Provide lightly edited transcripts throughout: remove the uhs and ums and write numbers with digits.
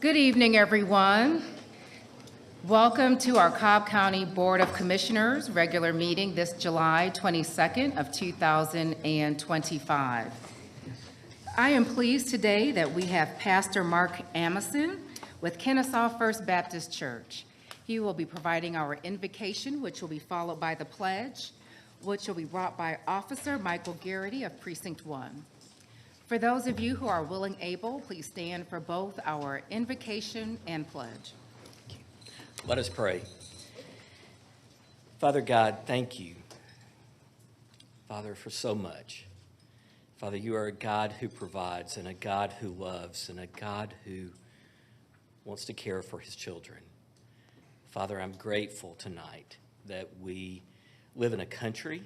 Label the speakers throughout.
Speaker 1: Good evening, everyone. Welcome to our Cobb County Board of Commissioners regular meeting this July 22nd of 2025. I am pleased today that we have Pastor Mark Amison with Kennesaw First Baptist Church. He will be providing our invocation, which will be followed by the pledge, which will be brought by Officer Michael Garrity of Precinct 1. For those of you who are willing able, please stand for both our invocation and pledge.
Speaker 2: Let us pray. Father God, thank you, Father, for so much. Father, you are a God who provides and a God who loves and a God who wants to care for his children. Father, I'm grateful tonight that we live in a country,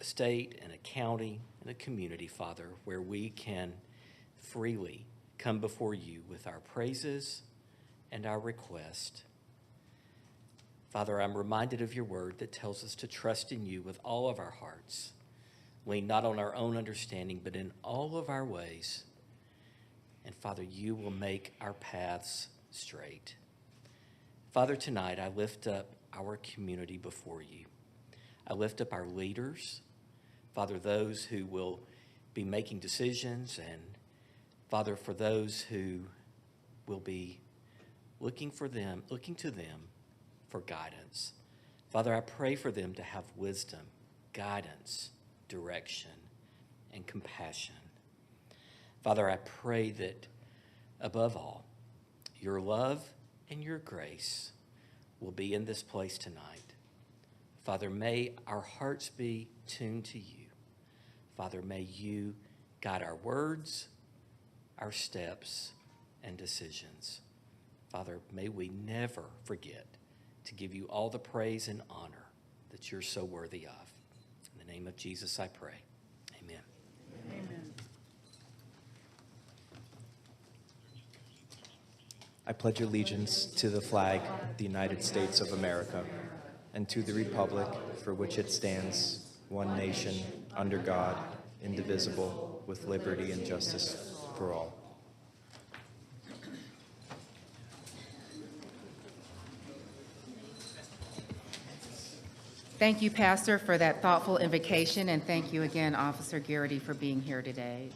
Speaker 2: a state, and a county, and a community, Father, where we can freely come before you with our praises and our request. Father, I'm reminded of your word that tells us to trust in you with all of our hearts, lean not on our own understanding, but in all of our ways. And Father, you will make our paths straight. Father, tonight I lift up our community before you. I lift up our leaders, Father, those who will be making decisions, and Father, for those who will be looking to them for guidance. Father, I pray for them to have wisdom, guidance, direction, and compassion. Father, I pray that above all, your love and your grace will be in this place tonight. Father, may our hearts be tuned to you. Father, may you guide our words, our steps, and decisions. Father, may we never forget to give you all the praise and honor that you're so worthy of. In the name of Jesus, I pray. Amen.
Speaker 1: Amen.
Speaker 3: I pledge allegiance to the flag of the United States of America and to the republic for which it stands, one nation, under God, indivisible, with liberty and justice for all.
Speaker 1: Thank you, Pastor, for that thoughtful invocation, and thank you again, Officer Garrity, for being here today.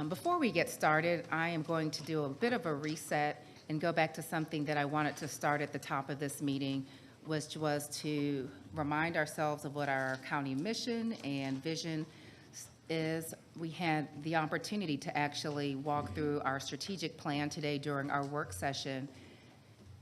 Speaker 1: Before we get started, I am going to do a bit of a reset and go back to something that I wanted to start at the top of this meeting, which was to remind ourselves of what our county mission and vision is. We had the opportunity to actually walk through our strategic plan today during our work session,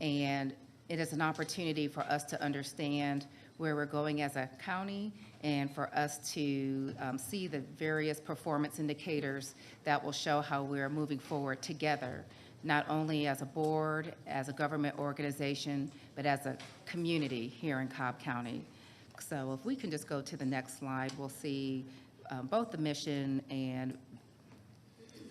Speaker 1: and it is an opportunity for us to understand where we're going as a county and for us to see the various performance indicators that will show how we're moving forward together, not only as a board, as a government organization, but as a community here in Cobb County. So if we can just go to the next slide, we'll see both the mission and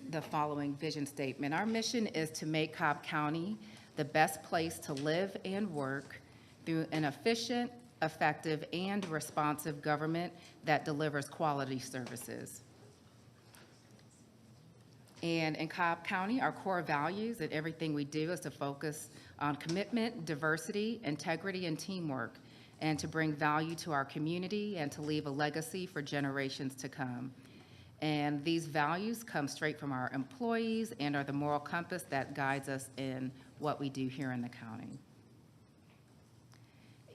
Speaker 1: the following vision statement. Our mission is to make Cobb County the best place to live and work through an efficient, effective, and responsive government that delivers quality services. And in Cobb County, our core values and everything we do is to focus on commitment, diversity, integrity, and teamwork, and to bring value to our community and to leave a legacy for generations to come. And these values come straight from our employees and are the moral compass that guides us in what we do here in the county.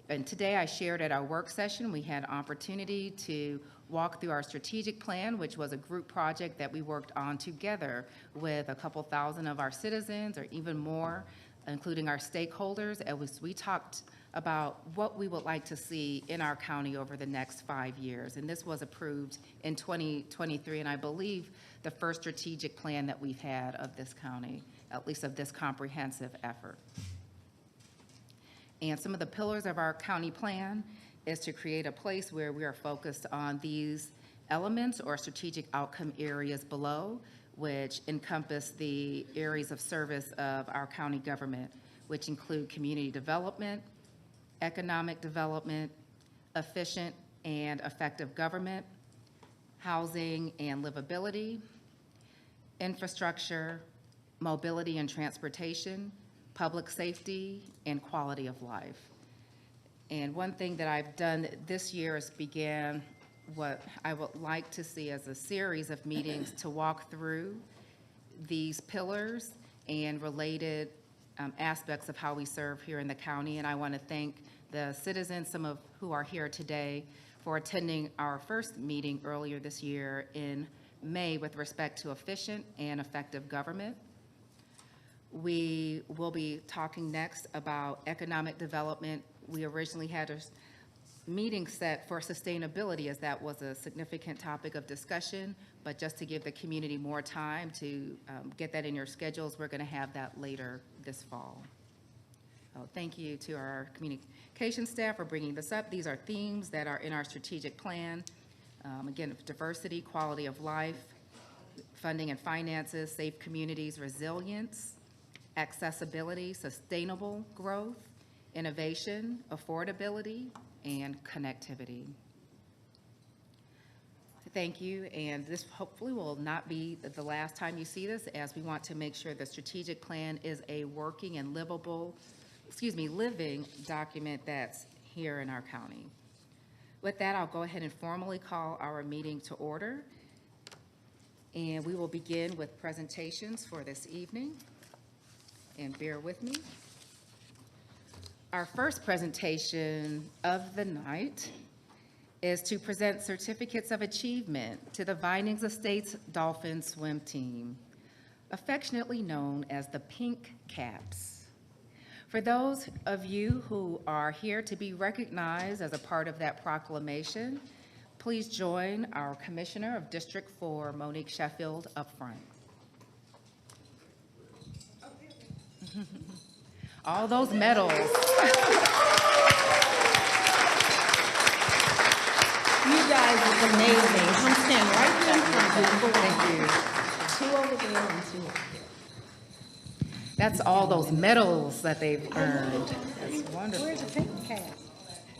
Speaker 1: And today I shared at our work session, we had an opportunity to walk through our strategic plan, which was a group project that we worked on together with a couple thousand of our citizens or even more, including our stakeholders. We talked about what we would like to see in our county over the next 5 years. And this was approved in 2023, and I believe the first strategic plan that we've had of this county, at least of this comprehensive effort. And some of the pillars of our county plan is to create a place where we are focused on these elements or strategic outcome areas below, which encompass the areas of service of our county government, which include community development, economic development, efficient and effective government, housing and livability, infrastructure, mobility and transportation, public safety, and quality of life. And one thing that I've done this year is began what I would like to see as a series of meetings to walk through these pillars and related aspects of how we serve here in the county. And I want to thank the citizens, some of who are here today, for attending our first meeting earlier this year in May with respect to efficient and effective government. We will be talking next about economic development. We originally had a meeting set for sustainability, as that was a significant topic of discussion, but just to give the community more time to get that in your schedules, we're going to have that later this fall. Thank you to our communication staff for bringing this up. These are themes that are in our strategic plan. Again, diversity, quality of life, funding and finances, safe communities, resilience, accessibility, sustainable growth, innovation, affordability, and connectivity. Thank you, and this hopefully will not be the last time you see this, as we want to make sure the strategic plan is a working and living document that's here in our county. With that, I'll go ahead and formally call our meeting to order, and we will begin with presentations for this evening, and bear with me. Our first presentation of the night is to present certificates of achievement to the Vinings Estates Dolphin Swim Team, affectionately known as the Pink Caps. For those of you who are here to be recognized as a part of that proclamation, please join our Commissioner of District 4, Monique Sheffield, up front. All those medals.
Speaker 4: You guys is amazing. Come stand right here in front of you.
Speaker 1: Thank you.
Speaker 4: Two over there and two over here.
Speaker 1: That's all those medals that they've earned. That's wonderful.
Speaker 4: Where's the pink cap?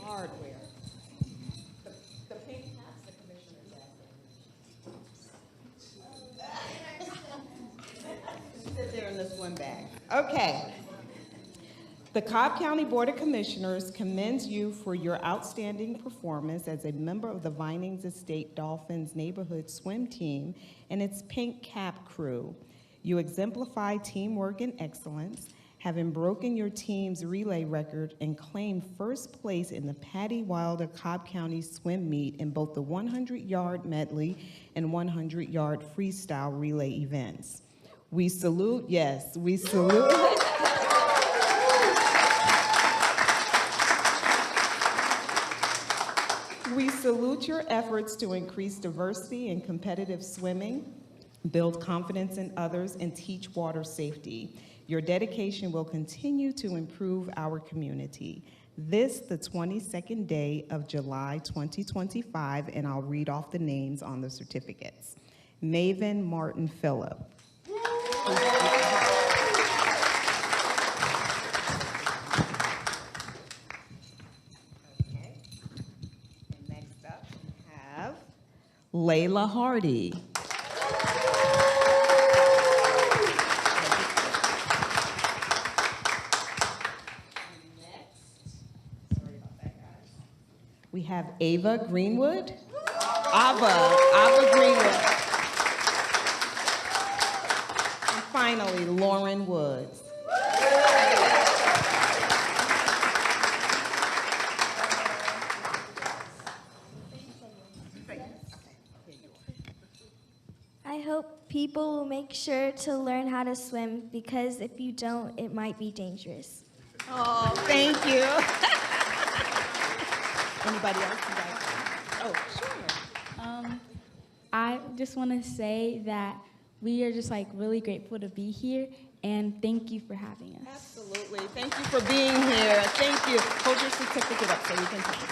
Speaker 4: Hardware. The pink cap's the commissioner's asset. Sit there in the swim bag. Okay. The Cobb County Board of Commissioners commends you for your outstanding performance as a member of the Vinings Estate Dolphins Neighborhood Swim Team and its Pink Cap crew. You exemplify teamwork and excellence, having broken your team's relay record and claimed first place in the Patty Wilder Cobb County Swim Meet in both the 100-yard medley and 100-yard freestyle relay events. We salute, yes, we salute. We salute your efforts to increase diversity in competitive swimming, build confidence in others, and teach water safety. Your dedication will continue to improve our community. This, the 22nd day of July 2025, and I'll read off the names on the certificates. Maven Martin Phillip. Layla Hardy. We have Ava Greenwood. Ava Greenwood. And finally, Lauren Woods.
Speaker 5: I hope people will make sure to learn how to swim, because if you don't, it might be dangerous.
Speaker 4: Oh, thank you. Anybody else? Oh, sure.
Speaker 6: I just want to say that we are just really grateful to be here, and thank you for having us.
Speaker 4: Absolutely. Thank you for being here. Thank you. Hold your certificate up so you can take it.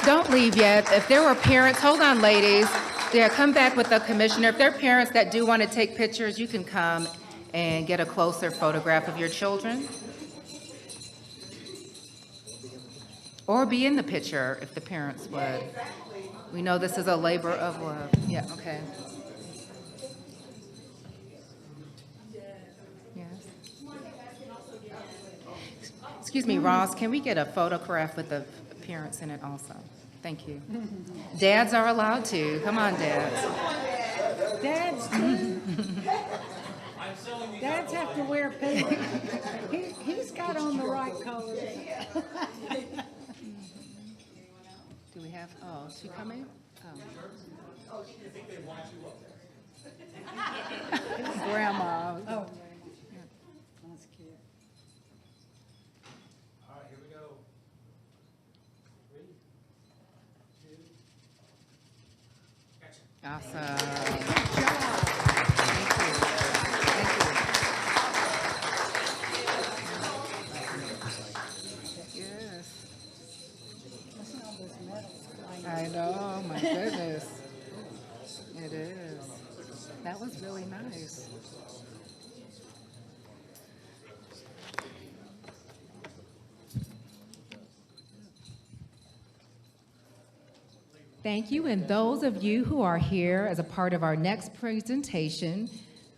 Speaker 1: Don't leave yet. If there were parents, hold on, ladies. Yeah, come back with the commissioner. If there are parents that do want to take pictures, you can come and get a closer photograph of your children. Or be in the picture if the parents would. We know this is a labor of love. Yeah, okay. Yes. Excuse me, Ross, can we get a photograph with the parents in it also? Thank you. Dads are allowed to. Come on, dads.
Speaker 7: Dads too. Dads have to wear pink. He's got on the right colors.
Speaker 1: Do we have, oh, is she coming? Oh. Grandma.
Speaker 7: Oh, that's cute.
Speaker 8: All right, here we go. 3, 2.
Speaker 1: Awesome.
Speaker 7: Good job.
Speaker 1: Yes.
Speaker 7: Listen to all those medals flying.
Speaker 1: I know, my goodness. It is. That was really nice. Thank you, and those of you who are here as a part of our next presentation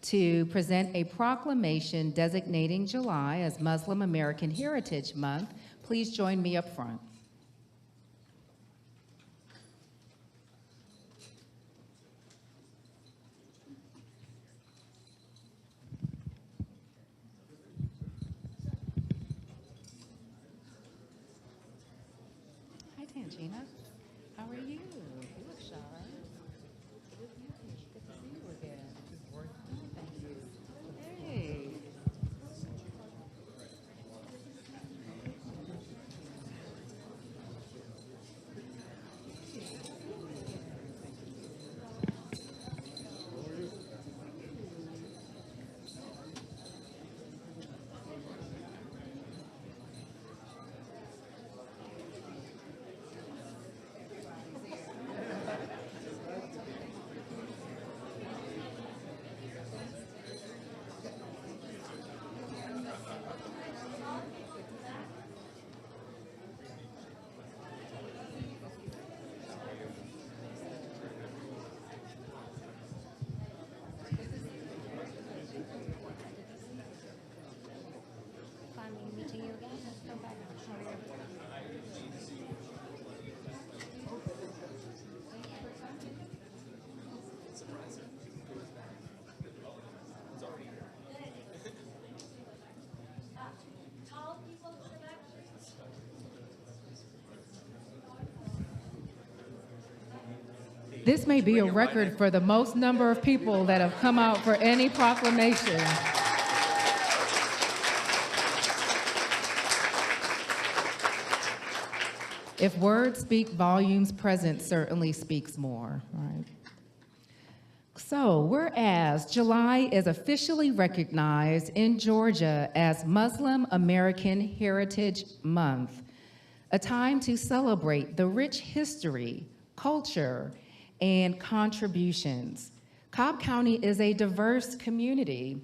Speaker 1: to present a proclamation designating July as Muslim American Heritage Month, please join me up front. Hi, Tangina. How are you? You look shy. Good to see you again. Thank you. Hey. This may be a record for the most number of people that have come out for any proclamation. If words speak volumes, presence certainly speaks more, right? So, whereas July is officially recognized in Georgia as Muslim American Heritage Month, a time to celebrate the rich history, culture, and contributions. Cobb County is a diverse community,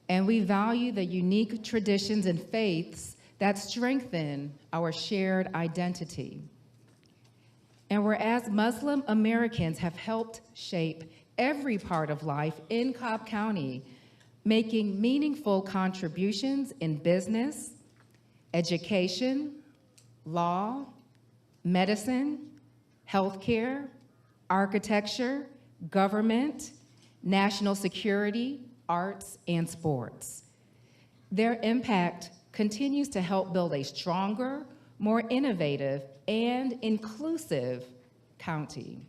Speaker 1: and we value the unique traditions and faiths that strengthen our shared identity. And whereas Muslim Americans have helped shape every part of life in Cobb County, making meaningful contributions in business, education, law, medicine, healthcare, architecture, government, national security, arts, and sports. Their impact continues to help build a stronger, more innovative, and inclusive county.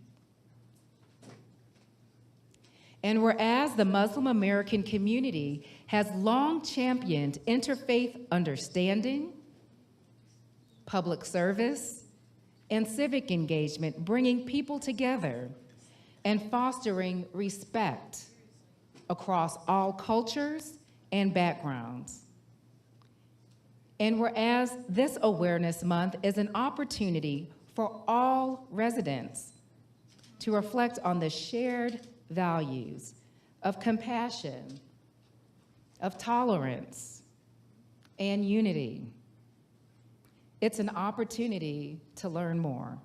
Speaker 1: And whereas the Muslim American community has long championed interfaith understanding, public service, and civic engagement, bringing people together and fostering respect across all cultures and backgrounds. And whereas this Awareness Month is an opportunity for all residents, to reflect on the shared values of compassion, of tolerance, and unity. It's an opportunity to learn more.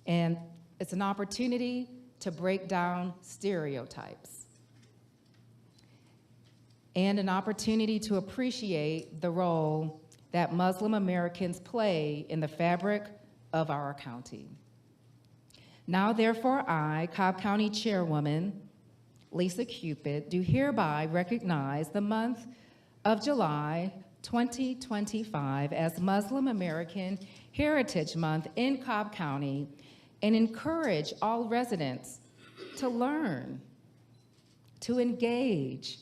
Speaker 1: And it's an opportunity to break down stereotypes. And an opportunity to appreciate the role that Muslim Americans play in the fabric of our county. Now, therefore, I, Cobb County Chairwoman Lisa Cupid, do hereby recognize the month of July 2025 as Muslim American Heritage Month in Cobb County and encourage all residents to learn, to engage,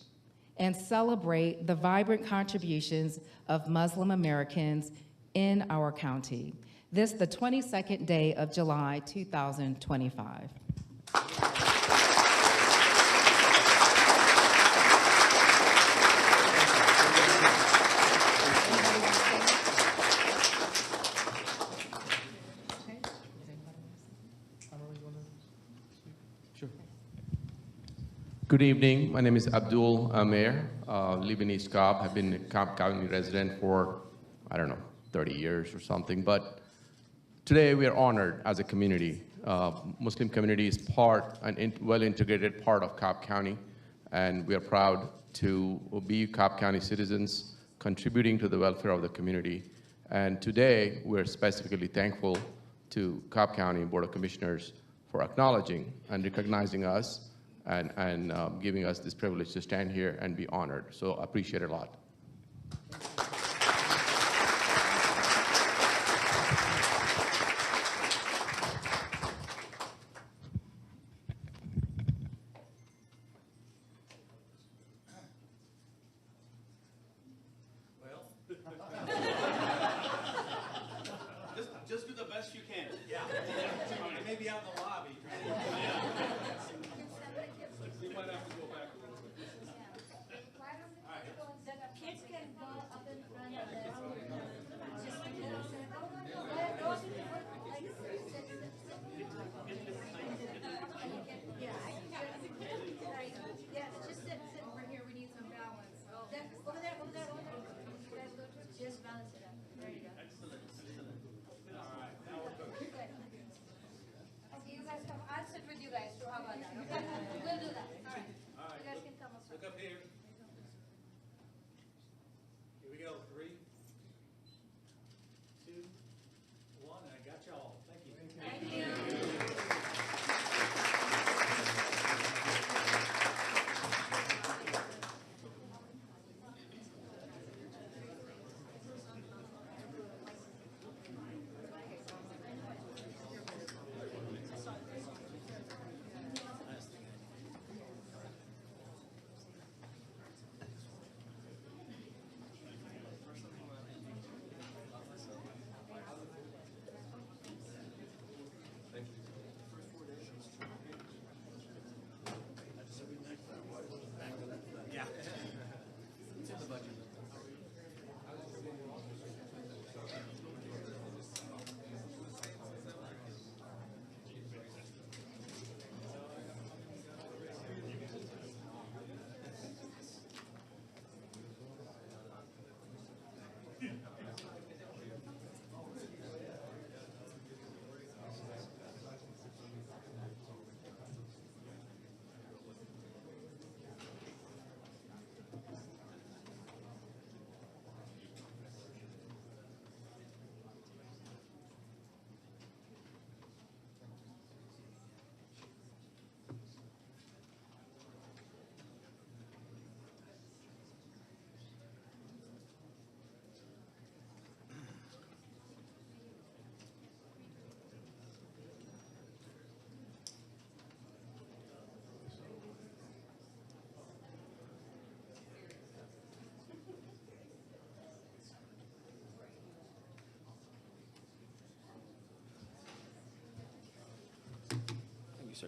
Speaker 1: and celebrate the vibrant contributions of Muslim Americans in our county. This, the 22nd day of July, 2025.
Speaker 9: Good evening. My name is Abdul Amer, live in East Cobb. I've been a Cobb County resident for, 30 years or something. But today we are honored as a community. Muslim community is well-integrated part of Cobb County, and we are proud to be Cobb County citizens contributing to the welfare of the community. And today we're specifically thankful to Cobb County Board of Commissioners for acknowledging and recognizing us and giving us this privilege to stand here and be honored. So I appreciate it a lot.
Speaker 8: Well, just do the best you can. Yeah. Maybe out in the lobby. We might have to go back.
Speaker 10: Kids can go up in front of the just sit over here. We need some balance. Over there. You guys go to just balance it up. There you go. Excellent. All right, now we're good. Okay, you guys come. I'll sit with you guys. So how about that? Okay, we'll do that. All right. You guys can come also.
Speaker 8: Look up here. Here we go. 3, 2, 1. And I got you all. Thank you.
Speaker 10: Thank you.
Speaker 3: Thank you, sir.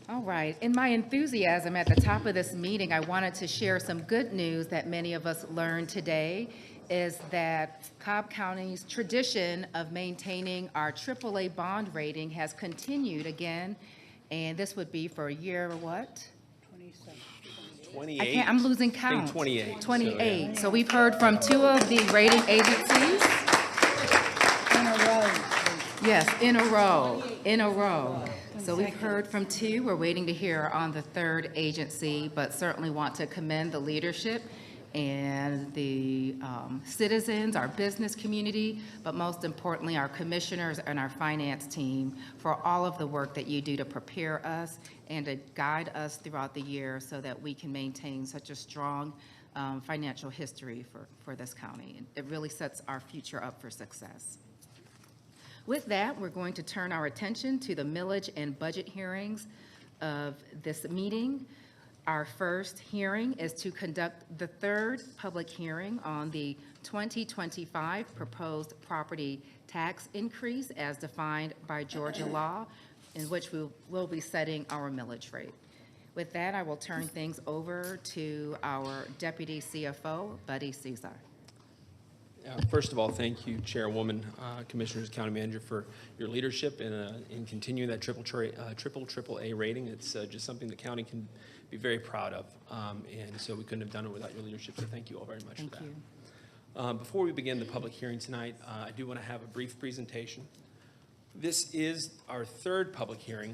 Speaker 1: All right. In my enthusiasm at the top of this meeting, I wanted to share some good news that many of us learned today is that Cobb County's tradition of maintaining our AAA bond rating has continued again, and this would be for year what?
Speaker 8: 28.
Speaker 1: I'm losing
Speaker 8: I
Speaker 1: count.
Speaker 8: think 28.
Speaker 1: 28. So we've heard from 2 of the rating agencies.
Speaker 7: In a row.
Speaker 1: Yes, in a row. So we've heard from 2. We're waiting to hear on the 3rd agency, but certainly want to commend the leadership and the citizens, our business community, but most importantly, our commissioners and our finance team for all of the work that you do to prepare us and to guide us throughout the year so that we can maintain such a strong financial history for this county. It really sets our future up for success. With that, we're going to turn our attention to the millage and budget hearings of this meeting. Our first hearing is to conduct the 3rd public hearing on the 2025 proposed property tax increase as defined by Georgia law, in which we will be setting our millage rate. With that, I will turn things over to our Deputy CFO, Buddy Cesar.
Speaker 11: First of all, thank you, Chairwoman, Commissioners, County Manager, for your leadership in continuing that triple AAA rating. It's just something the county can be very proud of, and so we couldn't have done it without your leadership, so thank you all very much for that.
Speaker 1: Thank you.
Speaker 11: Before we begin the public hearing tonight, I do want to have a brief presentation. This is our 3rd public hearing.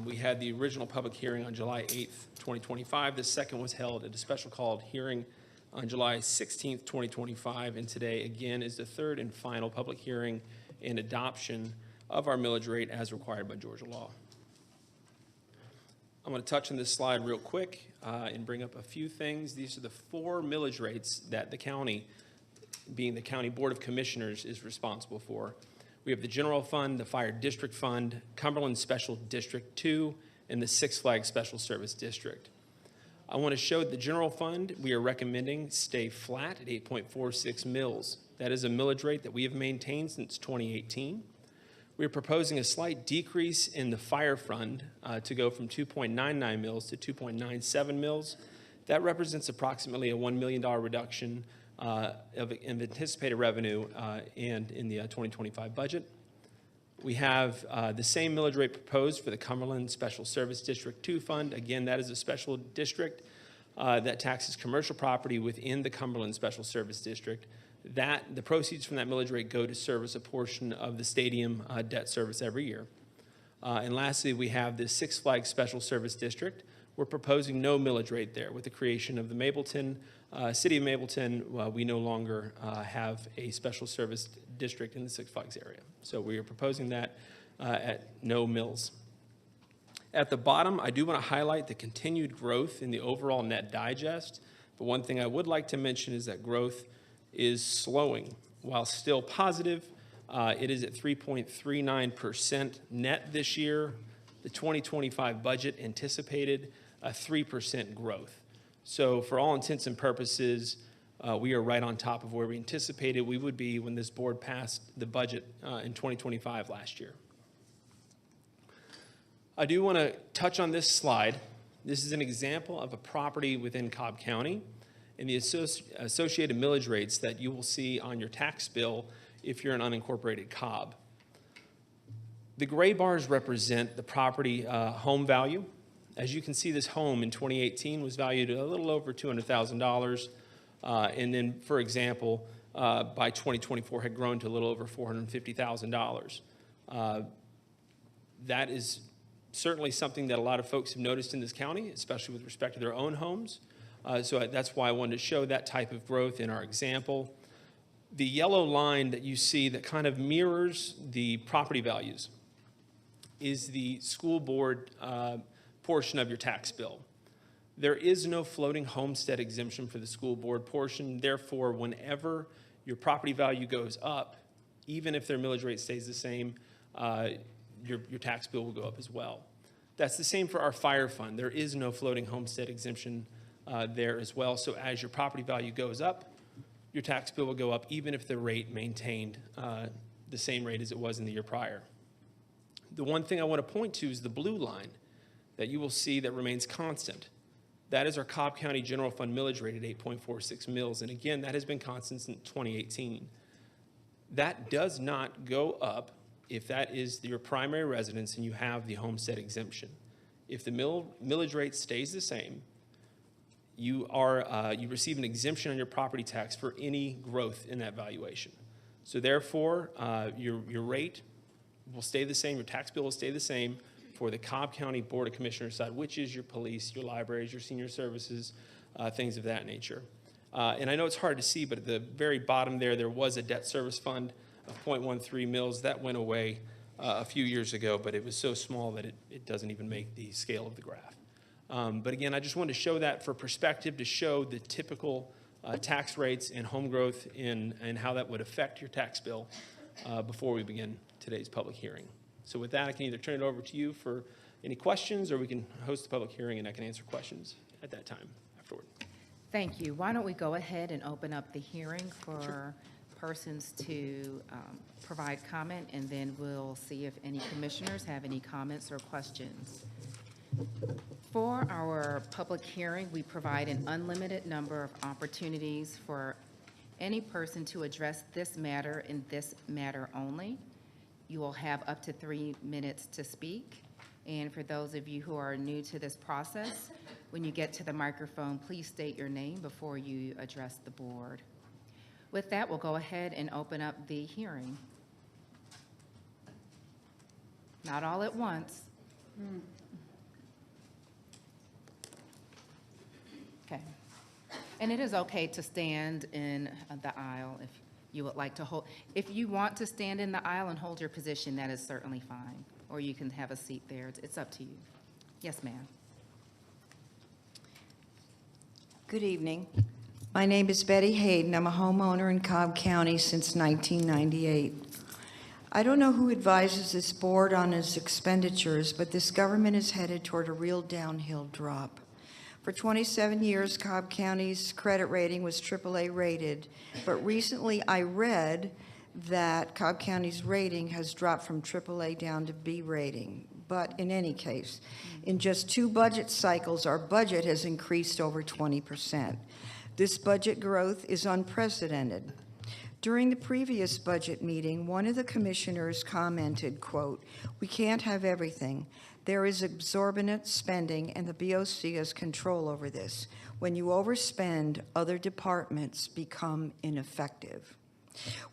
Speaker 11: We had the original public hearing on July 8th, 2025. The second was held at a special called hearing on July 16th, 2025, and today again is the 3rd and final public hearing and adoption of our millage rate as required by Georgia law. I'm going to touch on this slide real quick and bring up a few things. These are the 4 millage rates that the county, being the County Board of Commissioners, is responsible for. We have the General Fund, the Fire District Fund, Cumberland Special District 2, and the Six Flags Special Service District. I want to show the General Fund, we are recommending stay flat at 8.46 mils. That is a millage rate that we have maintained since 2018. We are proposing a slight decrease in the Fire Fund to go from 2.99 mils to 2.97 mils. That represents approximately a $1 million reduction of anticipated revenue and in the 2025 budget. We have the same millage rate proposed for the Cumberland Special Service District 2 Fund. Again, that is a special district that taxes commercial property within the Cumberland Special Service District. The proceeds from that millage rate go to service a portion of the stadium debt service every year. And lastly, we have the Six Flags Special Service District. We're proposing no millage rate there. With the creation of the Mableton, City of Mableton, we no longer have a special service district in the Six Flags area. So we are proposing that at no mills. At the bottom, I do want to highlight the continued growth in the overall net digest. But one thing I would like to mention is that growth is slowing. While still positive, it is at 3.39% net this year. The 2025 budget anticipated a 3% growth. So for all intents and purposes, we are right on top of where we anticipated we would be when this board passed the budget in 2025 last year. I do want to touch on this slide. This is an example of a property within Cobb County and the associated millage rates that you will see on your tax bill if you're an unincorporated Cobb. The gray bars represent the property home value. As you can see, this home in 2018 was valued at a little over $200,000. And then, for example, by 2024 had grown to a little over $450,000. That is certainly something that a lot of folks have noticed in this county, especially with respect to their own homes. So that's why I wanted to show that type of growth in our example. The yellow line that you see that kind of mirrors the property values is the school board portion of your tax bill. There is no floating homestead exemption for the school board portion. Therefore, whenever your property value goes up, even if their millage rate stays the same, your tax bill will go up as well. That's the same for our fire fund. There is no floating homestead exemption there as well. So as your property value goes up, your tax bill will go up even if the rate maintained the same rate as it was in the year prior. The one thing I want to point to is the blue line. that you will see that remains constant. That is our Cobb County General Fund millage rate at 8.46 mils. And again, that has been constant since 2018. That does not go up if that is your primary residence and you have the homestead exemption. If the millage rate stays the same, you receive an exemption on your property tax for any growth in that valuation. So therefore, your rate will stay the same, your tax bill will stay the same for the Cobb County Board of Commissioners side, which is your police, your libraries, your senior services, things of that nature. And I know it's hard to see, but at the very bottom there was a debt service fund of 0.13 mils. That went away a few years ago, but it was so small that it doesn't even make the scale of the graph. But again, I just wanted to show that for perspective, to show the typical tax rates and home growth and how that would affect your tax bill before we begin today's public hearing. So with that, I can either turn it over to you for any questions, or we can host the public hearing and I can answer questions at that time afterward.
Speaker 1: Thank you. Why don't we go ahead and open up the hearing for persons to provide comment, and then we'll see if any commissioners have any comments or questions. For our public hearing, we provide an unlimited number of opportunities for any person to address this matter in this matter only. You will have up to 3 minutes to speak. And for those of you who are new to this process, when you get to the microphone, please state your name before you address the board. With that, we'll go ahead and open up the hearing. Not all at once. Okay. And it is okay to stand in the aisle if you would like to hold. If you want to stand in the aisle and hold your position, that is certainly fine. Or you can have a seat there. It's up to you. Yes, ma'am.
Speaker 7: Good evening. My name is Betty Hayden. I'm a homeowner in Cobb County since 1998. I don't know who advises this board on its expenditures, but this government is headed toward a real downhill drop. For 27 years, Cobb County's credit rating was AAA rated, but recently I read that Cobb County's rating has dropped from AAA down to B rating. But in any case, in just 2 budget cycles, our budget has increased over 20%. This budget growth is unprecedented. During the previous budget meeting, one of the commissioners commented, quote, "We can't have everything. There is exorbitant spending and the BOC has control over this. When you overspend, other departments become ineffective.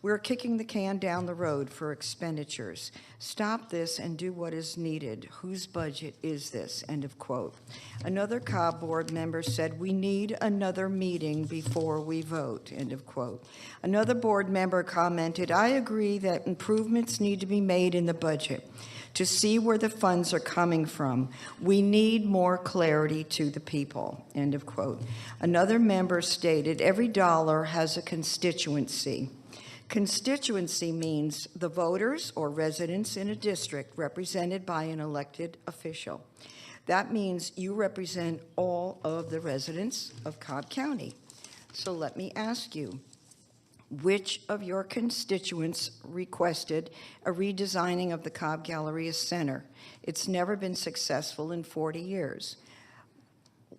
Speaker 7: We're kicking the can down the road for expenditures. Stop this and do what is needed. Whose budget is this?" End of quote. Another Cobb board member said, "We need another meeting before we vote." End of quote. Another board member commented, "I agree that improvements need to be made in the budget to see where the funds are coming from. We need more clarity to the people." End of quote. Another member stated, "Every dollar has a constituency. Constituency means the voters or residents in a district represented by an elected official. That means you represent all of the residents of Cobb County. So let me ask you, which of your constituents requested a redesigning of the Cobb Galleria Center? It's never been successful in 40 years.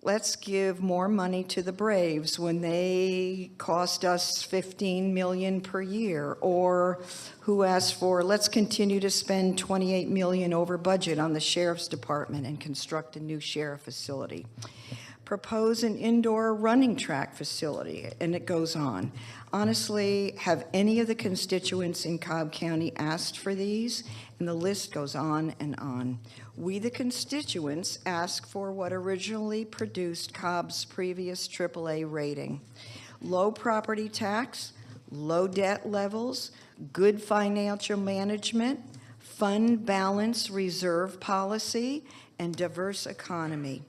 Speaker 7: Let's give more money to the Braves when they cost us $15 million per year. Or who asked for, let's continue to spend $28 million over budget on the Sheriff's Department and construct a new sheriff facility. Propose an indoor running track facility, and it goes on. Honestly, have any of the constituents in Cobb County asked for these? And the list goes on and on. We, the constituents, ask for what originally produced Cobb's previous AAA rating: low property tax, low debt levels, good financial management, fund balance reserve policy, and diverse economy.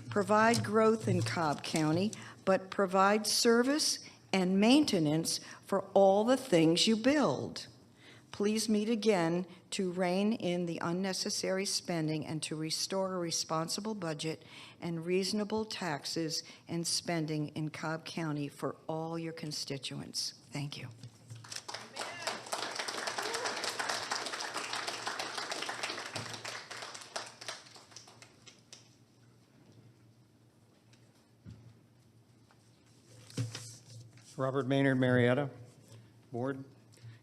Speaker 7: Provide growth in Cobb County, but provide service and maintenance for all the things you build. Please meet again to rein in the unnecessary spending and to restore a responsible budget and reasonable taxes and spending in Cobb County for all your constituents. Thank you.
Speaker 12: Robert Maynard, Marietta, Board.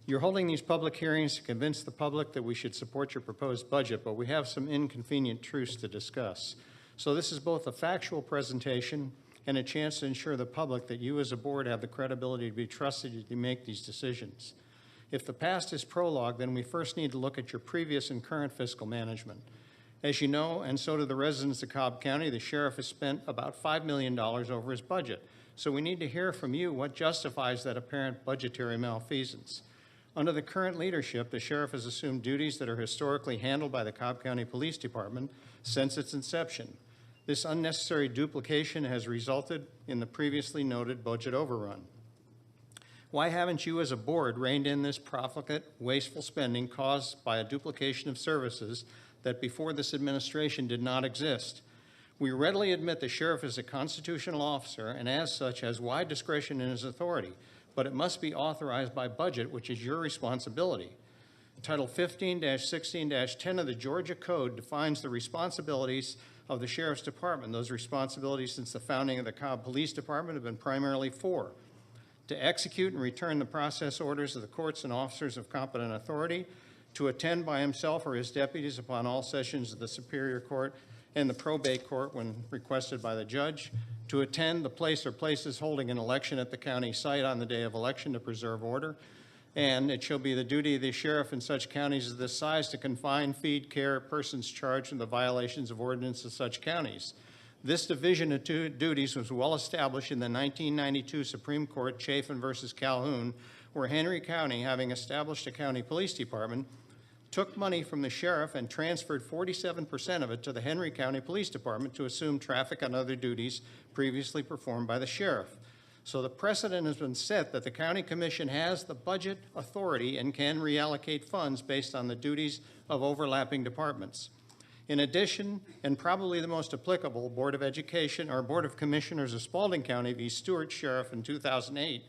Speaker 12: You're holding these public hearings to convince the public that we should support your proposed budget, but we have some inconvenient truths to discuss. So this is both a factual presentation and a chance to ensure the public that you as a board have the credibility to be trusted to make these decisions. If the past is prologue, then we first need to look at your previous and current fiscal management. As you know, and so do the residents of Cobb County, the sheriff has spent about $5 million over his budget. So we need to hear from you what justifies that apparent budgetary malfeasance. Under the current leadership, the sheriff has assumed duties that are historically handled by the Cobb County Police Department since its inception. This unnecessary duplication has resulted in the previously noted budget overrun. Why haven't you as a board reined in this profligate, wasteful spending caused by a duplication of services that before this administration did not exist? We readily admit the sheriff is a constitutional officer and as such has wide discretion in his authority, but it must be authorized by budget, which is your responsibility. Title 15-16-10 of the Georgia Code defines the responsibilities of the Sheriff's Department. Those responsibilities since the founding of the Cobb Police Department have been primarily four: to execute and return the process orders of the courts and officers of competent authority, to attend by himself or his deputies upon all sessions of the Superior Court and the probate court when requested by the judge, to attend the place or places holding an election at the county site on the day of election to preserve order, and it shall be the duty of the sheriff in such counties of this size to confine, feed, care persons charged with the violations of ordinance of such counties. This division of duties was well established in the 1992 Supreme Court Chafin versus Calhoun, where Henry County, having established a county police department, took money from the sheriff and transferred 47% of it to the Henry County Police Department to assume traffic and other duties previously performed by the sheriff. So the precedent has been set that the county commission has the budget authority and can reallocate funds based on the duties of overlapping departments. In addition, and probably the most applicable, Board of Education or Board of Commissioners of Spalding County v. Stewart Sheriff in 2008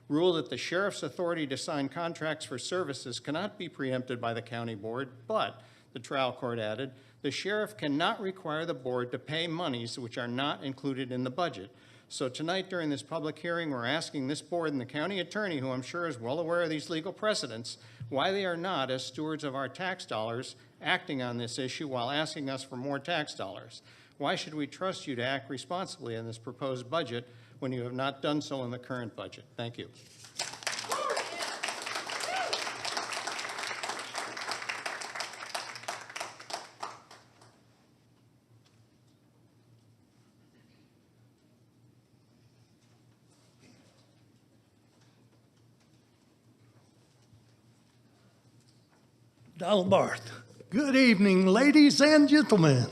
Speaker 12: ruled that the sheriff's authority to sign contracts for services cannot be preempted by the county board, but, the trial court added, the sheriff cannot require the board to pay monies which are not included in the budget. So tonight during this public hearing, we're asking this board and the county attorney, who I'm sure is well aware of these legal precedents, why they are not, as stewards of our tax dollars, acting on this issue while asking us for more tax dollars. Why should we trust you to act responsibly in this proposed budget when you have not done so in the current budget? Thank you.
Speaker 13: Donald Barth. Good evening, ladies and gentlemen.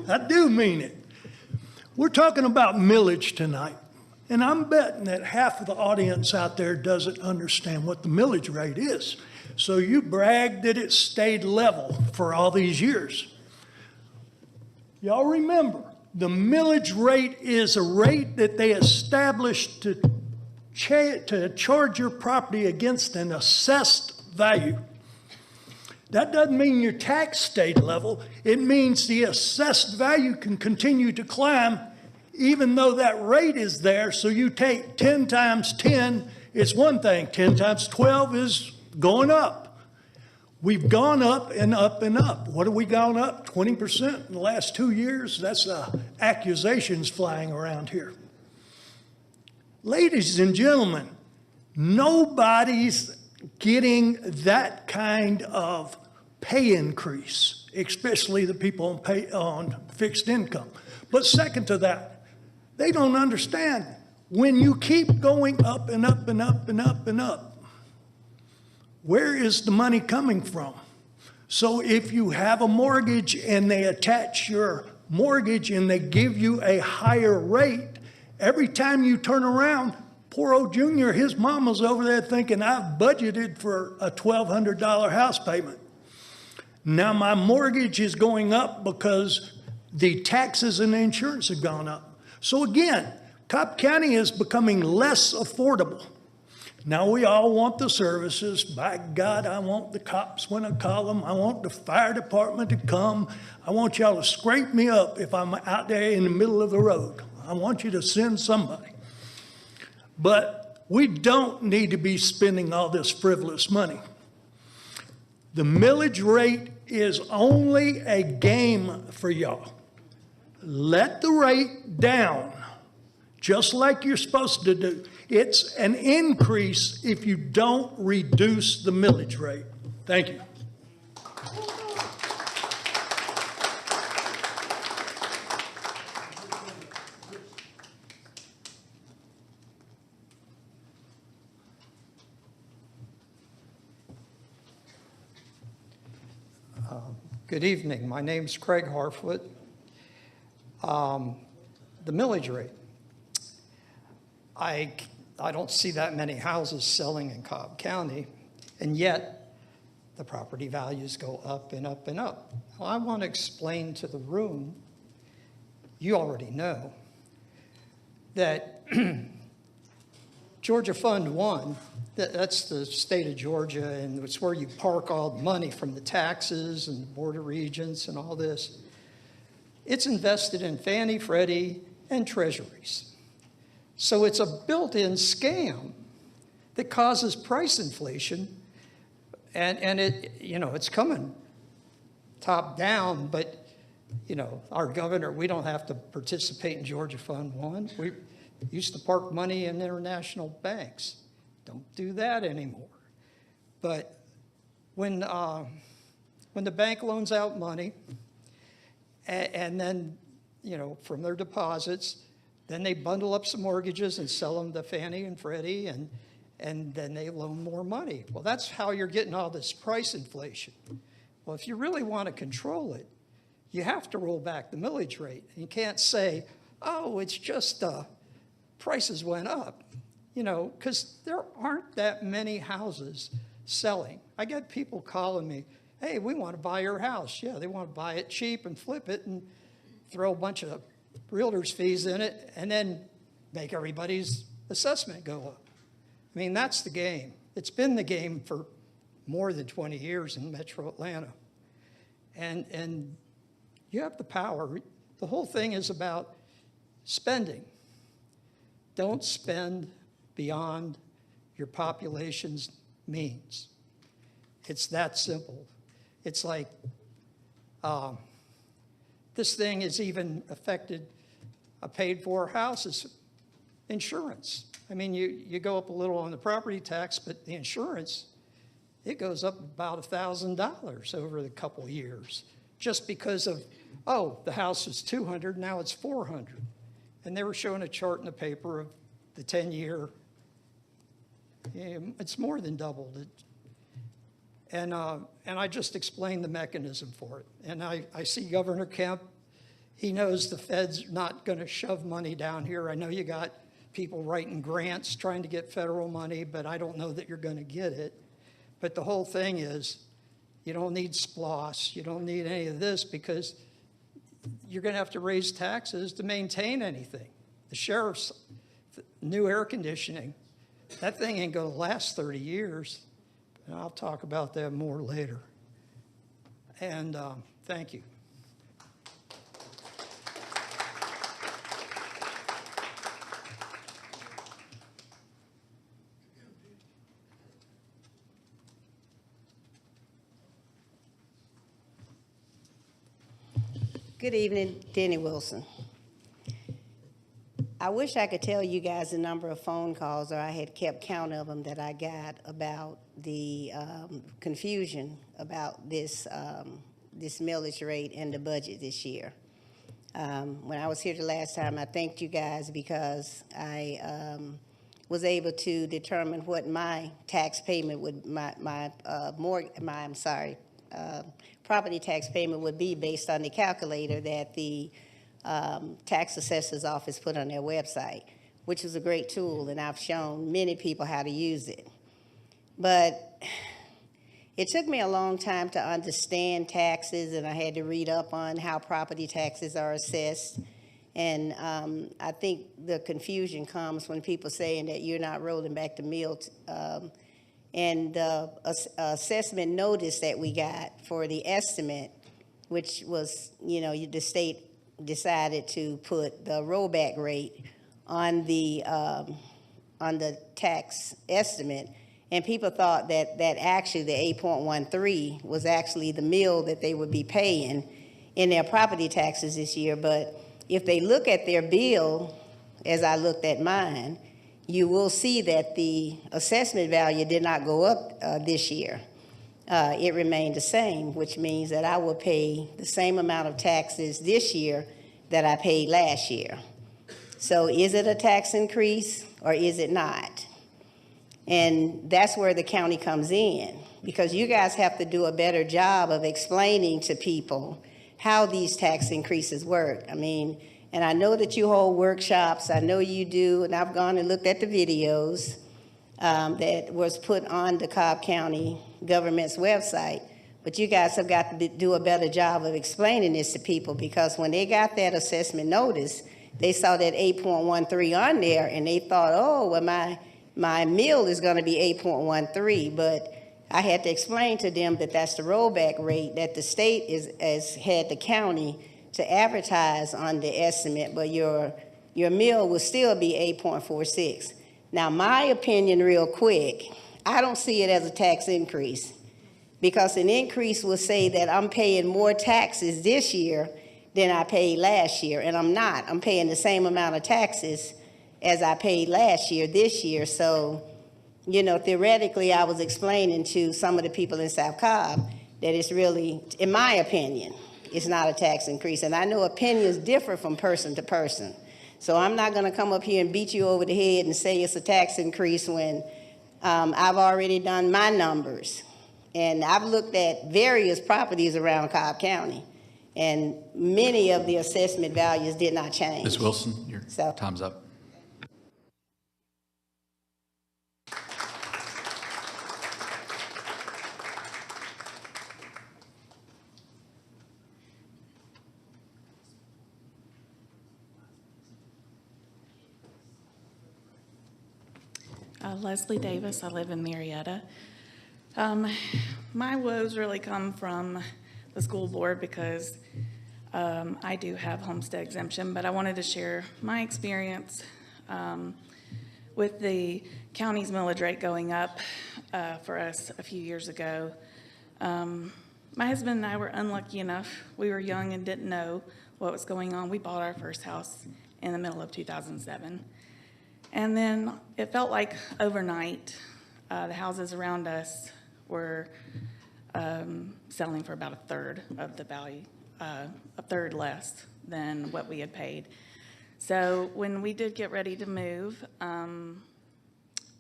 Speaker 13: I do mean it. We're talking about millage tonight, and I'm betting that half of the audience out there doesn't understand what the millage rate is. So you brag that it stayed level for all these years. Y'all remember, the millage rate is a rate that they established to charge your property against an assessed value. That doesn't mean your tax stayed level. It means the assessed value can continue to climb even though that rate is there. So you take 10 times 10, it's one thing. 10 times 12 is going up. We've gone up and up and up. What have we gone up? 20% in the last 2 years? That's accusations flying around here. Ladies and gentlemen, nobody's getting that kind of pay increase, especially the people on fixed income. But second to that, they don't understand when you keep going up and up and up and up and up, where is the money coming from? So if you have a mortgage and they attach your mortgage and they give you a higher rate, every time you turn around, poor old Junior, his mama's over there thinking, I've budgeted for a $1,200 house payment. Now my mortgage is going up because the taxes and the insurance have gone up. So again, Cobb County is becoming less affordable. Now we all want the services. By God, I want the cops when I call them. I want the fire department to come. I want y'all to scrape me up if I'm out there in the middle of the road. I want you to send somebody. But We don't need to be spending all this frivolous money. The millage rate is only a game for y'all. Let the rate down, just like you're supposed to do. It's an increase if you don't reduce the millage rate. Thank you.
Speaker 14: Good evening. My name's Craig Harfoot. The millage rate. I don't see that many houses selling in Cobb County, and yet the property values go up and up and up. Well, I want to explain to the room, you already know, that Georgia Fund 1, that's the state of Georgia, and it's where you park all the money from the taxes and the Board of Regents and all this. It's invested in Fannie, Freddie, and treasuries. So it's a built-in scam that causes price inflation, and it, it's coming top down, but, our governor, we don't have to participate in Georgia Fund 1. We used to park money in international banks. Don't do that anymore. But when the bank loans out money, and then, from their deposits, then they bundle up some mortgages and sell them to Fannie and Freddie, and then they loan more money. Well, that's how you're getting all this price inflation. Well, if you really want to control it, you have to roll back the millage rate. And you can't say, oh, it's just prices went up, because there aren't that many houses selling. I get people calling me, hey, we want to buy your house. Yeah, they want to buy it cheap and flip it and throw a bunch of realtor's fees in it and then make everybody's assessment go up. I mean, that's the game. It's been the game for more than 20 years in Metro Atlanta. And you have the power. The whole thing is about spending. Don't spend beyond your population's means. It's that simple. It's like this thing has even affected a paid-for house's insurance. I mean, you go up a little on the property tax, but the insurance, it goes up about $1,000 over the couple of years, just because of, oh, the house was $200, now it's $400. And they were showing a chart in the paper of the 10-year. It's more than doubled. And I just explained the mechanism for it. And I see Governor Kemp. He knows the Fed's not going to shove money down here. I know you got people writing grants trying to get federal money, but I don't know that you're going to get it. But the whole thing is, you don't need SPLOST. You don't need any of this, because you're going to have to raise taxes to maintain anything. The sheriff's new air conditioning, that thing ain't going to last 30 years. And I'll talk about that more later. And thank you.
Speaker 15: Good evening, Denny Wilson. I wish I could tell you guys the number of phone calls, or I had kept count of them, that I got about the confusion about this millage rate and the budget this year. When I was here the last time, I thanked you guys because I was able to determine what my tax payment would, property tax payment would be based on the calculator that the tax assessor's office put on their website, which is a great tool, and I've shown many people how to use it. But it took me a long time to understand taxes, and I had to read up on how property taxes are assessed. And I think the confusion comes when people saying that you're not rolling back the mill. And the assessment notice that we got for the estimate, which was, the state decided to put the rollback rate on the on the tax estimate, and people thought that actually the 8.13 was actually the mill that they would be paying in their property taxes this year. But if they look at their bill, as I looked at mine, you will see that the assessment value did not go up this year. It remained the same, which means that I will pay the same amount of taxes this year that I paid last year. So is it a tax increase or is it not? And that's where the county comes in, because you guys have to do a better job of explaining to people how these tax increases work. I mean, and I know that you hold workshops, I know you do, and I've gone and looked at the videos that was put on the Cobb County government's website, but you guys have got to do a better job of explaining this to people, because when they got that assessment notice, they saw that 8.13 on there, and they thought, oh, well, my mill is going to be 8.13, but I had to explain to them that that's the rollback rate that the state has had the county to advertise on the estimate, but your mill will still be 8.46. Now, my opinion real quick, I don't see it as a tax increase, because an increase will say that I'm paying more taxes this year than I paid last year, and I'm not. I'm paying the same amount of taxes as I paid last year this year. So, you know, theoretically, I was explaining to some of the people in South Cobb that it's really, in my opinion, it's not a tax increase. And I know opinions differ from person to person. So I'm not going to come up here and beat you over the head and say it's a tax increase when I've already done my numbers. And I've looked at various properties around Cobb County, and many of the assessment values did not change.
Speaker 16: Ms. Wilson, your time's up.
Speaker 17: Leslie Davis, I live in Marietta. My woes really come from the school board because I do have homestead exemption, but I wanted to share my experience with the county's millage rate going up for us a few years ago. My husband and I were unlucky enough. We were young and didn't know what was going on. We bought our first house in the middle of 2007. And then it felt like overnight, the houses around us were selling for about a third of the value, a third less than what we had paid. So when we did get ready to move,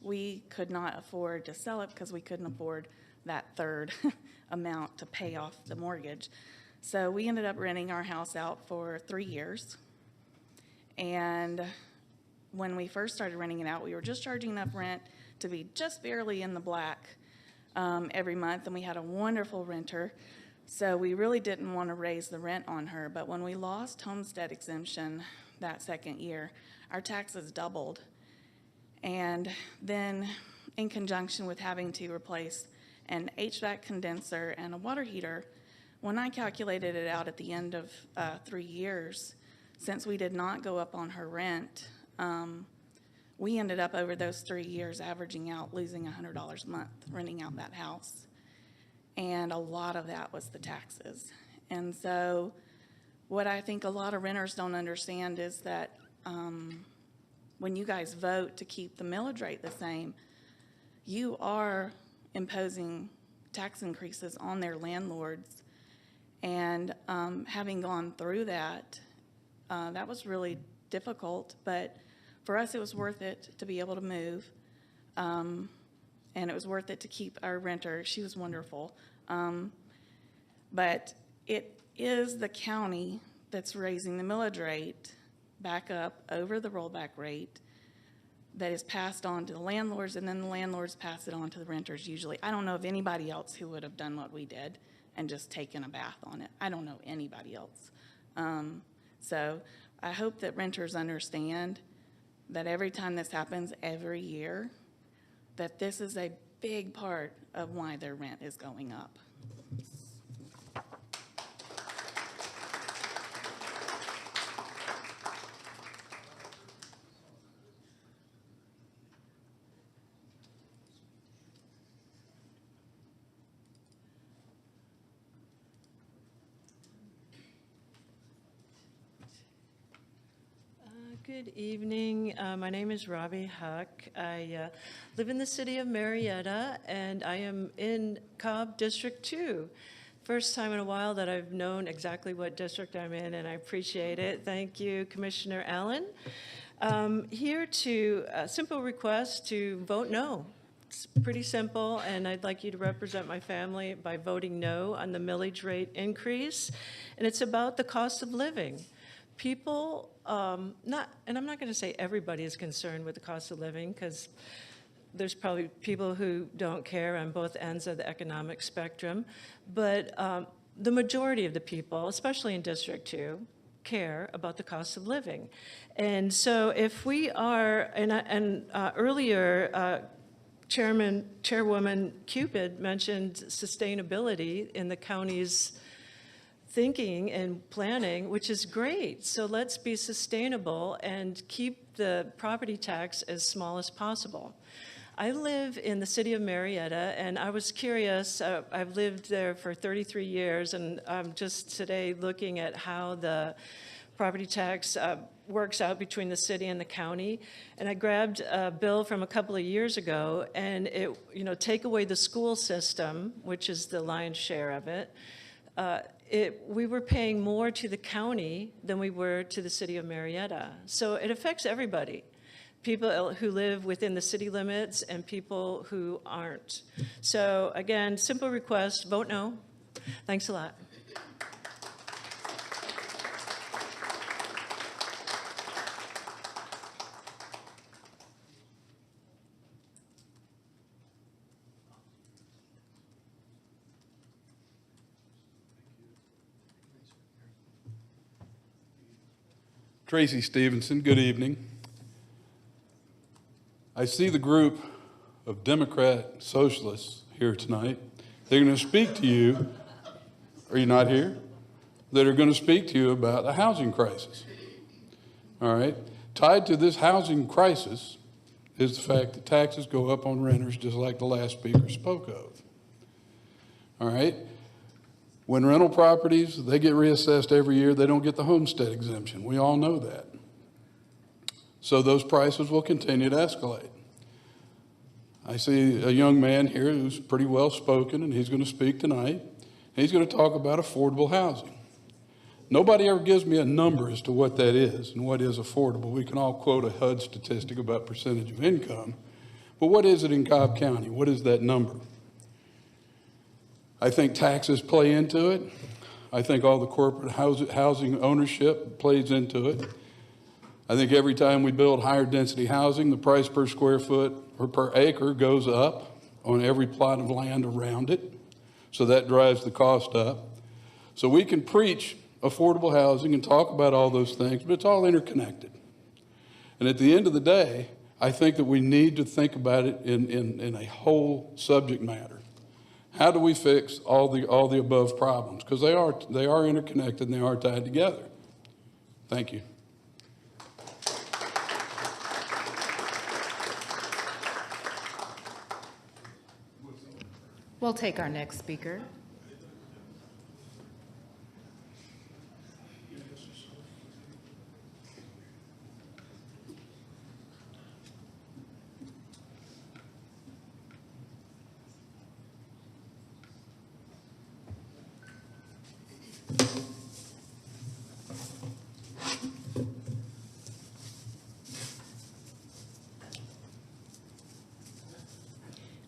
Speaker 17: we could not afford to sell it because we couldn't afford that third amount to pay off the mortgage. So we ended up renting our house out for 3 years. And when we first started renting it out, we were just charging enough rent to be just barely in the black every month, and we had a wonderful renter, so we really didn't want to raise the rent on her. But when we lost homestead exemption that second year, our taxes doubled. And then in conjunction with having to replace an HVAC condenser and a water heater, when I calculated it out at the end of 3 years, since we did not go up on her rent, we ended up over those 3 years averaging out losing $100 a month renting out that house. And a lot of that was the taxes. And so what I think a lot of renters don't understand is that when you guys vote to keep the millage rate the same, you are imposing tax increases on their landlords. And having gone through that, that was really difficult, but for us, it was worth it to be able to move, and it was worth it to keep our renter. She was wonderful. But it is the county that's raising the millage rate back up over the rollback rate that is passed on to the landlords, and then the landlords pass it on to the renters usually. I don't know of anybody else who would have done what we did and just taken a bath on it. I don't know anybody else. So I hope that renters understand that every time this happens every year, that this is a big part of why their rent is going up.
Speaker 18: Good evening. My name is Robbie Huck. I live in the city of Marietta, and I am in Cobb District 2. First time in a while that I've known exactly what district I'm in, and I appreciate it. Thank you, Commissioner Allen. Here to a simple request to vote no. It's pretty simple, and I'd like you to represent my family by voting no on the millage rate increase. And it's about the cost of living. People, and I'm not going to say everybody is concerned with the cost of living, because there's probably people who don't care on both ends of the economic spectrum, but the majority of the people, especially in District 2, care about the cost of living. And so if we are, earlier, Chairwoman Cupid mentioned sustainability in the county's thinking and planning, which is great. So let's be sustainable and keep the property tax as small as possible. I live in the city of Marietta, and I was curious. I've lived there for 33 years, and I'm just today looking at how the property tax works out between the city and the county. And I grabbed a bill from a couple of years ago, and it, take away the school system, which is the lion's share of it. We were paying more to the county than we were to the city of Marietta. So it affects everybody, people who live within the city limits and people who aren't. So again, simple request, vote no. Thanks a lot.
Speaker 19: Tracy Stevenson, good evening. I see the group of Democrat socialists here tonight. They're going to speak to you, are you not here? That are going to speak to you about a housing crisis. All right? Tied to this housing crisis is the fact that taxes go up on renters, just like the last speaker spoke of. All right? When rental properties, they get reassessed every year, they don't get the homestead exemption. We all know that. So those prices will continue to escalate. I see a young man here who's pretty well spoken, and he's going to speak tonight. He's going to talk about affordable housing. Nobody ever gives me a number as to what that is and what is affordable. We can all quote a HUD statistic about percentage of income, but what is it in Cobb County? What is that number? I think taxes play into it. I think all the corporate housing ownership plays into it. I think every time we build higher density housing, the price per square foot or per acre goes up on every plot of land around it. So that drives the cost up. So we can preach affordable housing and talk about all those things, but it's all interconnected. And at the end of the day, I think that we need to think about it in a whole subject matter. How do we fix all the above problems? Because they are interconnected and they are tied together. Thank you.
Speaker 1: We'll take our next speaker.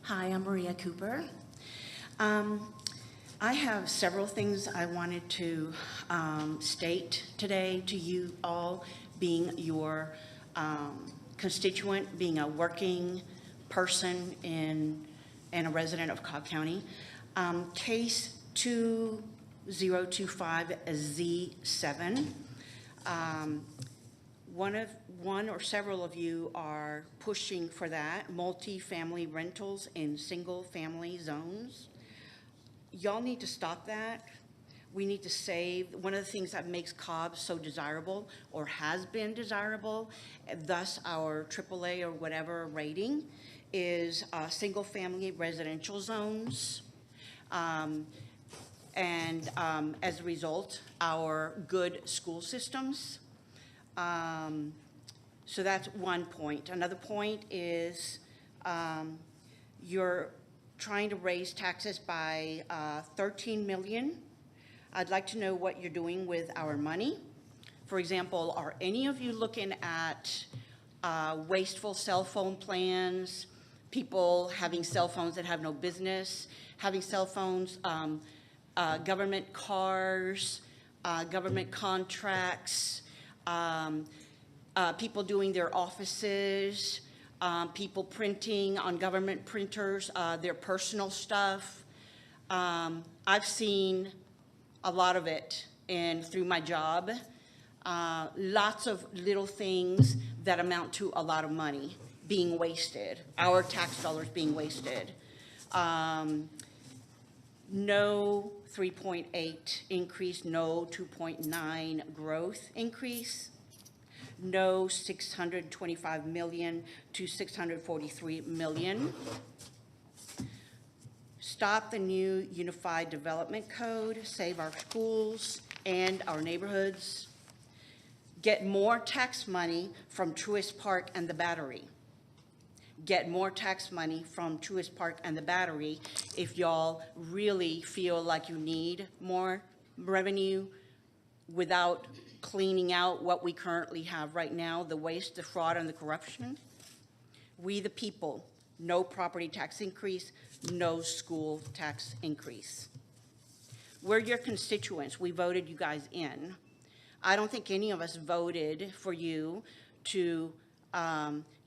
Speaker 20: Hi, I'm Maria Cooper. I have several things I wanted to state today to you all, being your constituent, being a working person and a resident of Cobb County. Case 2025Z7. One or several of you are pushing for that, multi-family rentals in single-family zones. Y'all need to stop that. We need to save. One of the things that makes Cobb so desirable, or has been desirable, thus our AAA or whatever rating, is single-family residential zones. And as a result, our good school systems. So that's one point. Another point is you're trying to raise taxes by 13 million. I'd like to know what you're doing with our money. For example, are any of you looking at wasteful cell phone plans, people having cell phones that have no business, having cell phones, government cars, government contracts, people doing their offices, people printing on government printers, their personal stuff. I've seen a lot of it through my job. Lots of little things that amount to a lot of money being wasted, our tax dollars being wasted. No 3.8 increase, no 2.9 growth increase, no 625 million to 643 million. Stop the new Unified Development Code, save our schools and our neighborhoods. Get more tax money from Truist Park and the Battery. Get more tax money from Truist Park and the Battery if y'all really feel like you need more revenue without cleaning out what we currently have right now, the waste, the fraud, and the corruption. We the people, no property tax increase, no school tax increase. We're your constituents. We voted you guys in. I don't think any of us voted for you to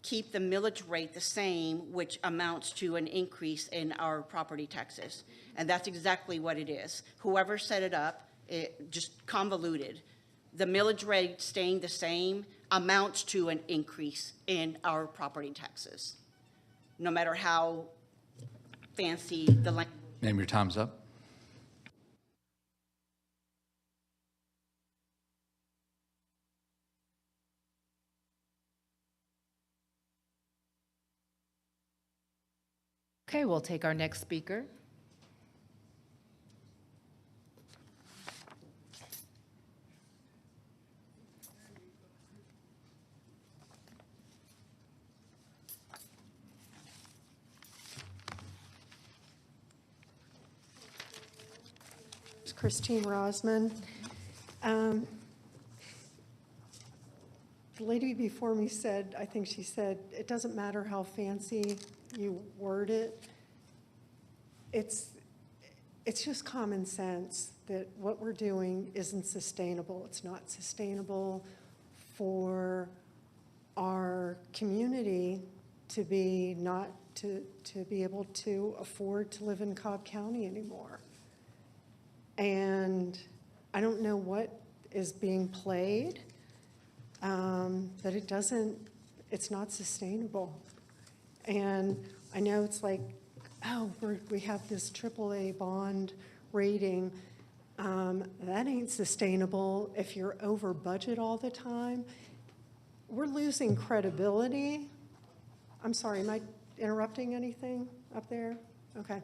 Speaker 20: keep the millage rate the same, which amounts to an increase in our property taxes. And that's exactly what it is. Whoever set it up, it just convoluted. The millage rate staying the same amounts to an increase in our property taxes, no matter how fancy the language.
Speaker 16: Name, your time's up.
Speaker 1: Okay, we'll take our next speaker.
Speaker 21: It's Christine Rosman. The lady before me said, I think she said, it doesn't matter how fancy you word it. It's just common sense that what we're doing isn't sustainable. It's not sustainable for our community to be able to afford to live in Cobb County anymore. And I don't know what is being played, but it's not sustainable. And I know it's like, oh, we have this AAA bond rating. That ain't sustainable if you're over budget all the time. We're losing credibility. I'm sorry, am I interrupting anything up there? Okay.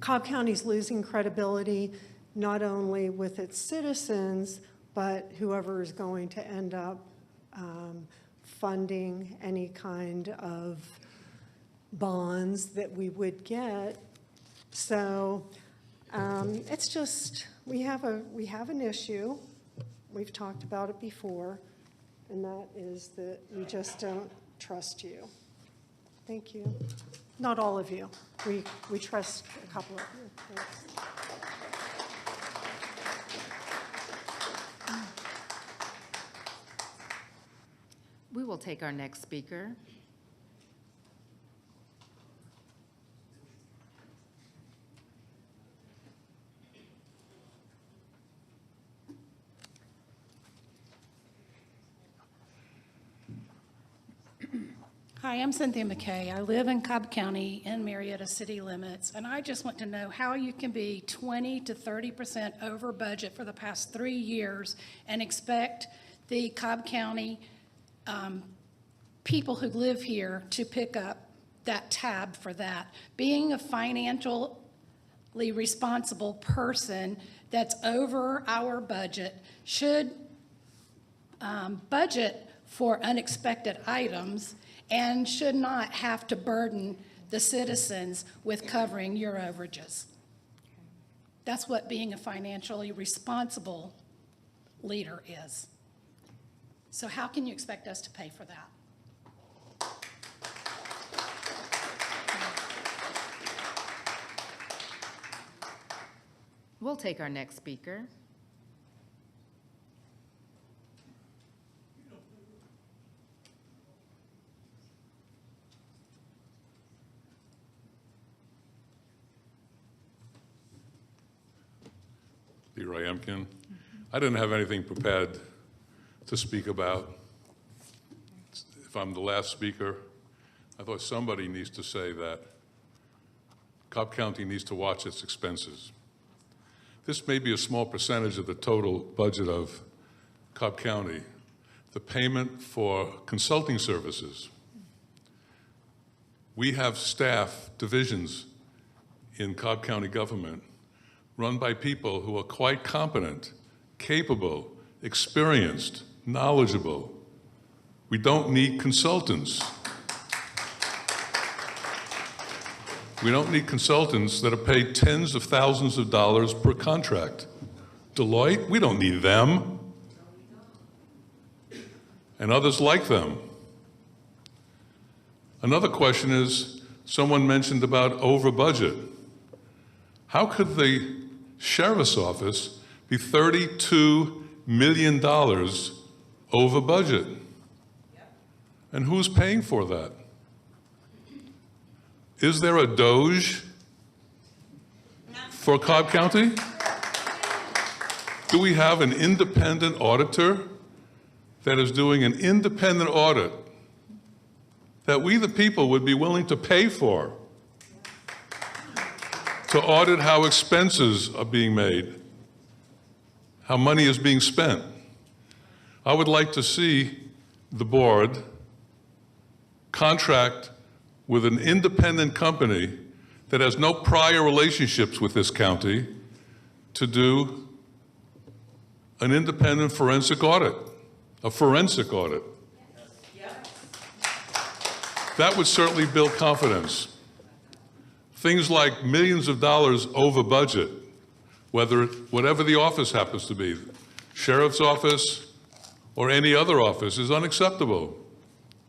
Speaker 21: Cobb County's losing credibility not only with its citizens, but whoever is going to end up funding any kind of bonds that we would get. So it's just, we have an issue. We've talked about it before, and that is that we just don't trust you. Thank you. Not all of you. We trust a couple of you. Thanks.
Speaker 1: We will take our next speaker.
Speaker 22: Hi, I'm Cynthia McKay. I live in Cobb County in Marietta city limits, and I just want to know how you can be 20 to 30% over budget for the past 3 years and expect the Cobb County people who live here to pick up that tab for that. Being a financially responsible person that's over our budget should budget for unexpected items and should not have to burden the citizens with covering your overages. That's what being a financially responsible leader is. So how can you expect us to pay for that?
Speaker 1: We'll take our next speaker.
Speaker 2: Leroy Emkin. I didn't have anything prepared to speak about. If I'm the last speaker, I thought somebody needs to say that Cobb County needs to watch its expenses. This may be a small percentage of the total budget of Cobb County. The payment for consulting services. We have staff divisions in Cobb County government run by people who are quite competent, capable, experienced, knowledgeable. We don't need consultants. We don't need consultants that are paid tens of thousands of dollars per contract. Deloitte, we don't need them. And others like them. Another question is, someone mentioned about over budget. How could the Sheriff's Office be $32 million over budget? And who's paying for that? Is there a Doge for Cobb County? Do we have an independent auditor that is doing an independent audit that we, the people, would be willing to pay for to audit how expenses are being made, how money is being spent? I would like to see the board contract with an independent company that has no prior relationships with this county to do an independent forensic audit, a forensic audit. That would certainly build confidence. Things like millions of dollars over budget, whatever the office happens to be, sheriff's office or any other office, is unacceptable.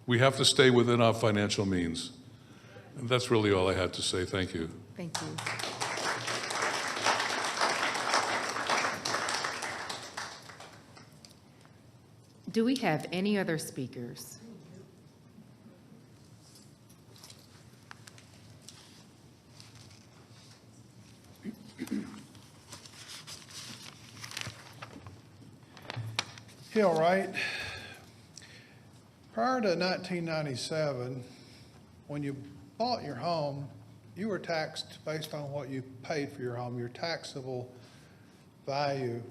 Speaker 2: We have to stay within our financial means. And that's really all I had to say. Thank you.
Speaker 1: Thank you. Do we have any other speakers?
Speaker 5: Hill, right? Prior to 1997, when you bought your home, you were taxed based on what you paid for your home. Your taxable value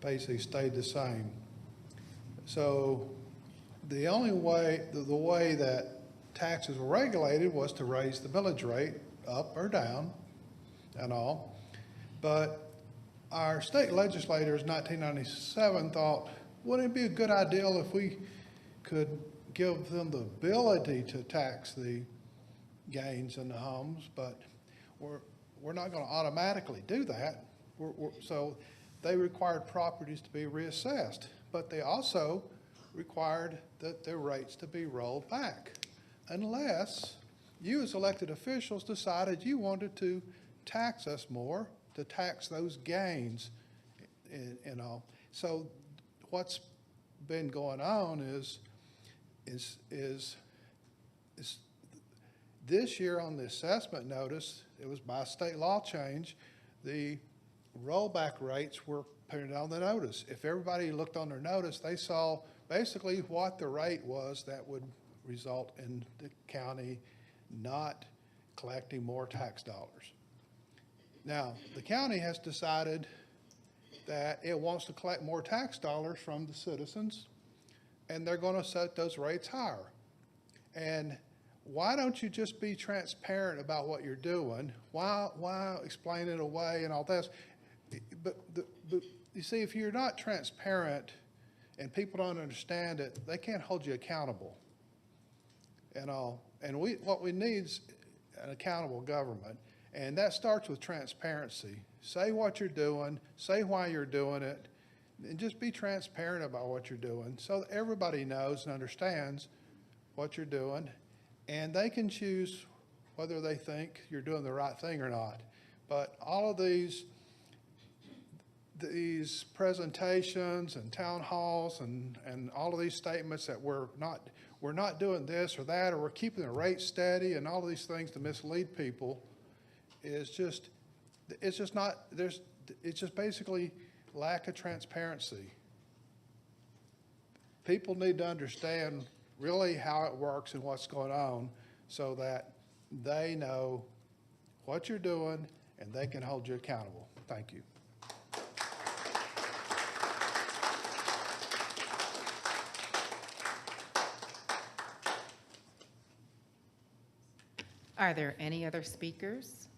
Speaker 5: basically stayed the same. So the only way, the way that taxes were regulated was to raise the millage rate up or down and all. But our state legislators in 1997 thought, wouldn't it be a good idea if we could give them the ability to tax the gains in the homes, but we're not going to automatically do that. So they required properties to be reassessed, but they also required that their rates to be rolled back, unless you as elected officials decided you wanted to tax us more, to tax those gains, and all. So what's been going on is this year on the assessment notice, it was by state law change, the rollback rates were put on the notice. If everybody looked on their notice, they saw basically what the rate was that would result in the county not collecting more tax dollars. Now, the county has decided that it wants to collect more tax dollars from the citizens, and they're going to set those rates higher. And why don't you just be transparent about what you're doing? Why explain it away and all this? But you see, if you're not transparent and people don't understand it, they can't hold you accountable. And what we need is an accountable government, and that starts with transparency. Say what you're doing, say why you're doing it, and just be transparent about what you're doing so that everybody knows and understands what you're doing, and they can choose whether they think you're doing the right thing or not. But all of these presentations and town halls and all of these statements that we're not doing this or that, or we're keeping the rate steady, and all of these things to mislead people it's just basically lack of transparency. People need to understand really how it works and what's going on so that they know what you're doing and they can hold you accountable. Thank you.
Speaker 1: Are there any other speakers?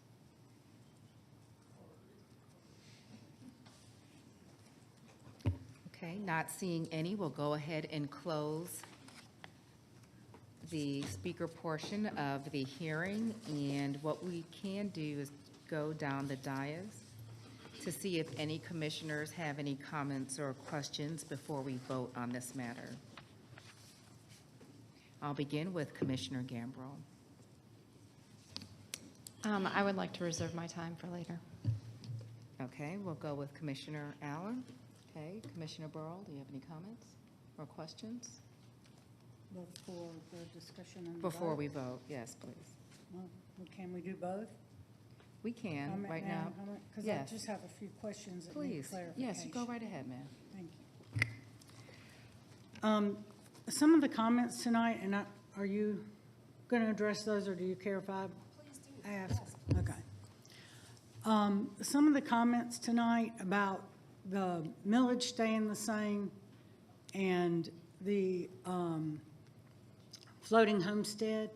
Speaker 1: Okay, not seeing any, we'll go ahead and close the speaker portion of the hearing. And what we can do is go down the dais to see if any commissioners have any comments or questions before we vote on this matter. I'll begin with Commissioner Gambrell.
Speaker 4: I would like to reserve my time for later.
Speaker 1: Okay, we'll go with Commissioner Allen. Okay, Commissioner Burrow, do you have any comments or questions?
Speaker 6: Before the discussion and the
Speaker 1: Before
Speaker 6: vote?
Speaker 1: we vote, yes, please.
Speaker 6: Well, can we do both?
Speaker 1: We can,
Speaker 6: Comment
Speaker 1: right now.
Speaker 6: Because I
Speaker 1: Yes.
Speaker 6: just have a few questions that need
Speaker 1: Please,
Speaker 6: clarification.
Speaker 1: yes, you go right ahead, ma'am.
Speaker 6: Thank you. Some of the comments tonight, and are you going to address those, or do you care if I ask? Okay. Some of the comments tonight about the millage staying the same and the floating homestead,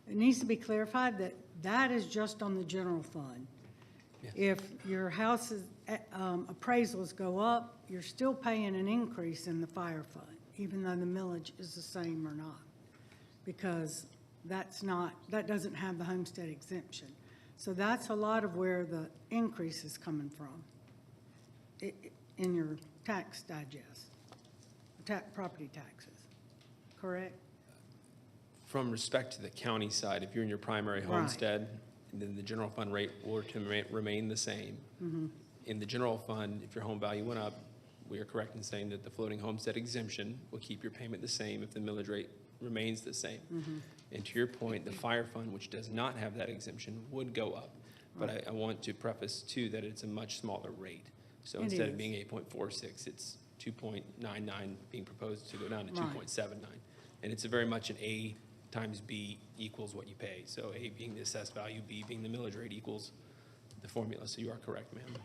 Speaker 6: it needs to be clarified that that is just on the general fund.
Speaker 11: Yes.
Speaker 6: If your house's appraisals go up, you're still paying an increase in the fire fund, even though the millage is the same or not, because that doesn't have the homestead exemption. So that's a lot of where the increase is coming from in your tax digest, property taxes, correct?
Speaker 11: From respect to the county side, if you're in your primary
Speaker 6: Right.
Speaker 11: homestead, then the general fund rate will remain the same.
Speaker 6: Mhm.
Speaker 11: In the general fund, if your home value went up, we are correct in saying that the floating homestead exemption will keep your payment the same if the millage rate remains the same.
Speaker 6: Mhm.
Speaker 11: And to your point, the fire fund, which does not have that exemption, would go up. But I want to preface too that it's a much smaller rate. So
Speaker 6: It
Speaker 11: instead
Speaker 6: is.
Speaker 11: of being 8.46, it's 2.99 being proposed to go down to
Speaker 6: Right.
Speaker 11: 2.79. And it's a very much an A times B equals what you pay. So A being the assessed value, B being the millage rate equals the formula. So you are correct, ma'am.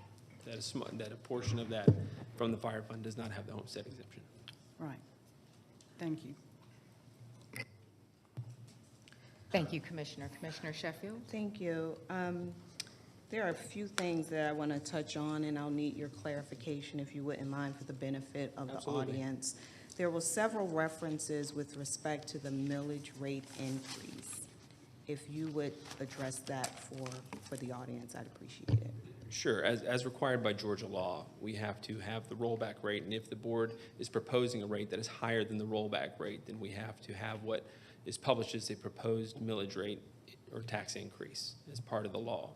Speaker 11: That a portion of that from the fire fund does not have the homestead exemption.
Speaker 6: Right. Thank you.
Speaker 1: Thank you, Commissioner. Commissioner Sheffield?
Speaker 23: Thank you. There are a few things that I want to touch on, and I'll need your clarification if you wouldn't mind for the benefit of the
Speaker 11: Absolutely.
Speaker 23: audience. There were several references with respect to the millage rate increase. If you would address that for the audience, I'd appreciate it.
Speaker 11: Sure. As required by Georgia law, we have to have the rollback rate, and if the board is proposing a rate that is higher than the rollback rate, then we have to have what is published as a proposed millage rate or tax increase as part of the law.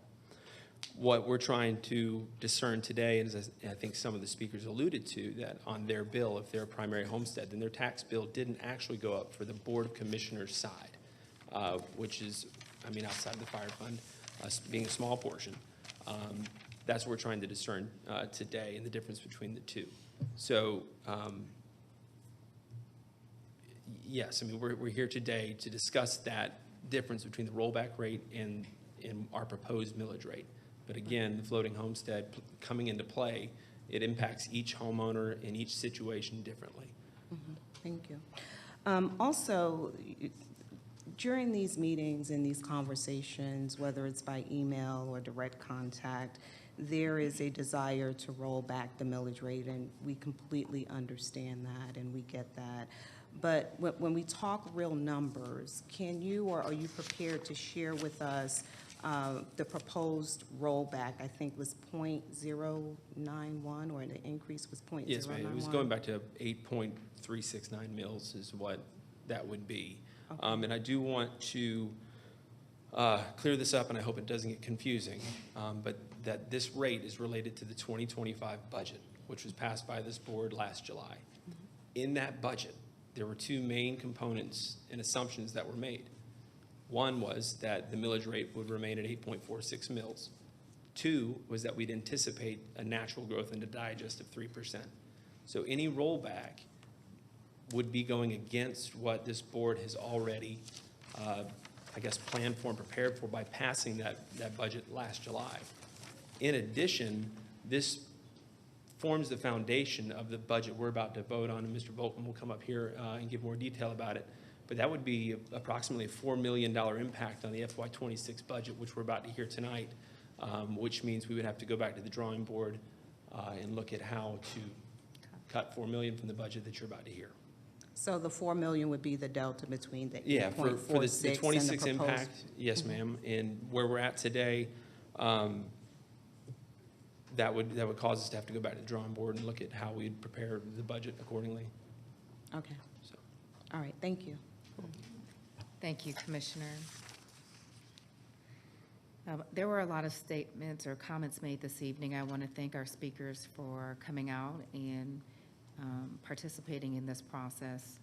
Speaker 11: What we're trying to discern today, and as I think some of the speakers alluded to, that on their bill, if they're a primary homestead, then their tax bill didn't actually go up for the Board of Commissioners side, which is, outside of the fire fund, being a small portion. That's what we're trying to discern today, and the difference between the two. So, yes, we're here today to discuss that difference between the rollback rate and our proposed millage rate. But again, the floating homestead coming into play, it impacts each homeowner in each situation differently.
Speaker 23: Mhm. Thank you. Also, during these meetings and these conversations, whether it's by email or direct contact, there is a desire to roll back the millage rate, and we completely understand that, and we get that. But when we talk real numbers, can you, or are you prepared to share with us the proposed rollback? I think was .091, or the increase was .091?
Speaker 11: Yes, ma'am. It was going back to 8.369 mils is what that would be.
Speaker 23: Okay.
Speaker 11: And I do want to clear this up, and I hope it doesn't get confusing, but that this rate is related to the 2025 budget, which was passed by this board last July. In that budget, there were two main components and assumptions that were made. One was that the millage rate would remain at 8.46 mils. Two was that we'd anticipate a natural growth in the digest of 3%. So any rollback would be going against what this board has already, I guess, planned for and prepared for by passing that budget last July. In addition, this forms the foundation of the budget we're about to vote on, and Mr. Volkman will come up here and give more detail about it. But that would be approximately a $4 million impact on the FY26 budget, which we're about to hear tonight, which means we would have to go back to the drawing board and look at how to cut $4 million from the budget that you're about to hear.
Speaker 23: So the $4 million would be the delta between the 8.46
Speaker 11: Yeah, for the 26
Speaker 23: and the proposed.
Speaker 11: impact, yes, ma'am. And where we're at today, that would cause us to have to go back to the drawing board and look at how we'd prepare the budget accordingly.
Speaker 23: Okay. All right, thank you.
Speaker 1: Thank you, Commissioner. There were a lot of statements or comments made this evening. I want to thank our speakers for coming out and participating in this process.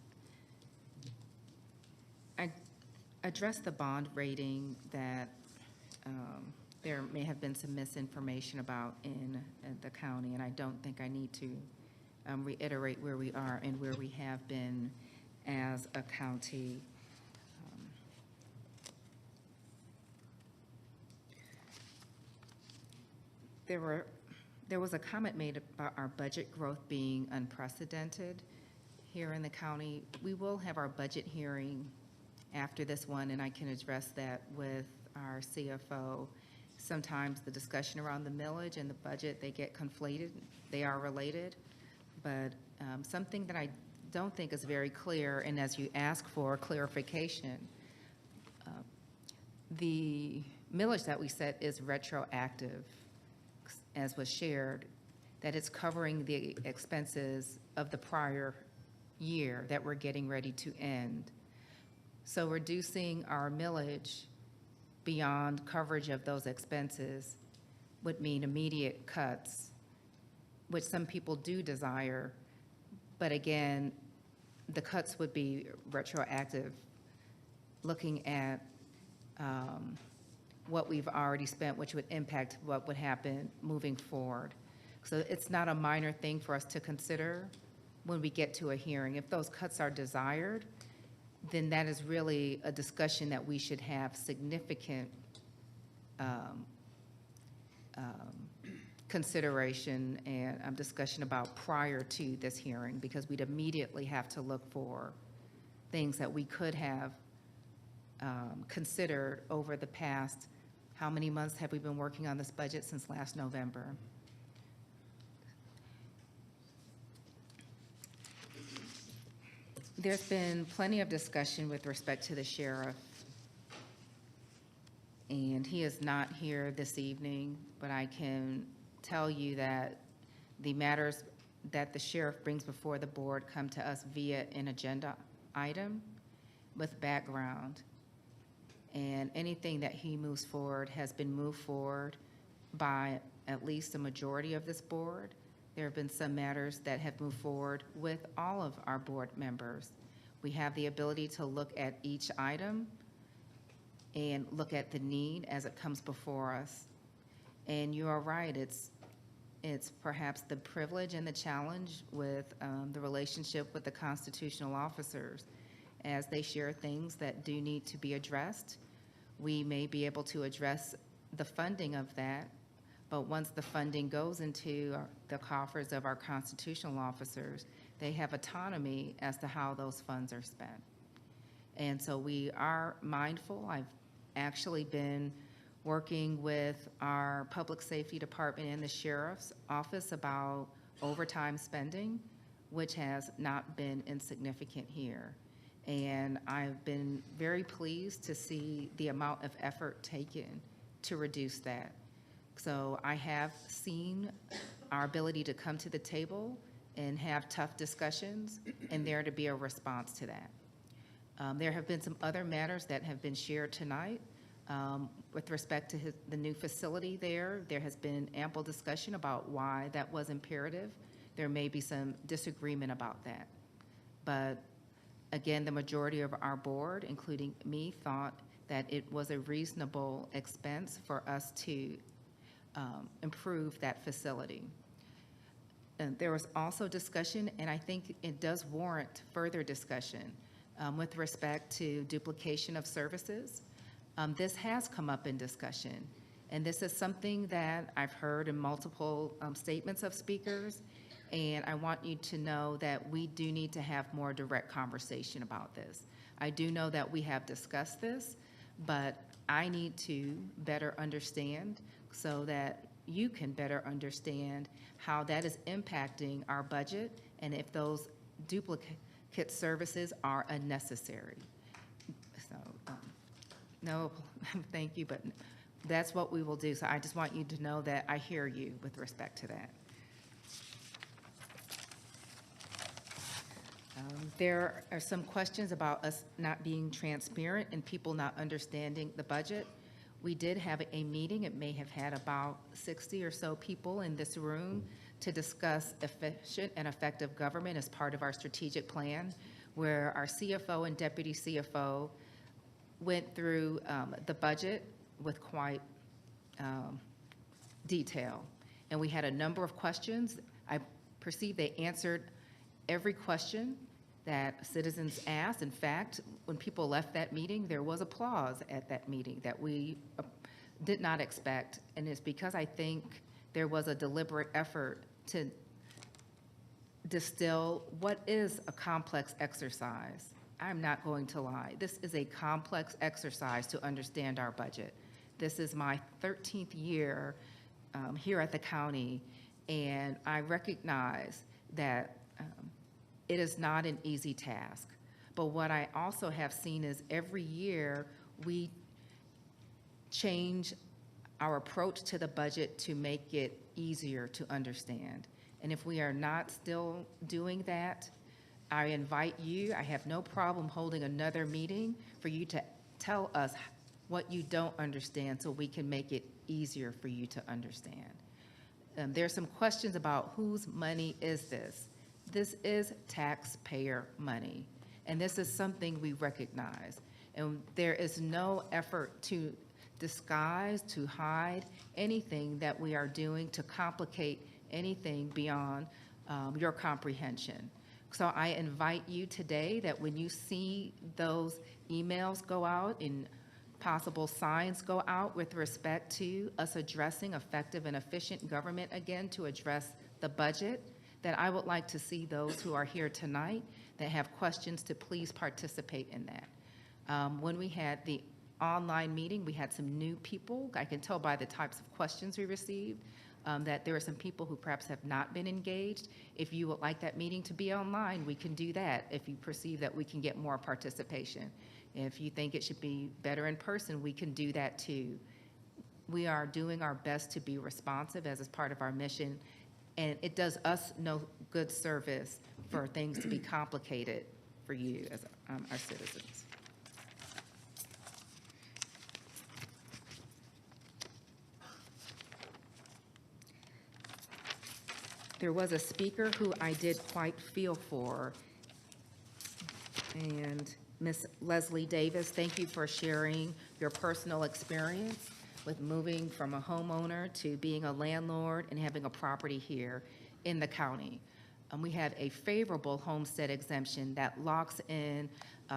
Speaker 1: I addressed the bond rating that there may have been some misinformation about in the county, and I don't think I need to reiterate where we are and where we have been as a county. There was a comment made about our budget growth being unprecedented here in the county. We will have our budget hearing after this one, and I can address that with our CFO. Sometimes the discussion around the millage and the budget, they get conflated. They are related, but something that I don't think is very clear, and as you ask for clarification, the millage that we set is retroactive, as was shared, that it's covering the expenses of the prior year that we're getting ready to end. So reducing our millage beyond coverage of those expenses would mean immediate cuts, which some people do desire, but again, the cuts would be retroactive, looking at what we've already spent, which would impact what would happen moving forward. So it's not a minor thing for us to consider when we get to a hearing. If those cuts are desired, then that is really a discussion that we should have significant consideration and discussion about prior to this hearing, because we'd immediately have to look for things that we could have considered over the past, how many months have we been working on this budget? Since last November. There's been plenty of discussion with respect to the sheriff, and he is not here this evening, but I can tell you that the matters that the sheriff brings before the board come to us via an agenda item with background. And anything that he moves forward has been moved forward by at least a majority of this board. There have been some matters that have moved forward with all of our board members. We have the ability to look at each item and look at the need as it comes before us. And you are right, it's perhaps the privilege and the challenge with the relationship with the constitutional officers. As they share things that do need to be addressed, we may be able to address the funding of that, but once the funding goes into the coffers of our constitutional officers, they have autonomy as to how those funds are spent. And so we are mindful. I've actually been working with our public safety department and the sheriff's office about overtime spending, which has not been insignificant here. And I've been very pleased to see the amount of effort taken to reduce that. So I have seen our ability to come to the table and have tough discussions, and there to be a response to that. There have been some other matters that have been shared tonight. With respect to the new facility there has been ample discussion about why that was imperative. There may be some disagreement about that. But again, the majority of our board, including me, thought that it was a reasonable expense for us to improve that facility. And there was also discussion, and I think it does warrant further discussion with respect to duplication of services. This has come up in discussion, and this is something that I've heard in multiple statements of speakers, and I want you to know that we do need to have more direct conversation about this. I do know that we have discussed this, but I need to better understand so that you can better understand how that is impacting our budget and if those duplicate services are unnecessary. So, no, thank you, but that's what we will do. So I just want you to know that I hear you with respect to that. There are some questions about us not being transparent and people not understanding the budget. We did have a meeting. It may have had about 60 or so people in this room to discuss efficient and effective government as part of our strategic plan, where our CFO and deputy CFO went through the budget with quite detail. And we had a number of questions. I perceive they answered every question that citizens asked. In fact, when people left that meeting, there was applause at that meeting that we did not expect. And it's because I think there was a deliberate effort to distill what is a complex exercise. I'm not going to lie. This is a complex exercise to understand our budget. This is my 13th year here at the county, and I recognize that it is not an easy task. But what I also have seen is every year we change our approach to the budget to make it easier to understand. And if we are not still doing that, I invite you, I have no problem holding another meeting for you to tell us what you don't understand so we can make it easier for you to understand. There's some questions about whose money is this? This is taxpayer money, and this is something we recognize. And there is no effort to disguise, to hide anything that we are doing to complicate anything beyond your comprehension. So I invite you today that when you see those emails go out and possible signs go out with respect to us addressing effective and efficient government again to address the budget, that I would like to see those who are here tonight that have questions to please participate in that. When we had the online meeting, we had some new people. I can tell by the types of questions we received that there are some people who perhaps have not been engaged. If you would like that meeting to be online, we can do that if you perceive that we can get more participation. If you think it should be better in person, we can do that too. We are doing our best to be responsive as is part of our mission, and it does us no good service for things to be complicated for you as our citizens. There was a speaker who I did quite feel for, and Ms. Leslie Davis, thank you for sharing your personal experience with moving from a homeowner to being a landlord and having a property here in the county. We have a favorable homestead exemption that locks in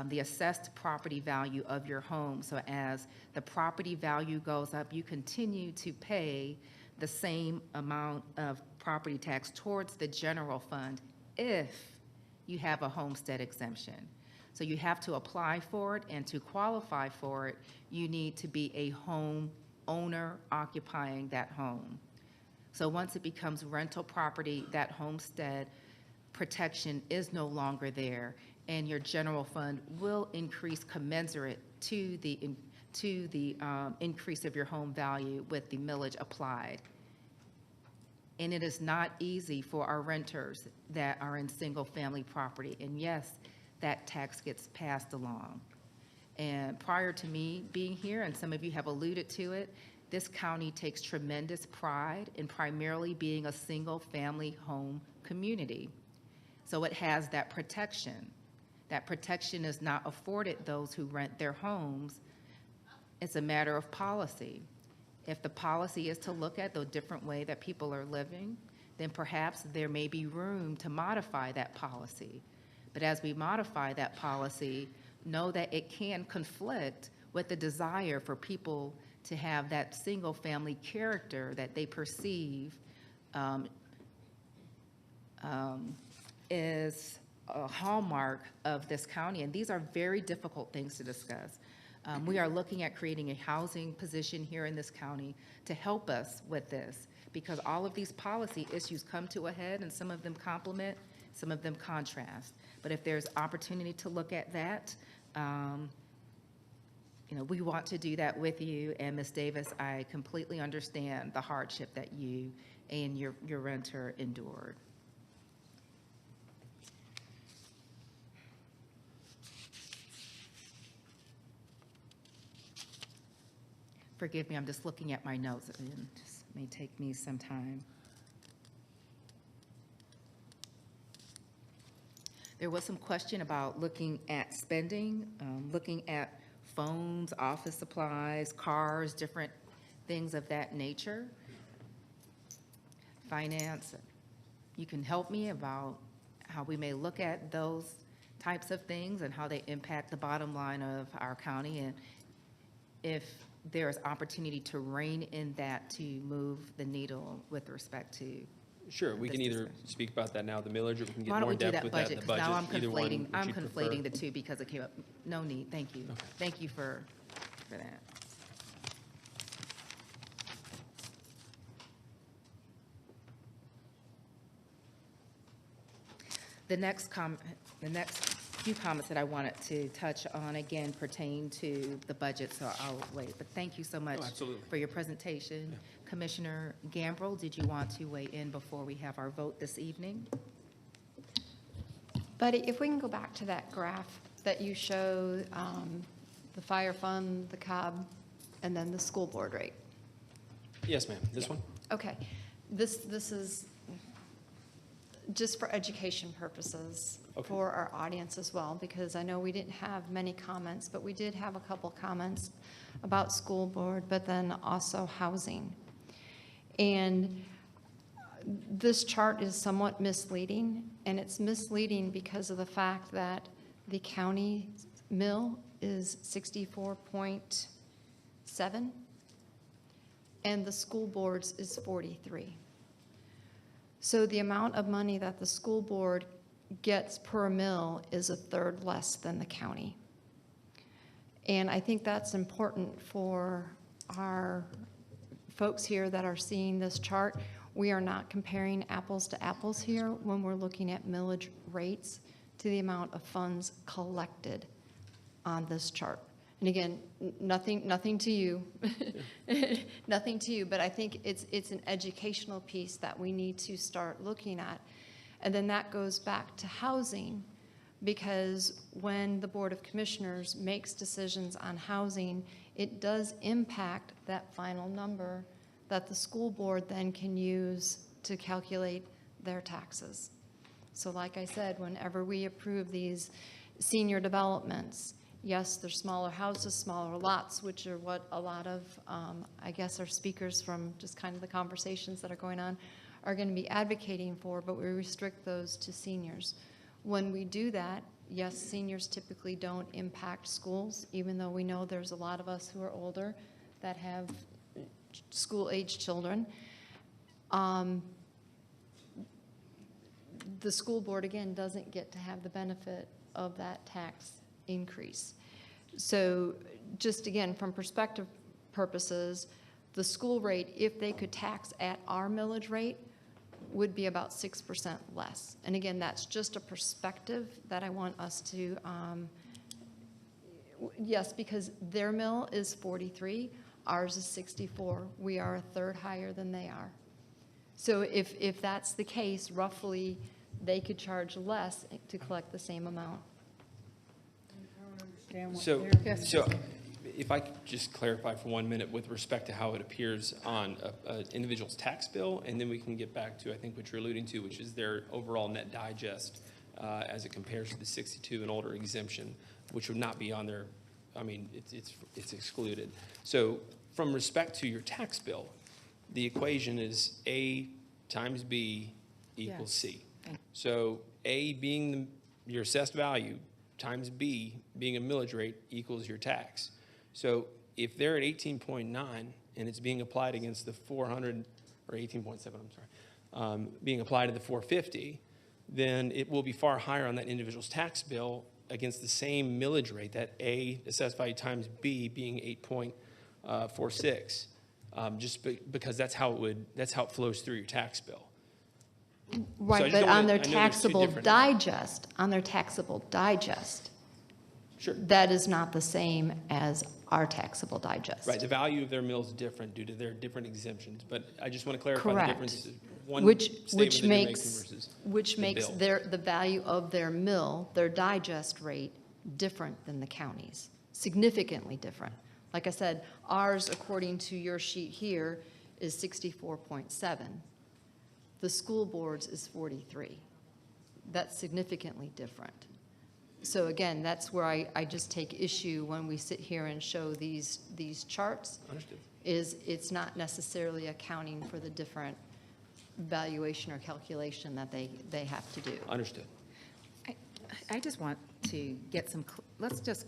Speaker 1: the assessed property value of your home. So as the property value goes up, you continue to pay the same amount of property tax towards the general fund if you have a homestead exemption. So you have to apply for it, and to qualify for it, you need to be a home owner occupying that home. So once it becomes rental property, that homestead protection is no longer there, and your general fund will increase commensurate to the increase of your home value with the millage applied. And it is not easy for our renters that are in single-family property. And yes, that tax gets passed along. And prior to me being here, and some of you have alluded to it, this county takes tremendous pride in primarily being a single-family home community. So it has that protection. That protection is not afforded those who rent their homes. It's a matter of policy. If the policy is to look at the different way that people are living, then perhaps there may be room to modify that policy. But as we modify that policy, know that it can conflict with the desire for people to have that single-family character that they perceive is a hallmark of this county. And these are very difficult things to discuss. We are looking at creating a housing position here in this county to help us with this, because all of these policy issues come to a head, and some of them complement, some of them contrast. But if there's opportunity to look at that, we want to do that with you. And Ms. Davis, I completely understand the hardship that you and your renter endured. Forgive me, I'm just looking at my notes. It just may take me some time. There was some question about looking at spending, looking at phones, office supplies, cars, different things of that nature. Finance, you can help me about how we may look at those types of things and how they impact the bottom line of our county, and if there's opportunity to rein in that to move the needle with respect to.
Speaker 11: Sure, we can either speak about that now, the millage, or we can
Speaker 1: Why
Speaker 11: get
Speaker 1: don't
Speaker 11: more
Speaker 1: we
Speaker 11: in
Speaker 1: do
Speaker 11: depth
Speaker 1: that
Speaker 11: with
Speaker 1: budget?
Speaker 11: that, the
Speaker 1: Because
Speaker 11: budget.
Speaker 1: now I'm
Speaker 11: Either one,
Speaker 1: conflating,
Speaker 11: which
Speaker 1: I'm
Speaker 11: you prefer.
Speaker 1: conflating the two because it came up. No need, thank you.
Speaker 11: Okay.
Speaker 1: Thank you for that. The next few comments that I wanted to touch on again pertain to the budget, so I'll wait. But thank you so much for your presentation. Yeah. Commissioner Gambrill, did you want to weigh in before we have our vote this evening?
Speaker 4: Buddy, if we can go back to that graph that you show, the fire fund, the Cobb, and then the school board rate.
Speaker 11: Yes, ma'am. This one?
Speaker 4: Okay. This is just for education purposes for our audience as well, because I know we didn't have many comments, but we did have a couple comments about school board, but then also housing. And this chart is somewhat misleading, and it's misleading because of the fact that the county mill is 64.7, and the school board's is 43. So the amount of money that the school board gets per mill is a third less than the county. And I think that's important for our folks here that are seeing this chart. We are not comparing apples to apples here when we're looking at millage rates to the amount of funds collected on this chart. And again, nothing to you, nothing to you, but I think it's an educational piece that we need to start looking at. And then that goes back to housing, because when the Board of Commissioners makes decisions on housing, it does impact that final number that the school board then can use to calculate their taxes. So like I said, whenever we approve these senior developments, yes, they're smaller houses, smaller lots, which are what a lot of, I guess, our speakers from just kind of the conversations that are going on are going to be advocating for, but we restrict those to seniors. When we do that, yes, seniors typically don't impact schools, even though we know there's a lot of us who are older that have school-age children. The school board, again, doesn't get to have the benefit of that tax increase. So just again, from perspective purposes, The school rate, if they could tax at our millage rate, would be about 6% less. And again, that's just a perspective that I want us to, yes, because their mill is 43, ours is 64. We are a third higher than they are. So if that's the case, roughly, they could charge less to collect the same amount.
Speaker 11: So if I could just clarify for 1 minute with respect to how it appears on an individual's tax bill, and then we can get back to, I think, what you're alluding to, which is their overall net digest as it compares to the 62 and older exemption, which would not be on their, I mean, it's excluded. So from respect to your tax bill, the equation is A times B equals C. So A being your assessed value times B being a millage rate equals your tax. So if they're at 18.9 and it's being applied against the 400, or 18.7, I'm sorry, being applied to the 450, then it will be far higher on that individual's tax bill against the same millage rate, that A assessed value times B being 8.46, because that's how it flows through your tax bill.
Speaker 4: Right, but on their taxable digest,
Speaker 11: Sure.
Speaker 4: that is not the same as our taxable digest.
Speaker 11: Right, the value of their mill is different due to their different exemptions, but I just want to clarify the
Speaker 4: Correct.
Speaker 11: difference. One
Speaker 4: Which
Speaker 11: statement that you're making versus
Speaker 4: makes
Speaker 11: the bill.
Speaker 4: the value of their mill, their digest rate, different than the county's, significantly different. Like I said, ours, according to your sheet here, is 64.7. The school board's is 43. That's significantly different. So again, that's where I just take issue when we sit here and show these charts.
Speaker 11: Understood.
Speaker 4: Is it's not necessarily accounting for the different valuation or calculation that they have to do.
Speaker 11: Understood.
Speaker 1: I just want to get some, let's just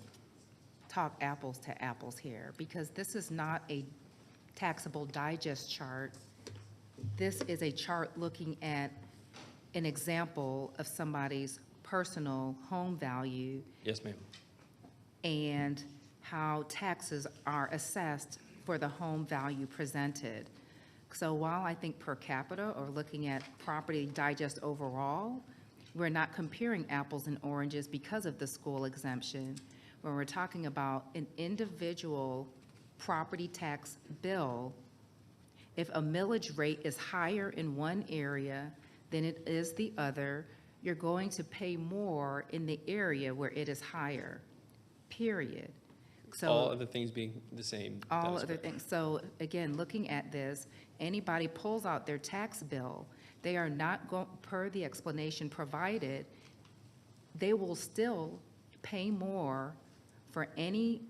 Speaker 1: talk apples to apples here, because this is not a taxable digest chart. This is a chart looking at an example of somebody's personal home value.
Speaker 11: Yes, ma'am.
Speaker 1: And how taxes are assessed for the home value presented. So while I think per capita, or looking at property digest overall, we're not comparing apples and oranges because of the school exemption. When we're talking about an individual property tax bill, if a millage rate is higher in one area than it is the other, you're going to pay more in the area where it is higher, period. So
Speaker 11: All other things being the same.
Speaker 1: all other things. So again, looking at this, anybody pulls out their tax bill, they are not going, per the explanation provided, they will still pay more for any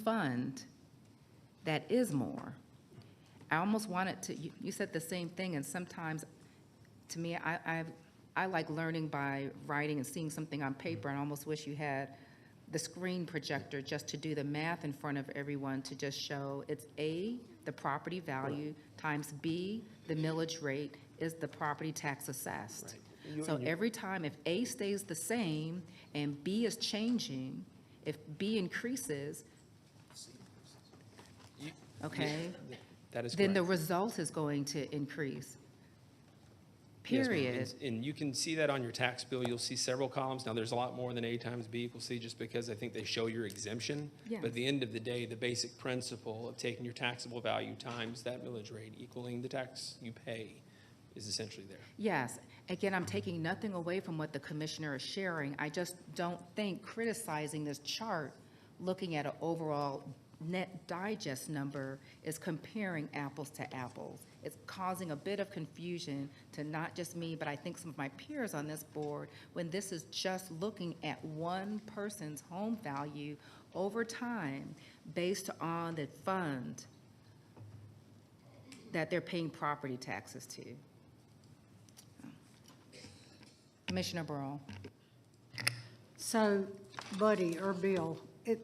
Speaker 1: fund that is more. I almost wanted to, you said the same thing, and sometimes, to me, I like learning by writing and seeing something on paper, and I almost wish you had the screen projector just to do the math in front of everyone, to just show it's A, the property value, times B, the millage rate, is the property tax assessed.
Speaker 11: Right.
Speaker 1: So every time, if A stays the same and B is changing, if B increases, okay,
Speaker 11: That is
Speaker 1: then
Speaker 11: correct.
Speaker 1: the result is going to increase.
Speaker 11: Yes, ma'am.
Speaker 1: Period.
Speaker 11: And you can see that on your tax bill. You'll see several columns. Now, there's a lot more than A times B equals C, just because I think they show your exemption.
Speaker 1: Yes.
Speaker 11: But at the end of the day, the basic principle of taking your taxable value times that millage rate equaling the tax you pay is essentially there.
Speaker 1: Yes. Again, I'm taking nothing away from what the commissioner is sharing. I just don't think criticizing this chart, looking at an overall net digest number, is comparing apples to apples. It's causing a bit of confusion to not just me, but I think some of my peers on this board, when this is just looking at one person's home value over time based on the fund that they're paying property taxes to. Commissioner Burrow.
Speaker 6: So, Buddy or Bill,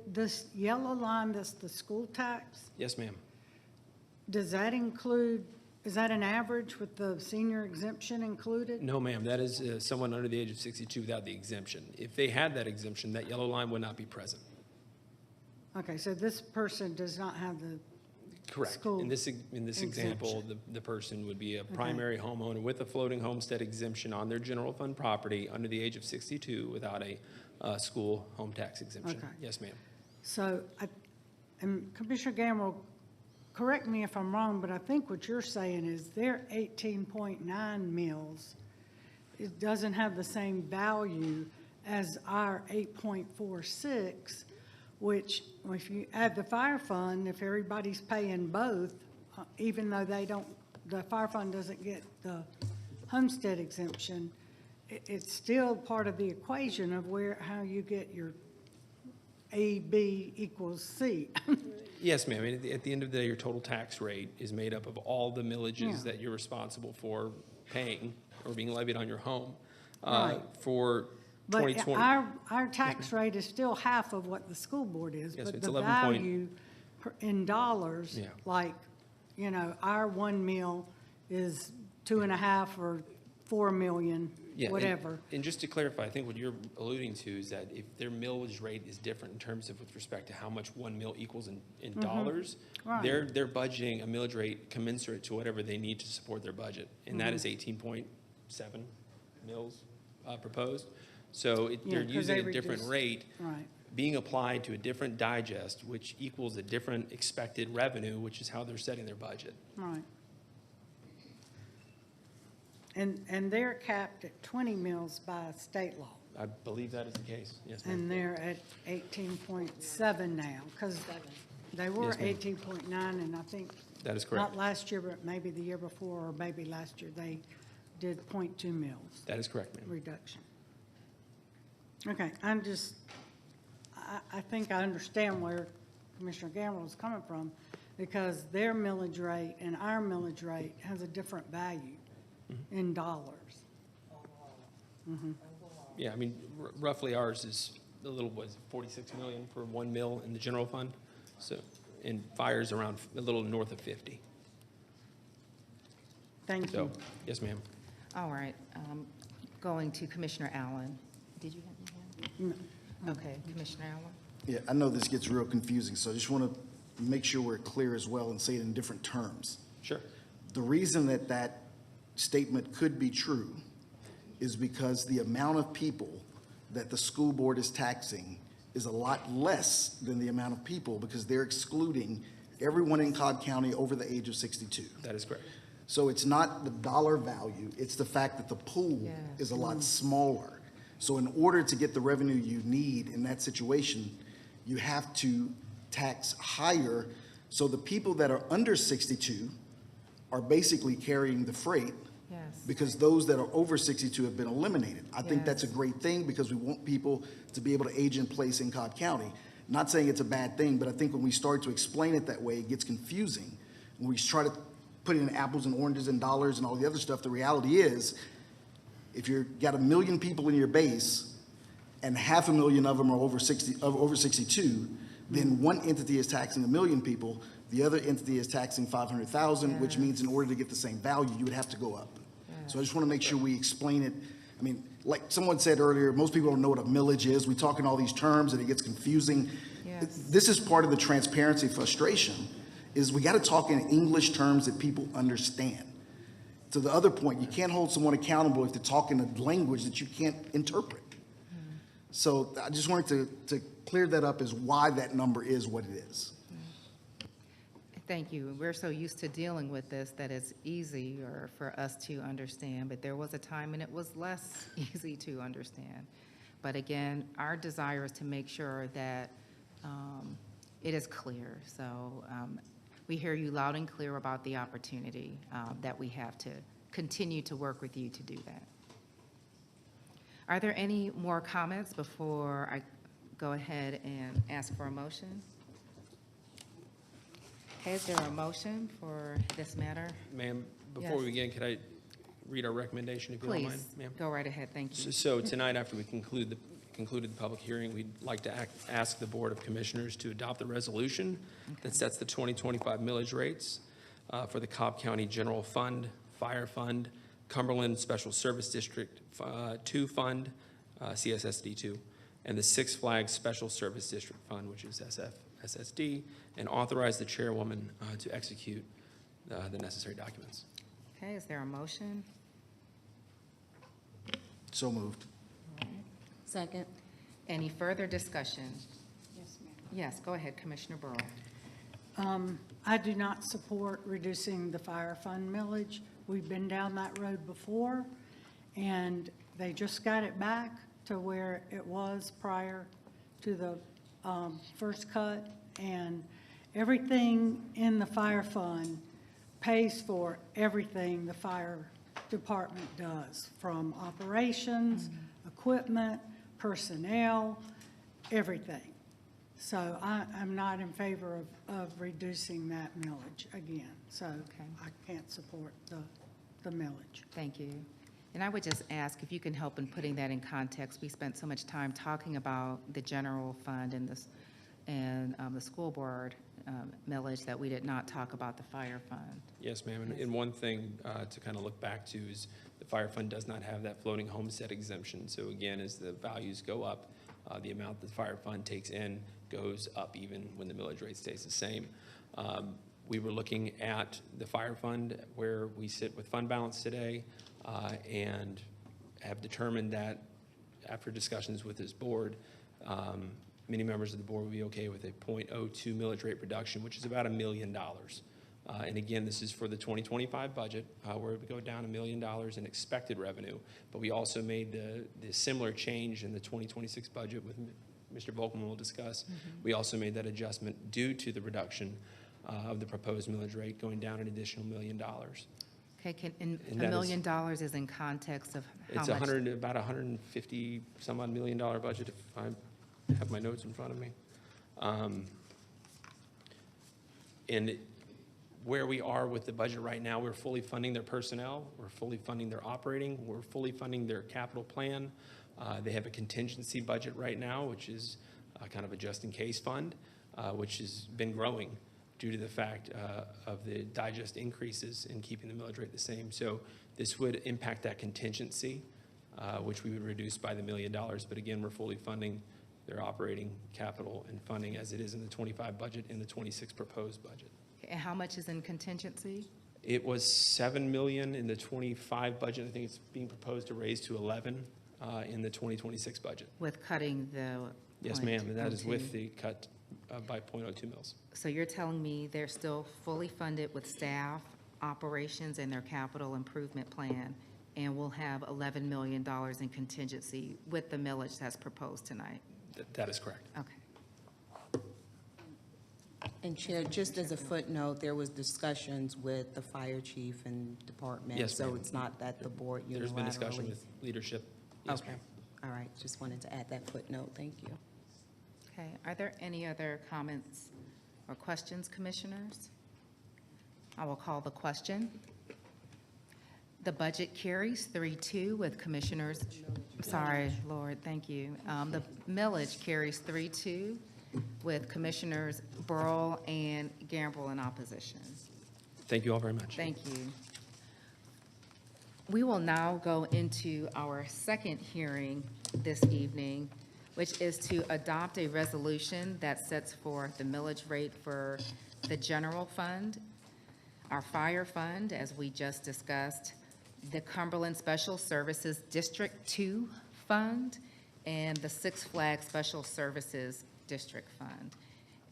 Speaker 6: this yellow line, that's the school tax,
Speaker 11: Yes, ma'am.
Speaker 6: does that include, is that an average with the senior exemption included?
Speaker 11: No, ma'am. That is someone under the age of 62 without the exemption. If they had that exemption, that yellow line would not be present.
Speaker 6: Okay, so this person does not have the
Speaker 11: Correct.
Speaker 6: school
Speaker 11: In this example, the person would be a primary homeowner with a floating homestead exemption on their general fund property under the age of 62 without a school home tax exemption.
Speaker 6: Okay.
Speaker 11: Yes, ma'am.
Speaker 6: So, and Commissioner Gamble, correct me if I'm wrong, but I think what you're saying is their 18.9 mills, it doesn't have the same value as our 8.46, which if you add the fire fund, if everybody's paying both, even though the fire fund doesn't get the homestead exemption, it's still part of the equation of how you get your A, B equals C.
Speaker 11: Yes, ma'am. At the end of the day, your total tax rate is made up of all the millages that you're responsible for paying or being levied on your home.
Speaker 6: Right.
Speaker 11: For
Speaker 6: But
Speaker 11: 2020.
Speaker 6: our tax rate is still half of what the school board is,
Speaker 11: Yes,
Speaker 6: but
Speaker 11: it's
Speaker 6: the
Speaker 11: 11
Speaker 6: value in dollars,
Speaker 11: Yeah.
Speaker 6: like, our 1 mil is 2.5 or 4 million,
Speaker 11: Yeah,
Speaker 6: whatever.
Speaker 11: And just to clarify, I think what you're alluding to is that if their millage rate is different in terms of with respect to how much 1 mil equals in dollars,
Speaker 6: Right.
Speaker 11: they're budgeting a millage rate commensurate to whatever they need to support their budget. And that is 18.7 mils proposed. So they're
Speaker 6: 'cause
Speaker 11: using
Speaker 6: they
Speaker 11: a different
Speaker 6: reduced-
Speaker 11: rate
Speaker 6: Right.
Speaker 11: being applied to a different digest, which equals a different expected revenue, which is how they're setting their budget.
Speaker 6: Right. And they're capped at 20 mils by state law,
Speaker 11: I believe that is the case. Yes, ma'am.
Speaker 6: and they're at 18.7 now, because they were
Speaker 11: Yes, ma'am.
Speaker 6: 18.9, and I think
Speaker 11: That is correct.
Speaker 6: not last year, but maybe the year before, or maybe last year, they did 0.2 mils
Speaker 11: That is correct, ma'am.
Speaker 6: reduction. Okay, I think I understand where Commissioner Gamble is coming from, because their millage rate and our millage rate has a different value in dollars.
Speaker 11: Yeah, I mean, roughly ours is a little, 46 million for 1 mil in the general fund. So, and fire's around a little north of 50.
Speaker 6: Thank
Speaker 11: So,
Speaker 6: you.
Speaker 11: yes, ma'am.
Speaker 1: All right, going to Commissioner Allen. Did you have your hand? Okay, Commissioner Allen?
Speaker 3: Yeah, I know this gets real confusing, so I just want to make sure we're clear as well and say it in different terms.
Speaker 11: Sure.
Speaker 3: The reason that statement could be true is because the amount of people that the school board is taxing is a lot less than the amount of people, because they're excluding everyone in Cobb County over the age of 62.
Speaker 11: That is correct.
Speaker 3: So it's not the dollar value, it's the fact that the pool is a lot smaller. So in order to get the revenue you need in that situation, you have to tax higher. So the people that are under 62 are basically carrying the freight, because those that are over 62 have been eliminated. I think that's a great thing, because we want people to be able to age in place in Cobb County. Not saying it's a bad thing, but I think when we start to explain it that way, it gets confusing. When we try to put in apples and oranges and dollars and all the other stuff, the reality is, if you've got 1 million people in your base and 500,000 of them are over 62, then one entity is taxing 1 million people, the other entity is taxing 500,000, which means in order to get the same value, you would have to go up. So I just want to make sure we explain it. I mean, like someone said earlier, most people don't know what a millage is. We talk in all these terms and it gets confusing. This is part of the transparency frustration, is we got to talk in English terms that people understand. To the other point, you can't hold someone accountable if they're talking a language that you can't interpret. So I just wanted to clear that up, as why that number is what it is.
Speaker 1: Thank you. We're so used to dealing with this that it's easier for us to understand, but there was a time when it was less easy to understand. But again, our desire is to make sure that it is clear. So we hear you loud and clear about the opportunity that we have to continue to work with you to do that. Are there any more comments before I go ahead and ask for a motion? Okay, is there a motion for this matter?
Speaker 11: Ma'am, before we begin, could I read our recommendation, if you don't mind,
Speaker 1: Please,
Speaker 11: ma'am?
Speaker 1: go right ahead, thank you.
Speaker 11: So tonight, after we concluded the public hearing, we'd like to ask the Board of Commissioners to adopt the resolution that sets the 2025 millage rates for the Cobb County General Fund, Fire Fund, Cumberland Special Service District 2 Fund, CSSD 2, and the Six Flags Special Service District Fund, which is SF SSD, and authorize the chairwoman to execute the necessary documents.
Speaker 1: Okay, is there a motion?
Speaker 3: So moved.
Speaker 1: Second. Any further discussion? Yes, ma'am. Yes, go ahead, Commissioner Burrow.
Speaker 6: I do not support reducing the fire fund millage. We've been down that road before, and they just got it back to where it was prior to the first cut, and everything in the fire fund pays for everything the fire department does, from operations, equipment, personnel, everything. So I'm not in favor of reducing that millage again. So I can't support the millage.
Speaker 1: Thank you. And I would just ask if you can help in putting that in context. We spent so much time talking about the general fund and the school board millage that we did not talk about the fire fund.
Speaker 11: Yes, ma'am. And one thing to kind of look back to is the fire fund does not have that floating homestead exemption. So again, as the values go up, the amount the fire fund takes in goes up even when the millage rate stays the same. We were looking at the fire fund where we sit with fund balance today and have determined that after discussions with this board, many members of the board will be okay with a 0.02 millage rate reduction, which is about $1 million. And again, this is for the 2025 budget, where it would go down $1 million in expected revenue. But we also made the similar change in the 2026 budget with Mr. Volkman will discuss. We also made that adjustment due to the reduction of the proposed millage rate going down an additional $1 million.
Speaker 1: Okay, and $1 million is in context of how
Speaker 11: It's
Speaker 1: much?
Speaker 11: about 150 some odd $1 million budget if I have my notes in front of me. And where we are with the budget right now, we're fully funding their personnel, we're fully funding their operating, we're fully funding their capital plan. They have a contingency budget right now, which is kind of a just-in-case fund, which has been growing due to the fact of the digest increases in keeping the millage rate the same. So this would impact that contingency, which we would reduce by the $1 million. But again, we're fully funding their operating capital and funding as it is in the 25 budget and the 26 proposed budget.
Speaker 1: And how much is in contingency?
Speaker 11: It was $7 million in the 25 budget. I think it's being proposed to raise to 11 in the 2026 budget.
Speaker 1: With cutting the
Speaker 11: Yes, ma'am, and that is
Speaker 1: 0.02.
Speaker 11: with the cut by 0.02 mils.
Speaker 1: So you're telling me they're still fully funded with staff, operations, and their capital improvement plan, and we'll have $11 million in contingency with the millage that's proposed tonight?
Speaker 11: That is correct.
Speaker 1: Okay.
Speaker 23: And Chair, just as a footnote, there was discussions with the fire chief and department.
Speaker 11: Yes,
Speaker 23: So
Speaker 11: ma'am.
Speaker 23: it's not that the board unilaterally.
Speaker 11: There's been discussion with leadership. Yes,
Speaker 23: Okay.
Speaker 11: ma'am.
Speaker 23: All right, just wanted to add that footnote. Thank you.
Speaker 1: Okay, are there any other comments or questions, commissioners? I will call the question. The budget carries 3-2 with commissioners, sorry, Lord, thank you. The millage carries 3-2 with Commissioners Burl and Gamble in opposition.
Speaker 11: Thank you all very much.
Speaker 1: Thank you. We will now go into our second hearing this evening, which is to adopt a resolution that sets forth the millage rate for the general fund, our fire fund, as we just discussed, the Cumberland Special Services District 2 Fund, and the Six Flags Special Services District Fund.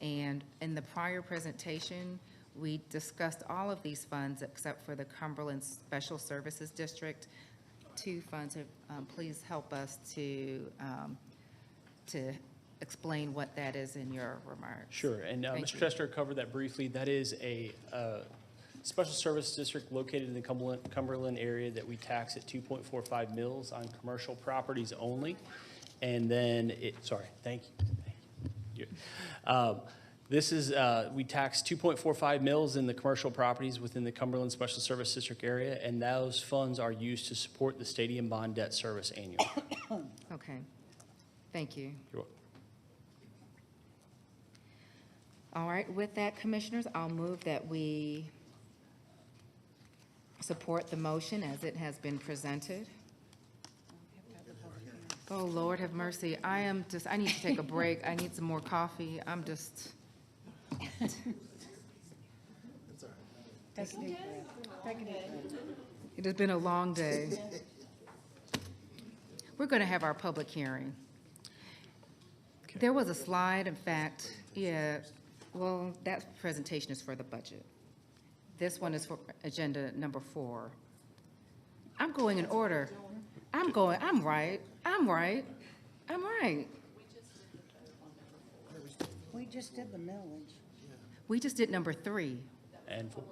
Speaker 1: And in the prior presentation, we discussed all of these funds except for the Cumberland Special Services District 2 funds. Please help us to explain what that is in your remarks.
Speaker 8: Sure, and
Speaker 1: Thank
Speaker 8: Mr.
Speaker 1: you.
Speaker 8: Tester covered that briefly. That is a special service district located in the Cumberland area that we tax at 2.45 mils on commercial properties only. And then thank you. This is, we tax 2.45 mils in the commercial properties within the Cumberland Special Service District area, and those funds are used to support the stadium bond debt service annually.
Speaker 1: Okay, thank you.
Speaker 8: You're welcome.
Speaker 1: All right, with that, Commissioners, I'll move that we support the motion as it has been presented. Oh, Lord have mercy. I need to take a break. I need some more coffee.
Speaker 6: Take a deep breath. Take a deep breath.
Speaker 1: It has been a long day. We're going to have our public hearing. There was a slide, in fact, yeah, well, that presentation is for the budget. This one is for agenda number 4. I'm going in order. I'm right.
Speaker 6: We just did the millage.
Speaker 1: We just did number 3,
Speaker 8: And 4.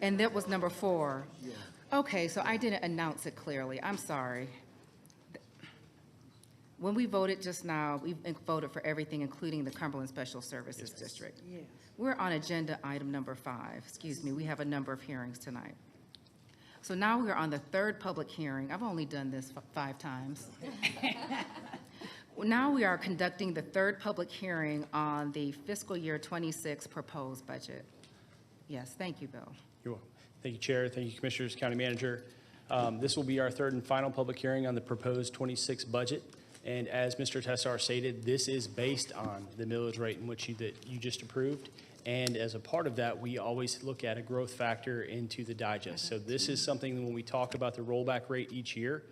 Speaker 1: and that was number 4. Okay, so I didn't announce it clearly. I'm sorry. When we voted just now, we voted for everything, including the Cumberland Special Services District.
Speaker 6: Yes.
Speaker 1: We're on agenda item number 5. Excuse me, we have a number of hearings tonight. So now we are on the 3rd public hearing. I've only done this 5 times. Now we are conducting the 3rd public hearing on the fiscal year 26 proposed budget. Yes, thank you, Bill.
Speaker 8: You're welcome. Thank you, Chair. Thank you, Commissioners, County Manager. This will be our 3rd and final public hearing on the proposed 26 budget. And as Mr. Tessar stated, this is based on the millage rate in which that you just approved. And as a part of that, we always look at a growth factor into the digest. So this is something when we talk about the rollback rate each year,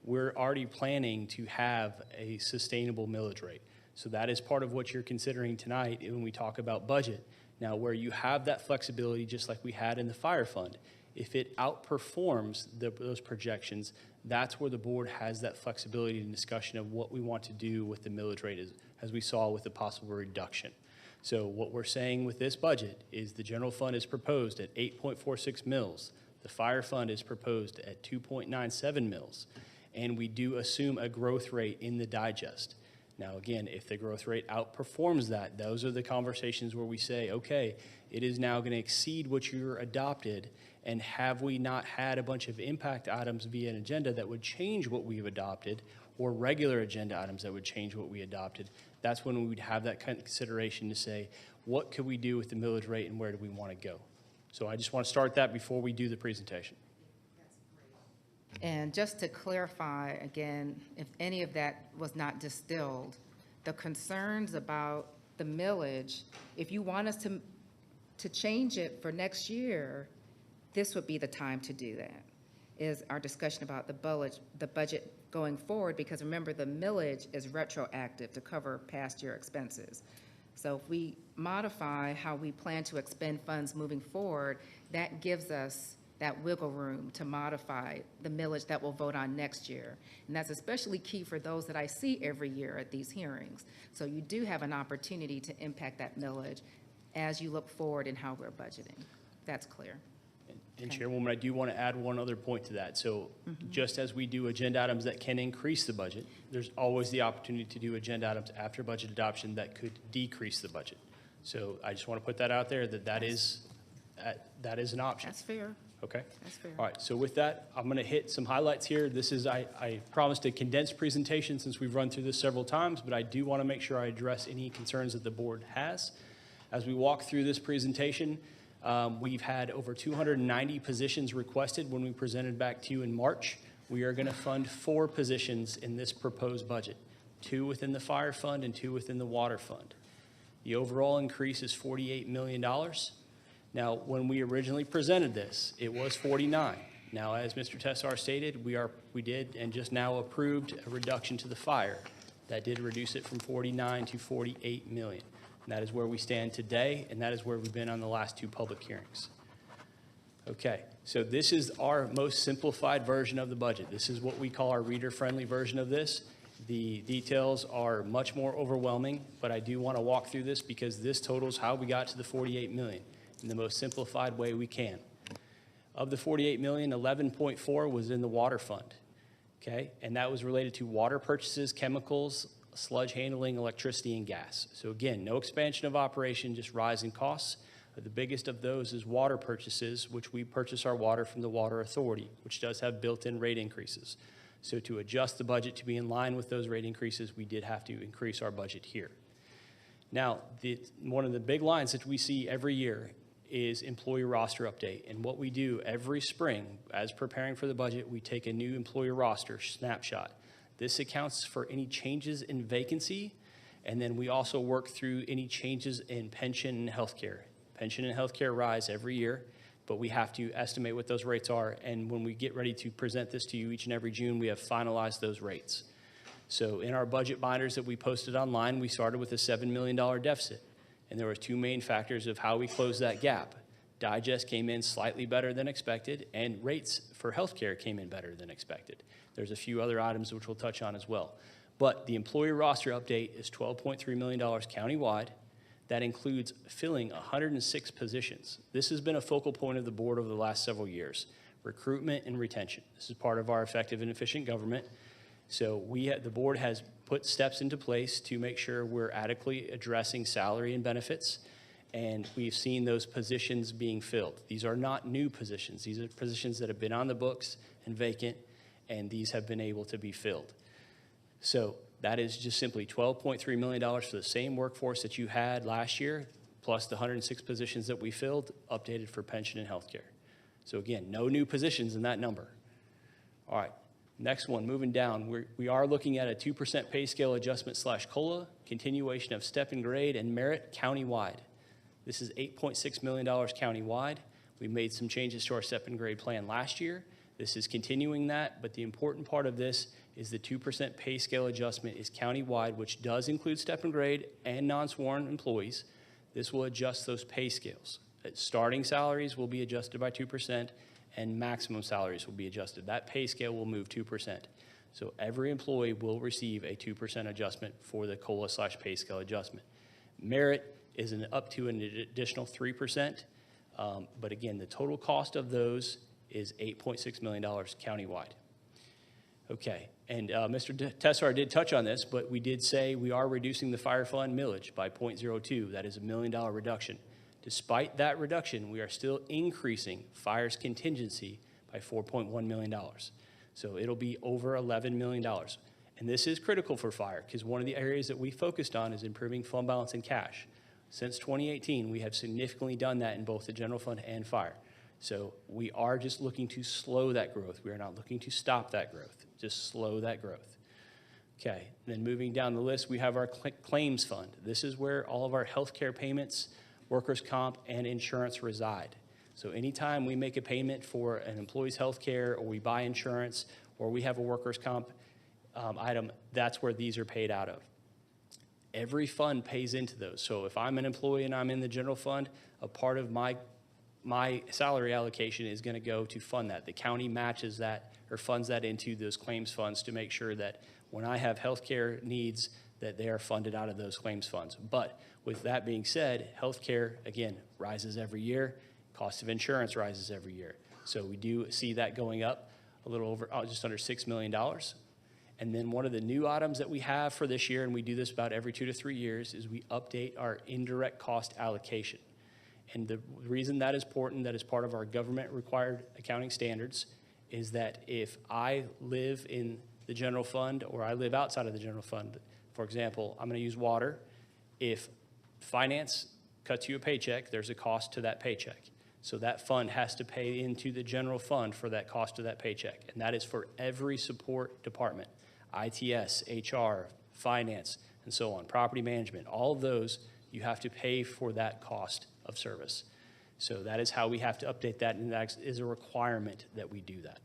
Speaker 8: we're already planning to have a sustainable millage rate. So that is part of what you're considering tonight when we talk about budget. Now, where you have that flexibility, just like we had in the fire fund, if it outperforms those projections, that's where the board has that flexibility and discussion of what we want to do with the millage rate, as we saw with the possible reduction. So what we're saying with this budget is the general fund is proposed at 8.46 mils. The fire fund is proposed at 2.97 mils. And we do assume a growth rate in the digest. Now, again, if the growth rate outperforms that, those are the conversations where we say, okay, it is now going to exceed what you're adopted, and have we not had a bunch of impact items via an agenda that would change what we've adopted, or regular agenda items that would change what we adopted, that's when we would have that kind of consideration to say, what could we do with the millage rate and where do we want to go? So I just want to start that before we do the presentation.
Speaker 1: And just to clarify again, if any of that was not distilled, the concerns about the millage, if you want us to change it for next year, this would be the time to do that, is our discussion about the budget going forward, because remember, the millage is retroactive to cover past year expenses. So if we modify how we plan to expend funds moving forward, that gives us that wiggle room to modify the millage that we'll vote on next year. And that's especially key for those that I see every year at these hearings. So you do have an opportunity to impact that millage as you look forward in how we're budgeting. That's clear.
Speaker 8: And Chairwoman, I do want to add one other point to that. So just as we do agenda items that can increase the budget, there's always the opportunity to do agenda items after budget adoption that could decrease the budget. So I just want to put that out there, that is an option.
Speaker 1: That's fair.
Speaker 8: Okay?
Speaker 1: That's fair.
Speaker 8: All right, so with that, I'm going to hit some highlights here. This is, I promised a condensed presentation since we've run through this several times, but I do want to make sure I address any concerns that the board has. As we walk through this presentation, we've had over 290 positions requested when we presented back to you in March. We are going to fund 4 positions in this proposed budget, 2 within the fire fund and 2 within the water fund. The overall increase is $48 million. Now, when we originally presented this, it was 49. Now, as Mr. Tessar stated, we did and just now approved a reduction to the fire. That did reduce it from 49 to 48 million. And that is where we stand today, and that is where we've been on the last 2 public hearings. Okay, so this is our most simplified version of the budget. This is what we call our reader-friendly version of this. The details are much more overwhelming, but I do want to walk through this because this totals how we got to the 48 million in the most simplified way we can. Of the 48 million, 11.4 was in the water fund, okay? And that was related to water purchases, chemicals, sludge handling, electricity, and gas. So again, no expansion of operation, just rise in costs. The biggest of those is water purchases, which we purchase our water from the Water Authority, which does have built-in rate increases. So to adjust the budget to be in line with those rate increases, we did have to increase our budget here. Now, one of the big lines that we see every year is employee roster update. And what we do every spring, as preparing for the budget, we take a new employee roster snapshot. This accounts for any changes in vacancy And then we also work through any changes in pension and healthcare. Pension and healthcare rise every year, but we have to estimate what those rates are. And when we get ready to present this to you each and every June, we have finalized those rates. So in our budget binders that we posted online, we started with a $7 million deficit. And there were two main factors of how we closed that gap. Digest came in slightly better than expected, and rates for healthcare came in better than expected. There's a few other items which we'll touch on as well. But the employee roster update is $12.3 million countywide. That includes filling 106 positions. This has been a focal point of the board over the last several years, recruitment and retention. This is part of our effective and efficient government. So the board has put steps into place to make sure we're adequately addressing salary and benefits, and we've seen those positions being filled. These are not new positions. These are positions that have been on the books and vacant, and these have been able to be filled. So that is just simply $12.3 million for the same workforce that you had last year, plus the 106 positions that we filled, updated for pension and healthcare. So again, no new positions in that number. All right. Next one, moving down, we are looking at a 2% pay scale adjustment / COLA, continuation of step and grade and merit countywide. This is $8.6 million countywide. We made some changes to our step and grade plan last year. This is continuing that, but the important part of this is the 2% pay scale adjustment is countywide, which does include step and grade and non-sworn employees. This will adjust those pay scales. Starting salaries will be adjusted by 2%. And maximum salaries will be adjusted. That pay scale will move 2%. So every employee will receive a 2% adjustment for the COLA / pay scale adjustment. Merit is up to an additional 3%. But again, the total cost of those is $8.6 million countywide. Okay, and Mr. Tessar did touch on this, but we did say we are reducing the fire fund millage by 0.02. That is $1 million reduction. Despite that reduction, we are still increasing fire's contingency by $4.1 million. So it'll be over $11 million. And this is critical for fire because one of the areas that we focused on is improving fund balance and cash. Since 2018, we have significantly done that in both the general fund and fire. So we are just looking to slow that growth. We are not looking to stop that growth, just slow that growth. Okay, then moving down the list, we have our claims fund. This is where all of our healthcare payments, workers' comp, and insurance reside. So anytime we make a payment for an employee's health care, or we buy insurance, or we have a workers' comp item, that's where these are paid out of. Every fund pays into those. So if I'm an employee and I'm in the general fund, a part of my salary allocation is going to go to fund that. The county matches that or funds that into those claims funds to make sure that when I have health care needs, that they are funded out of those claims funds. But with that being said, healthcare, again, rises every year. Cost of insurance rises every year. So we do see that going up a little over, just under $6 million. And then one of the new items that we have for this year, and we do this about every 2 to 3 years, is we update our indirect cost allocation. And the reason that is important, that is part of our government required accounting standards, is that if I live in the general fund or I live outside of the general fund, for example, I'm going to use water. If finance cuts you a paycheck, there's a cost to that paycheck. So that fund has to pay into the general fund for that cost of that paycheck. And that is for every support department, ITS, HR, finance, and so on, property management. All of those, you have to pay for that cost of service. So that is how we have to update that, and that is a requirement that we do that.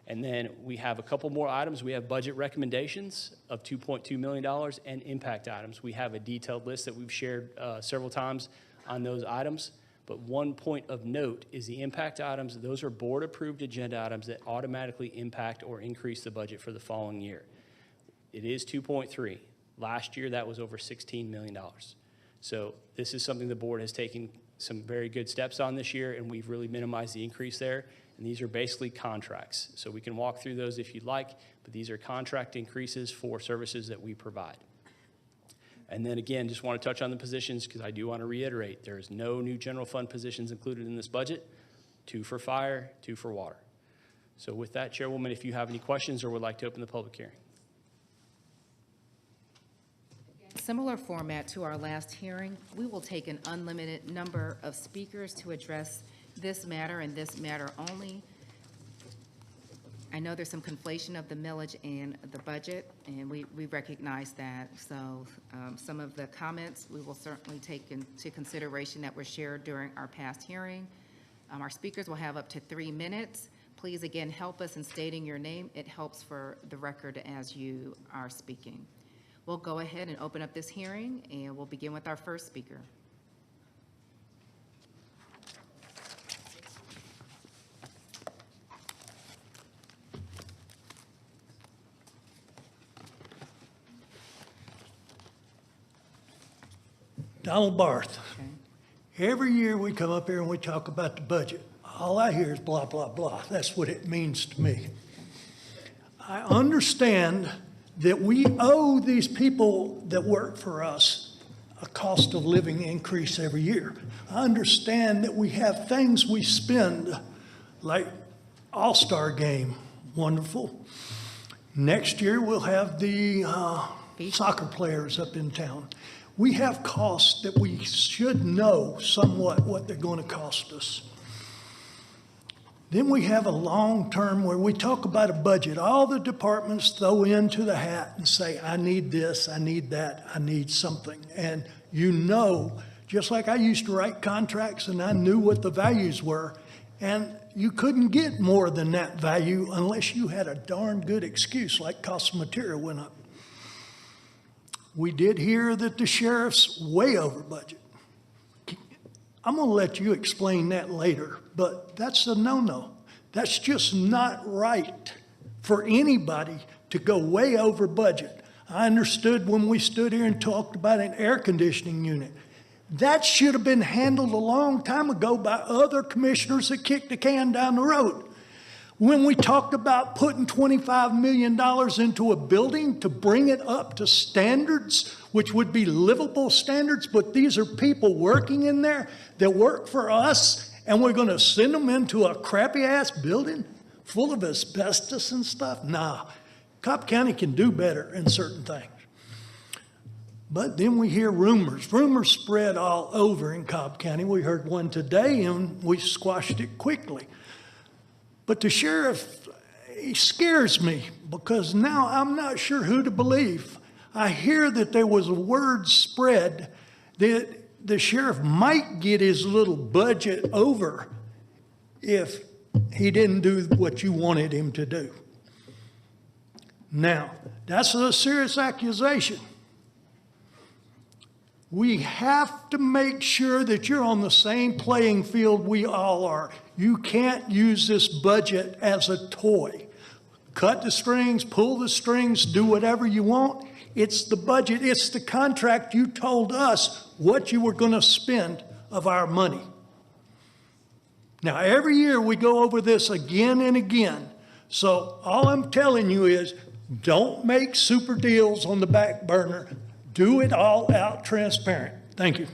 Speaker 8: And then we have a couple more items. We have budget recommendations of $2.2 million and impact items. We have a detailed list that we've shared several times on those items. But one point of note is the impact items. Those are board-approved agenda items that automatically impact or increase the budget for the following year. It is 2.3. Last year, that was over $16 million. So this is something the board has taken some very good steps on this year, and we've really minimized the increase there. And these are basically contracts. So we can walk through those if you'd like, but these are contract increases for services that we provide. And then again, just want to touch on the positions because I do want to reiterate, there is no new general fund positions included in this budget, 2 for fire, 2 for water. So with that, Chairwoman, if you have any questions or would like to open the public hearing.
Speaker 1: Similar format to our last hearing, we will take an unlimited number of speakers to address this matter and this matter only. I know there's some conflation of the millage and the budget, and we recognize that. So some of the comments we will certainly take into consideration that were shared during our past hearing. Our speakers will have up to 3 minutes. Please, again, help us in stating your name. It helps for the record as you are speaking. We'll go ahead and open up this hearing, and we'll begin with our first speaker.
Speaker 13: Donald Barth. Every year we come up here and we talk about the budget. All I hear is blah, blah, blah. That's what it means to me. I understand that we owe these people that work for us a cost of living increase every year. I understand that we have things we spend, like All-Star Game, wonderful. Next year we'll have the soccer players up in town. We have costs that we should know somewhat what they're going to cost us. Then we have a long term where we talk about a budget. All the departments throw into the hat and say, I need this, I need that, I need something. And you know, just like I used to write contracts and I knew what the values were, and you couldn't get more than that value unless you had a darn good excuse, like cost of material went up. We did hear that the sheriff's way over budget. I'm going to let you explain that later, but that's a no-no. That's just not right for anybody to go way over budget. I understood when we stood here and talked about an air conditioning unit. That should have been handled a long time ago by other commissioners that kicked the can down the road. When we talked about putting $25 million into a building to bring it up to standards, which would be livable standards, but these are people working in there that work for us, and we're going to send them into a crappy-ass building full of asbestos and stuff? Nah, Cobb County can do better in certain things. But then we hear rumors. Rumors spread all over in Cobb County. We heard one today, and we squashed it quickly. But the sheriff, he scares me because now I'm not sure who to believe. I hear that there was a word spread that the sheriff might get his little budget over if he didn't do what you wanted him to do. Now, that's a serious accusation. We have to make sure that you're on the same playing field we all are. You can't use this budget as a toy. Cut the strings, pull the strings, do whatever you want. It's the budget, it's the contract you told us what you were going to spend of our money. Now, every year we go over this again and again. So all I'm telling you is don't make super deals on the back burner. Do it all out transparent. Thank you.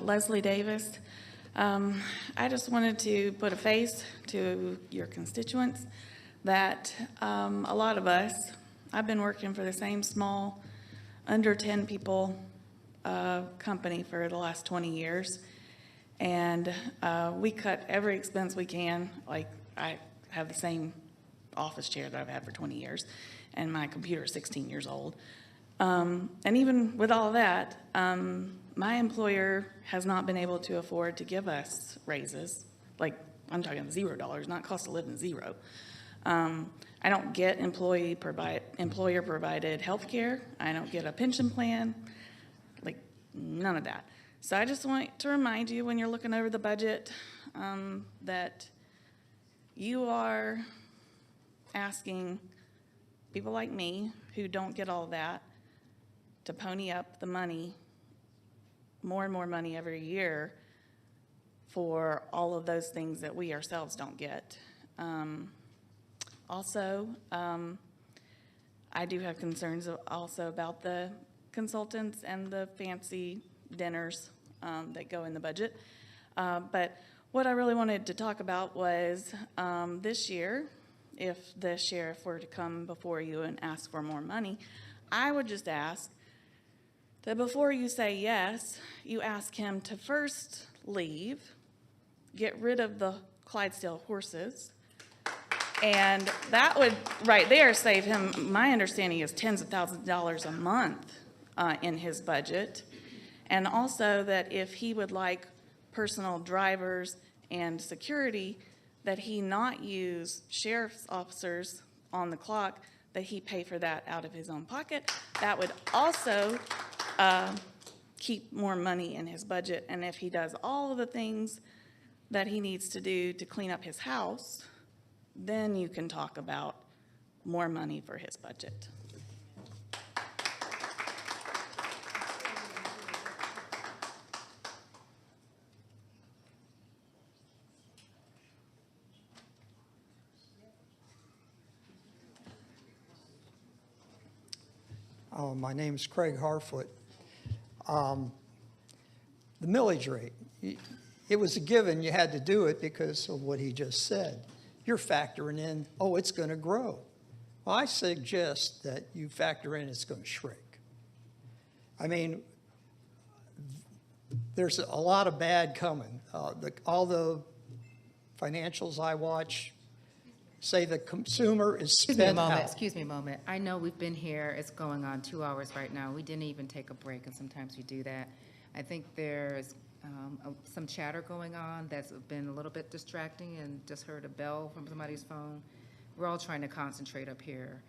Speaker 17: Leslie Davis. I just wanted to put a face to your constituents that a lot of us, I've been working for the same small, under 10 people company for the last 20 years. And we cut every expense we can. Like, I have the same office chair that I've had for 20 years, and my computer is 16 years old. And even with all of that, my employer has not been able to afford to give us raises. Like, I'm talking $0, not cost of living, zero. I don't get employer-provided health care. I don't get a pension plan, like none of that. So I just want to remind you when you're looking over the budget that you are asking people like me who don't get all that to pony up the money, more and more money every year for all of those things that we ourselves don't get. Also, I do have concerns also about the consultants and the fancy dinners that go in the budget. But What I really wanted to talk about was this year, if the sheriff were to come before you and ask for more money, I would just ask that before you say yes, you ask him to first leave, get rid of the Clydesdale horses, and that would, right there, save him, my understanding is tens of thousands of dollars a month in his budget. And also that if he would like personal drivers and security, that he not use sheriff's officers on the clock, that he pay for that out of his own pocket. That would also keep more money in his budget. And if he does all of the things that he needs to do to clean up his house, then you can talk about more money for his budget.
Speaker 14: My name's Craig Harfoot. The millage rate, it was a given you had to do it because of what he just said. You're factoring in, oh, it's going to grow. Well, I suggest that you factor in it's going to shrink. I mean, there's a lot of bad coming. All the financials I watch say the consumer is spent out.
Speaker 1: Excuse me a moment. I know we've been here, it's going on 2 hours right now. We didn't even take a break, and sometimes we do that. I think there's some chatter going on that's been a little bit distracting, and just heard a bell from somebody's phone. We're all trying to concentrate up here.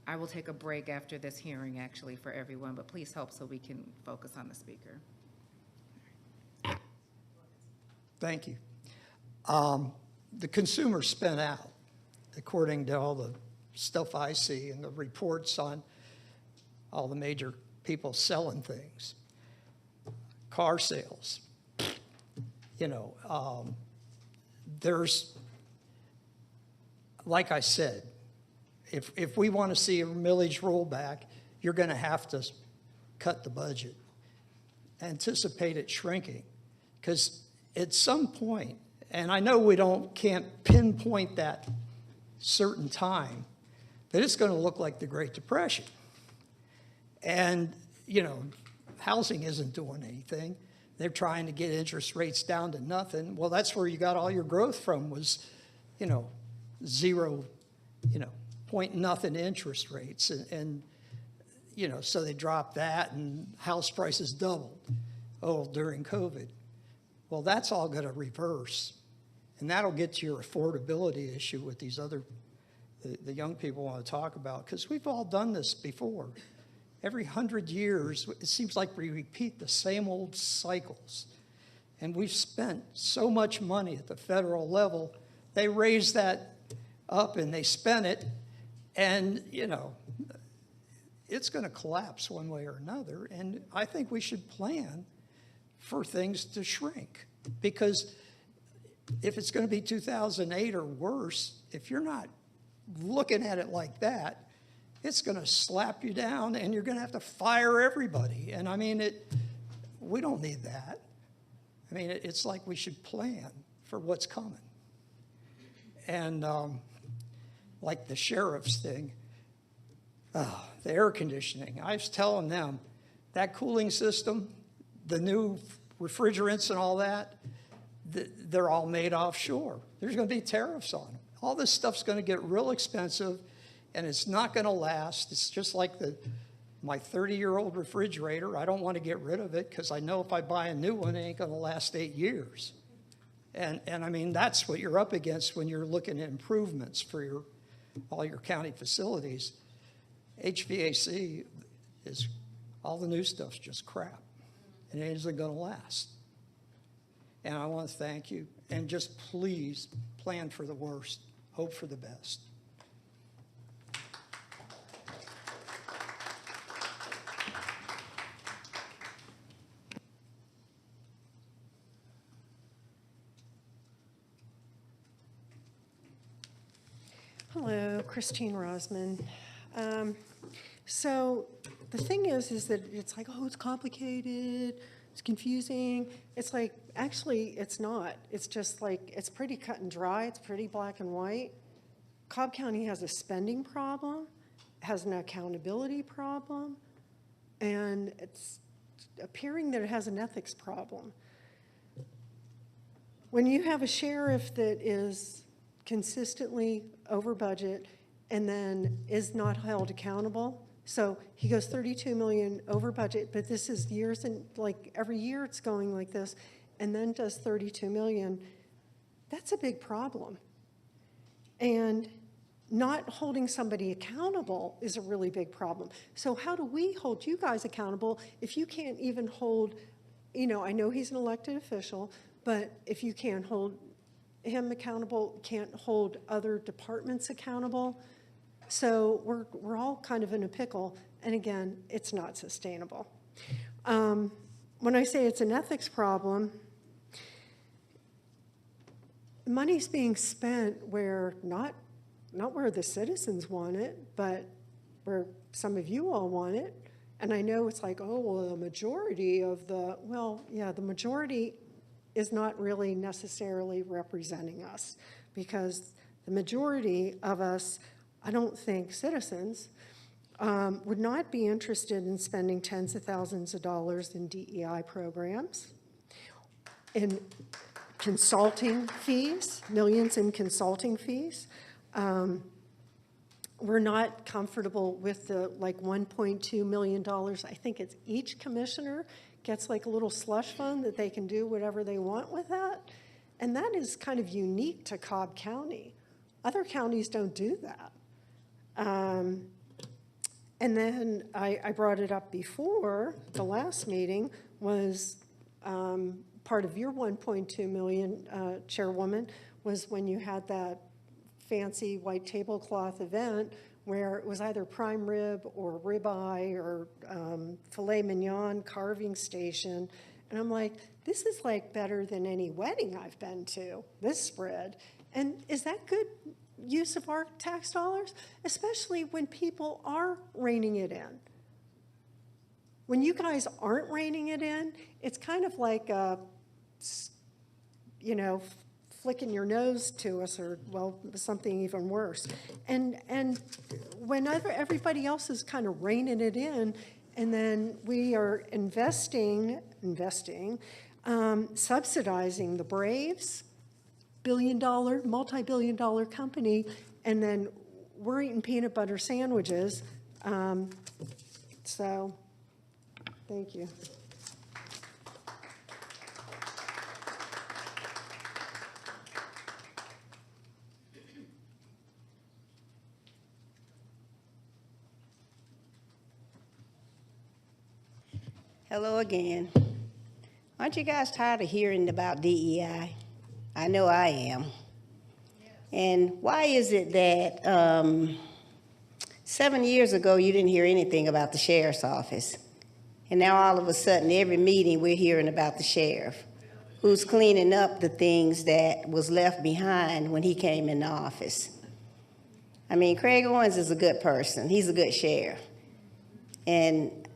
Speaker 1: I will take a break after this hearing, actually, for everyone, but please help so we can focus on the speaker.
Speaker 14: Thank you. The consumer spent out, according to all the stuff I see and the reports on all the major people selling things. Car sales, you know, there's, like I said, if we want to see a millage rollback, you're going to have to cut the budget. Anticipate it shrinking, because at some point, and I know we can't pinpoint that certain time, but it's going to look like the Great Depression. And, you know, housing isn't doing anything. They're trying to get interest rates down to nothing. Well, that's where you got all your growth from, was, you know, zero, you know, point nothing interest rates. And you know, so they dropped that and house prices doubled, during COVID. Well, that's all going to reverse. And that'll get to your affordability issue with these other, the young people want to talk about, because we've all done this before. Every 100 years, it seems like we repeat the same old cycles. And we've spent so much money at the federal level, they raised that up and they spent it, and, you know, it's going to collapse one way or another. And I think we should plan for things to shrink, because if it's going to be 2008 or worse, if you're not looking at it like that, it's going to slap you down and you're going to have to fire everybody. And I mean, we don't need that. I mean, it's like we should plan for what's coming. And like the sheriff's thing, the air conditioning, I was telling them, that cooling system, the new refrigerants and all that, they're all made offshore. There's going to be tariffs on them. All this stuff's going to get real expensive, and it's not going to last. It's just like my 30-year-old refrigerator. I don't want to get rid of it because I know if I buy a new one, it ain't going to last 8 years. And I mean, that's what you're up against when you're looking at improvements for all your county facilities. HVAC is, all the new stuff's just crap, and it isn't going to last. And I want to thank you, and just please plan for the worst, hope for the best.
Speaker 21: Hello, Christine Rosman. So the thing is that it's like, oh, it's complicated. it's confusing. It's like, actually, it's not. It's just like, it's pretty cut and dry. It's pretty black and white. Cobb County has a spending problem, has an accountability problem, and it's appearing that it has an ethics problem. When you have a sheriff that is consistently over budget and then is not held accountable, so he goes 32 million over budget, but this is years and like every year it's going like this, and then does 32 million, that's a big problem. And not holding somebody accountable is a really big problem. So how do we hold you guys accountable if you can't even hold, you know, I know he's an elected official, but if you can't hold him accountable, can't hold other departments accountable, so we're all kind of in a pickle, and again, it's not sustainable. When I say it's an ethics problem, money's being spent where not where the citizens want it, but where some of you all want it. And I know it's like, oh, well, the majority of the, well, yeah, the majority is not really necessarily representing us, because the majority of us, I don't think citizens, would not be interested in spending tens of thousands of dollars in DEI programs, in consulting fees, millions in consulting fees. We're not comfortable with the like $1.2 million. I think it's each commissioner gets like a little slush fund that they can do whatever they want with that. And that is kind of unique to Cobb County. Other counties don't do that. And then I brought it up before, the last meeting was part of your 1.2 million, Chairwoman, was when you had that fancy white tablecloth event where it was either prime rib or ribeye or filet mignon carving station. And I'm like, this is like better than any wedding I've been to, this spread. And is that good use of our tax dollars? Especially when people are reining it in. When you guys aren't reining it in, it's kind of like, you know, flicking your nose to us, or, well, something even worse. And whenever everybody else is kind of reining it in, and then we are investing, subsidizing the Braves, multi-billion-dollar company, and then we're eating peanut butter sandwiches. So, thank you.
Speaker 15: Hello again. Aren't you guys tired of hearing about DEI? I know I am. And why is it that 7 years ago you didn't hear anything about the sheriff's office? And now all of a sudden, every meeting we're hearing about the sheriff, who's cleaning up the things that was left behind when he came into office. I mean, Craig Owens is a good person. He's a good sheriff. And,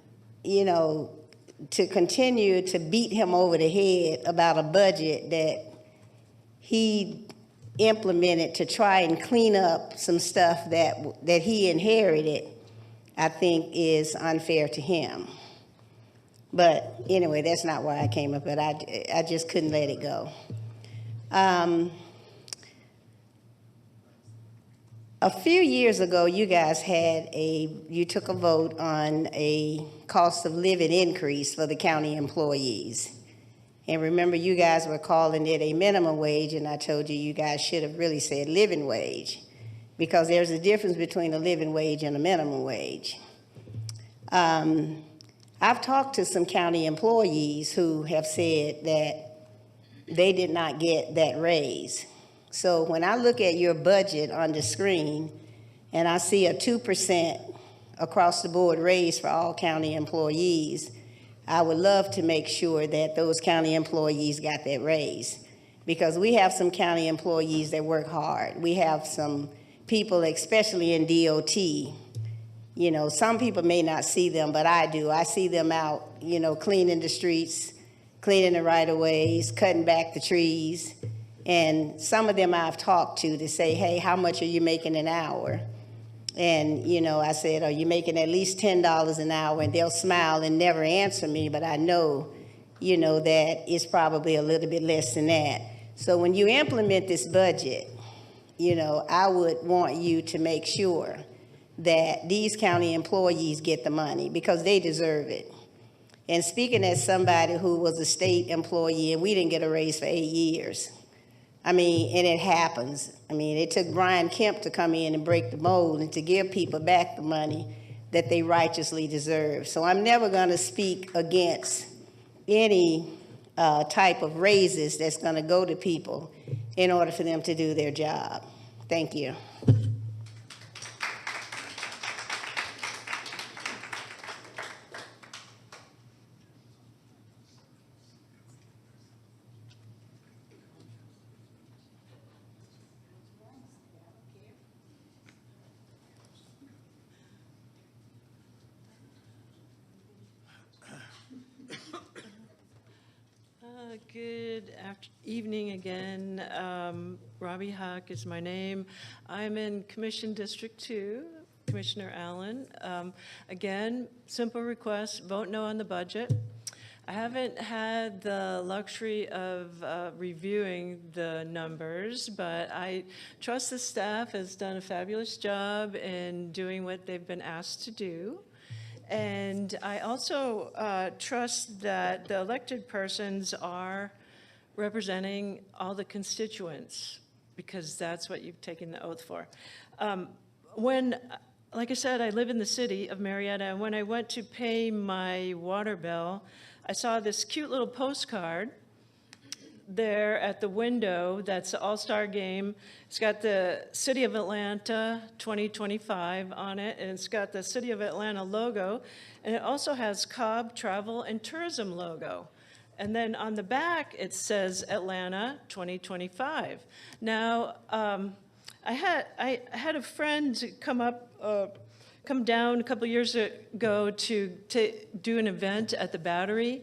Speaker 15: you know, to continue to beat him over the head about a budget that he implemented to try and clean up some stuff that he inherited, I think is unfair to him. But anyway, that's not why I came up, but I just couldn't let it go. A few years ago, you guys you took a vote on a cost of living increase for the county employees. And remember, you guys were calling it a minimum wage, and I told you guys should have really said living wage, because there's a difference between a living wage and a minimum wage. I've talked to some county employees who have said that they did not get that raise. So when I look at your budget on the screen and I see a 2% across the board raise for all county employees, I would love to make sure that those county employees got that raise, because we have some county employees that work hard. We have some people, especially in DOT, you know, some people may not see them, but I do. I see them out, you know, cleaning the streets, cleaning the right-of-ways, cutting back the trees. And some of them I've talked to say, hey, how much are you making an hour? And, you know, I said, are you making at least $10 an hour? And they'll smile and never answer me, but I know, you know, that it's probably a little bit less than that. So when you implement this budget, you know, I would want you to make sure that these county employees get the money because they deserve it. And speaking as somebody who was a state employee and we didn't get a raise for 8 years, I mean, and it happens. I mean, it took Brian Kemp to come in and break the mold and to give people back the money that they righteously deserve. So I'm never going to speak against any type of raises that's going to go to people in order for them to do their job. Thank you.
Speaker 18: Good evening again. Robbie Huck is my name. I'm in Commission District 2, Commissioner Allen. Again, simple request, vote no on the budget. I haven't had the luxury of reviewing the numbers, but I trust the staff has done a fabulous job in doing what they've been asked to do. And I also trust that the elected persons are representing all the constituents, because that's what you've taken the oath for. Like I said, I live in the city of Marietta. When I went to pay my water bill, I saw this cute little postcard there at the window that's the All-Star Game. It's got the City of Atlanta 2025 on it, and it's got the City of Atlanta logo, and it also has Cobb Travel and Tourism logo. And then on the back, it says Atlanta 2025. Now, I had a friend come down a couple years ago to do an event at the Battery,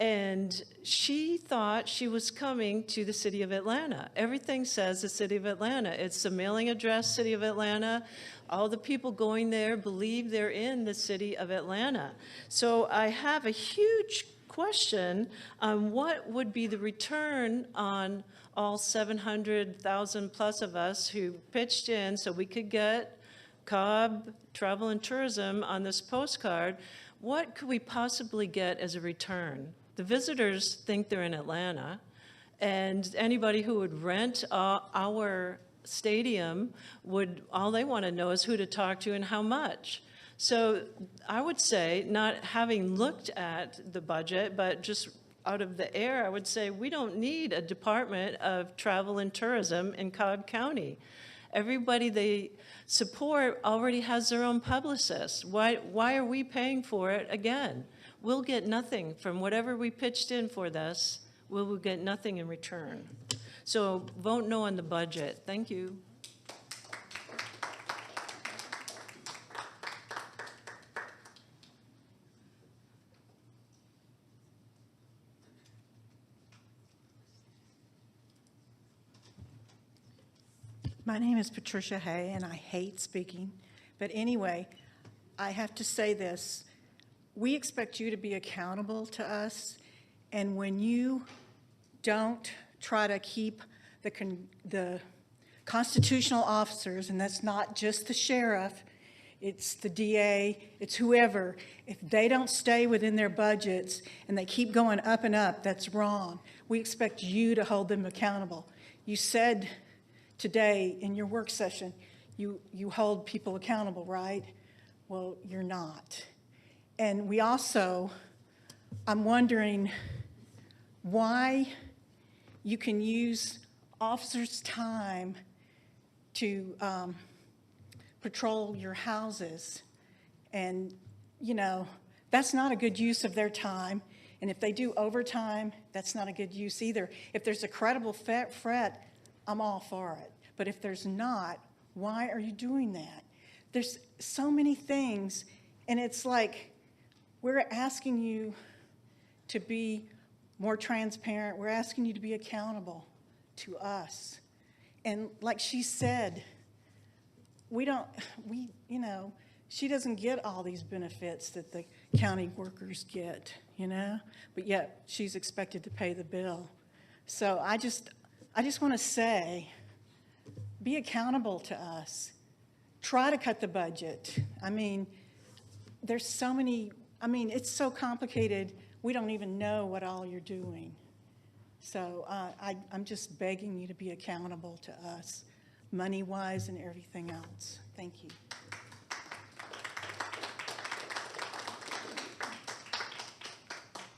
Speaker 18: and she thought she was coming to the City of Atlanta. Everything says the City of Atlanta. It's the mailing address, City of Atlanta. All the people going there believe they're in the City of Atlanta. So I have a huge question on what would be the return on all 700,000 plus of us who pitched in so we could get Cobb Travel and Tourism on this postcard. What could we possibly get as a return? The visitors think they're in Atlanta, and anybody who would rent our stadium all they want to know is who to talk to and how much. So I would say, not having looked at the budget, but just out of the air, I would say we don't need a Department of Travel and Tourism in Cobb County. Everybody they support already has their own publicist. Why are we paying for it again? We'll get nothing from whatever we pitched in for this. We will get nothing in return. So vote no on the budget. Thank you.
Speaker 7: My name is Patricia Hay, and I hate speaking. But anyway, I have to say this. We expect you to be accountable to us, and when you don't try to keep the constitutional officers, and that's not just the sheriff, it's the DA, it's whoever, if they don't stay within their budgets and they keep going up and up, that's wrong. We expect you to hold them accountable. You said today in your work session, you hold people accountable, right? Well, you're not. And we also, I'm wondering why you can use officers' time to patrol your houses. And, you know, that's not a good use of their time. And if they do overtime, that's not a good use either. If there's a credible threat, I'm all for it. But if there's not, why are you doing that? There's so many things, and it's like we're asking you to be more transparent. We're asking you to be accountable to us. And like she said, she doesn't get all these benefits that the county workers get, but yet she's expected to pay the bill. So I just want to say, be accountable to us. Try to cut the budget. I mean, there's so many, it's so complicated, we don't even know what all you're doing. So I'm just begging you to be accountable to us, money-wise and everything else. Thank you.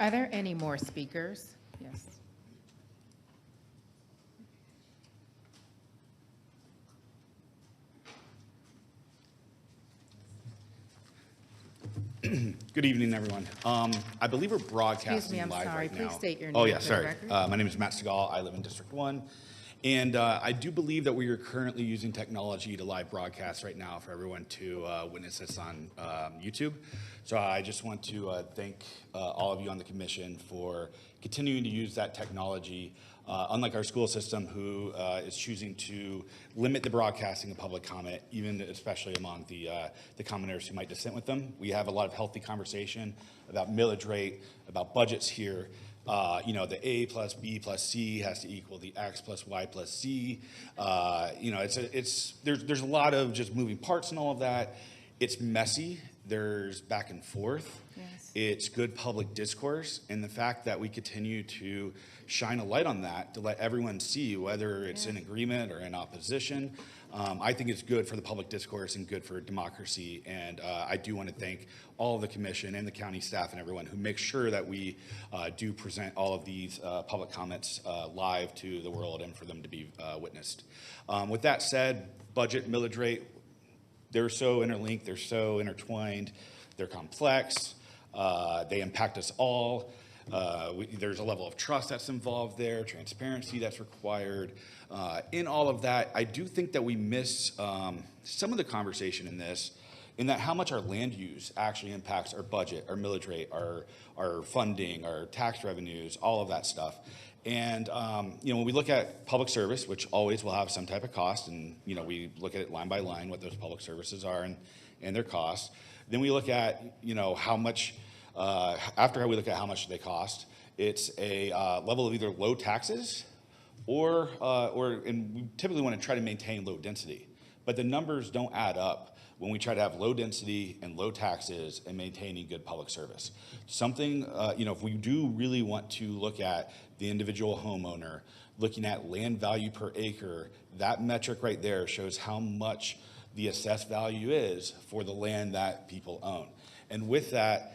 Speaker 1: Are there any more speakers? Yes.
Speaker 9: Good evening, everyone. I believe we're broadcasting
Speaker 1: Excuse me, I'm
Speaker 9: live
Speaker 1: sorry.
Speaker 9: right now.
Speaker 1: Please state your
Speaker 9: Oh,
Speaker 1: name
Speaker 9: yeah,
Speaker 1: for the
Speaker 9: sorry.
Speaker 1: record.
Speaker 9: My name is Matt Segal. I live in District 1. And I do believe that we are currently using technology to live broadcast right now for everyone to witness this on YouTube. So I just want to thank all of you on the commission for continuing to use that technology. Unlike our school system, who is choosing to limit the broadcasting of public comment, even especially among the commenters who might dissent with them. We have a lot of healthy conversation about millage rate, about budgets here. The A plus B plus C has to equal the X plus Y plus Z. There's a lot of just moving parts and all of that. It's messy. There's back and forth.
Speaker 1: Yes.
Speaker 9: It's good public discourse, and the fact that we continue to shine a light on that to let everyone see whether it's in agreement or in opposition. I think it's good for the public discourse and good for democracy, and I do want to thank all of the commission and the county staff and everyone who makes sure that we do present all of these public comments live to the world and for them to be witnessed. With that said, budget, millage rate, they're so interlinked, they're so intertwined, they're complex, they impact us all. There's a level of trust that's involved there, transparency that's required. In all of that, I do think that we miss some of the conversation in this, in that how much our land use actually impacts our budget, our millage rate, our funding, our tax revenues, all of that stuff. And when we look at public service, which always will have some type of cost, and we look at it line by line what those public services are and their costs. Then we look at how much. After we look at how much they cost, it's a level of either low taxes or and we typically want to try to maintain low density. But the numbers don't add up when we try to have low density and low taxes and maintaining good public service. Something, if we do really want to look at the individual homeowner, looking at land value per acre, that metric right there shows how much the assessed value is for the land that people own. And with that,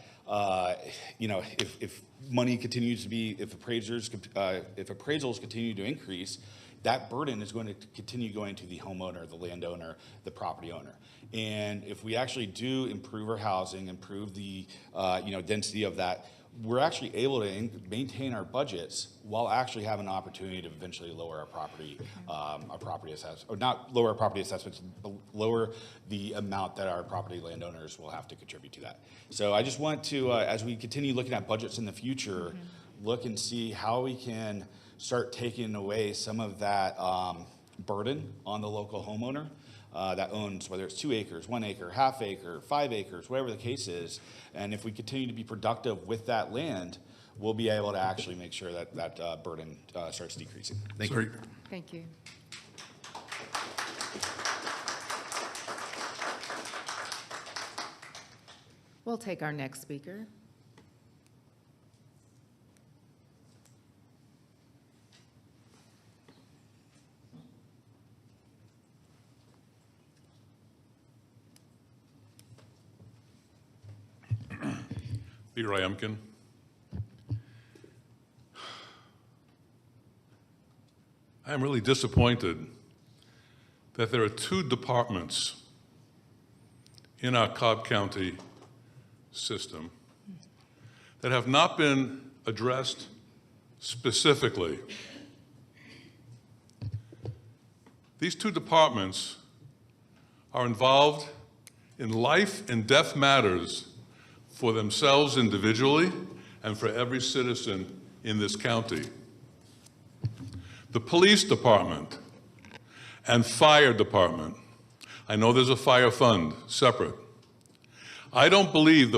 Speaker 9: if money continues to be, if appraisals continue to increase, that burden is going to continue going to the homeowner, the landowner, the property owner. And if we actually do improve our housing, improve the density of that, we're actually able to maintain our budgets while actually having an opportunity to eventually lower our property assessments, or not lower our property assessments, but lower the amount that our property landowners will have to contribute to that. So I just want to, as we continue looking at budgets in the future, look and see how we can start taking away some of that burden on the local homeowner that owns, whether it's 2 acres, 1 acre, half acre, 5 acres, whatever the case is. And if we continue to be productive with that land, we'll be able to actually make sure that that burden starts decreasing. Thank you.
Speaker 1: Thank you. We'll take our next speaker.
Speaker 2: Peter Iamkin. I am really disappointed that there are 2 departments in our Cobb County system that have not been addressed specifically. These 2 departments are involved in life and death matters for themselves individually and for every citizen in this county. The police department and fire department. I know there's a fire fund, separate. I don't believe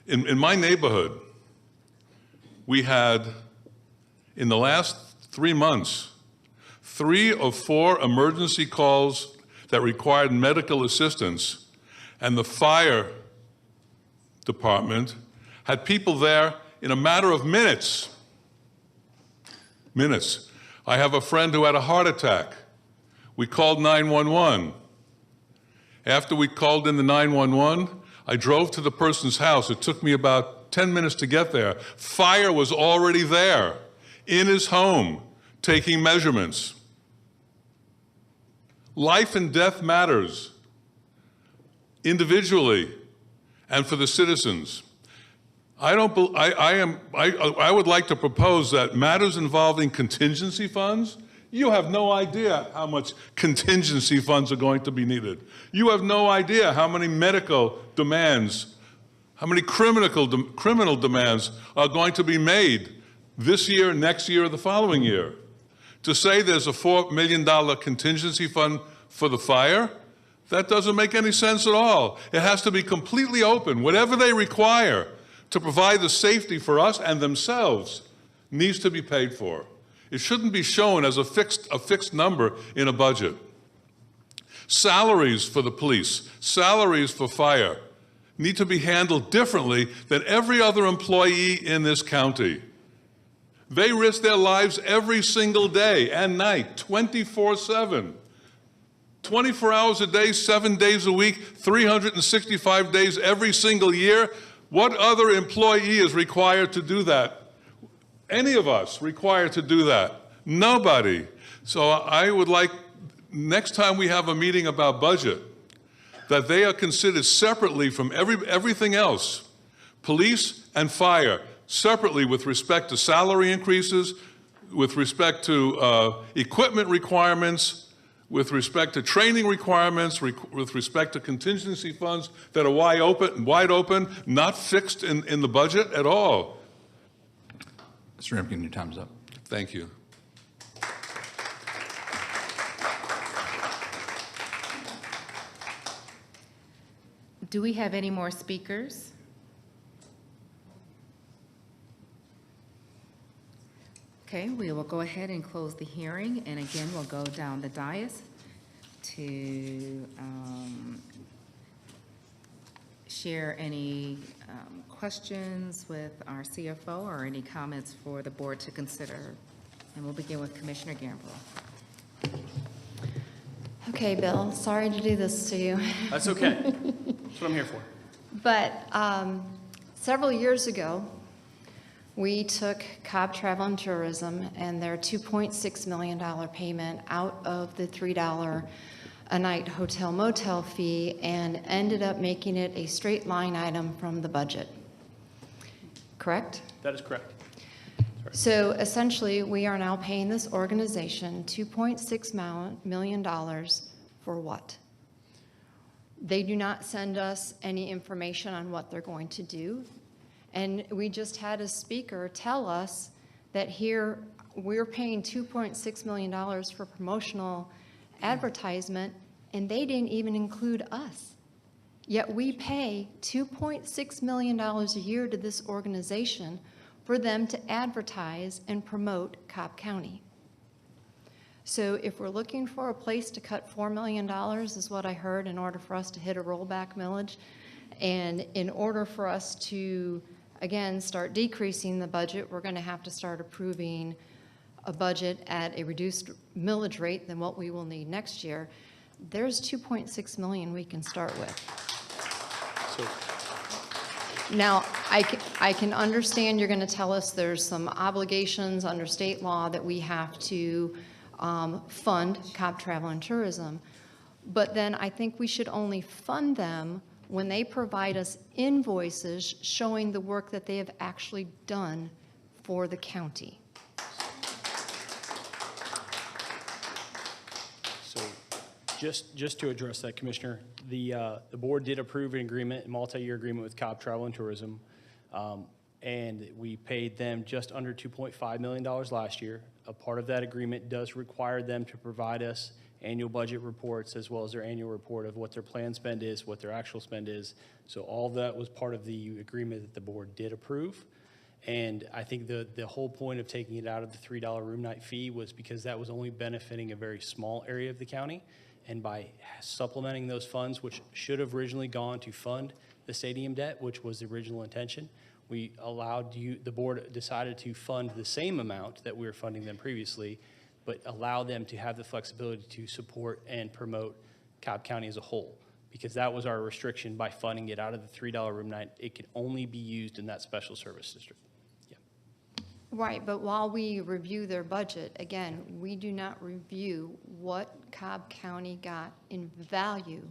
Speaker 2: in my neighborhood, we had, in the last 3 months, 3 or 4 emergency calls that required medical assistance, and the fire department had people there in a matter of minutes. Minutes. I have a friend who had a heart attack. We called 911. After we called in the 911, I drove to the person's house. It took me about 10 minutes to get there. Fire was already there in his home, taking measurements. Life and death matters, individually and for the citizens. I would like to propose that matters involving contingency funds, you have no idea how much contingency funds are going to be needed. You have no idea how many medical demands, how many criminal demands are going to be made this year, next year, or the following year. To say there's a $4 million contingency fund for the fire, that doesn't make any sense at all. It has to be completely open. Whatever they require to provide the safety for us and themselves needs to be paid for. It shouldn't be shown as a fixed number in a budget. Salaries for the police, salaries for fire need to be handled differently than every other employee in this county. They risk their lives every single day and night, 24/7. 24 hours a day, 7 days a week, 365 days every single year. What other employee is required to do that? Any of us required to do that? Nobody. So I would like, next time we have a meeting about budget, that they are considered separately from everything else. Police and fire, separately with respect to salary increases, with respect to equipment requirements, with respect to training requirements, with respect to contingency funds that are wide open, not fixed in the budget at all.
Speaker 16: Mr. Rimkin, your time's up.
Speaker 2: Thank you.
Speaker 1: Do we have any more speakers? Okay, we will go ahead and close the hearing, and again, we'll go down the dais to share any questions with our CFO or any comments for the board to consider. And we'll begin with Commissioner Gamble.
Speaker 4: Okay, Bill, sorry to do this to you.
Speaker 8: That's okay. That's what I'm here for.
Speaker 4: But several years ago, we took Cobb Travel and Tourism and their $2.6 million payment out of the $3 a night hotel motel fee and ended up making it a straight line item from the budget. Correct?
Speaker 8: That is correct.
Speaker 4: So essentially, we are now paying this organization $2.6 million for what? They do not send us any information on what they're going to do. And we just had a speaker tell us that here we're paying $2.6 million for promotional advertisement, and they didn't even include us. Yet we pay $2.6 million a year to this organization for them to advertise and promote Cobb County. So if we're looking for a place to cut $4 million, is what I heard, in order for us to hit a rollback millage, and in order for us to, again, start decreasing the budget, we're going to have to start approving a budget at a reduced millage rate than what we will need next year. There's $2.6 million we can start with. Now, I can understand you're going to tell us there's some obligations under state law that we have to fund Cobb Travel and Tourism, but then I think we should only fund them when they provide us invoices showing the work that they have actually done for the county.
Speaker 8: So just to address that, Commissioner, the board did approve an agreement, a multi-year agreement with Cobb Travel and Tourism. and we paid them just under $2.5 million last year. A part of that agreement does require them to provide us annual budget reports as well as their annual report of what their planned spend is, what their actual spend is. So all that was part of the agreement that the board did approve. And I think the whole point of taking it out of the $3 room night fee was because that was only benefiting a very small area of the county. And by supplementing those funds, which should have originally gone to fund the stadium debt, which was the original intention, we allowed the board decided to fund the same amount that we were funding them previously, but allow them to have the flexibility to support and promote Cobb County as a whole. Because that was our restriction by funding it out of the $3 room night. It could only be used in that special service district.
Speaker 4: Right, but while we review their budget, again, we do not review what Cobb County got in value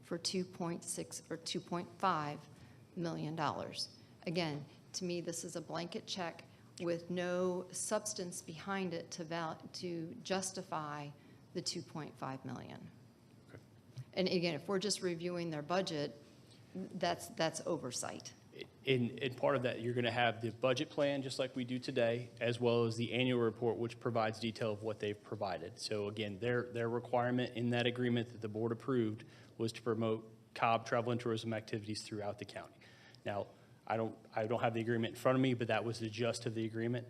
Speaker 4: for $2.6 or $2.5 million. Again, to me, this is a blanket check with no substance behind it to justify the $2.5 million.
Speaker 8: Okay.
Speaker 4: And again, if we're just reviewing their budget, that's oversight.
Speaker 8: In part of that, you're going to have the budget plan, just like we do today, as well as the annual report, which provides detail of what they've provided. So again, their requirement in that agreement that the board approved was to promote Cobb travel and tourism activities throughout the county. Now, I don't have the agreement in front of me, but that was the gist of the agreement.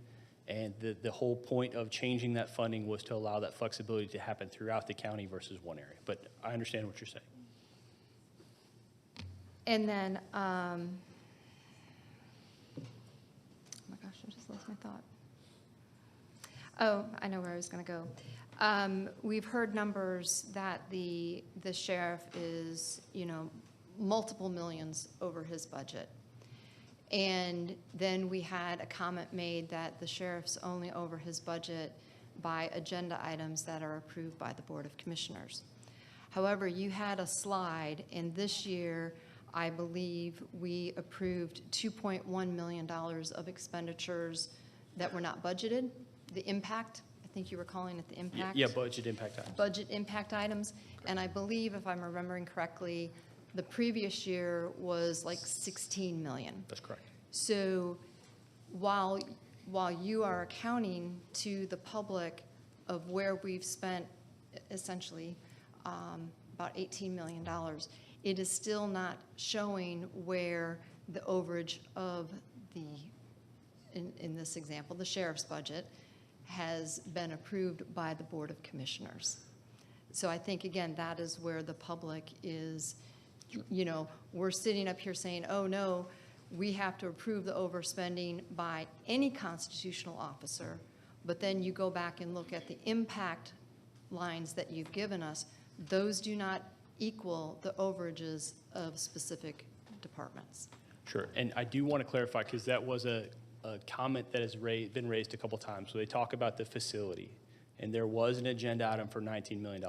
Speaker 8: And the whole point of changing that funding was to allow that flexibility to happen throughout the county versus one area. But I understand what you're saying.
Speaker 4: And then, oh my gosh, I just lost my thought. Oh, I know where I was going to go. We've heard numbers that the sheriff is, multiple millions over his budget. And then we had a comment made that the sheriff's only over his budget by agenda items that are approved by the Board of Commissioners. However, you had a slide, and this year, I believe we approved $2.1 million of expenditures that were not budgeted. The impact, I think you were calling it the impact.
Speaker 8: Yeah, budget impact items.
Speaker 4: Budget impact items. And I believe, if I'm remembering correctly, the previous year was like 16 million.
Speaker 8: That's correct.
Speaker 4: So while you are accounting to the public of where we've spent essentially about $18 million, it is still not showing where the overage of in this example, the sheriff's budget has been approved by the Board of Commissioners. So I think, again, that is where the public is, we're sitting up here saying, oh, no, we have to approve the overspending by any constitutional officer, but then you go back and look at the impact lines that you've given us, those do not equal the overages of specific departments.
Speaker 8: Sure, and I do want to clarify, because that was a comment that has been raised a couple times. So they talk about the facility, and there was an agenda item for $19 million.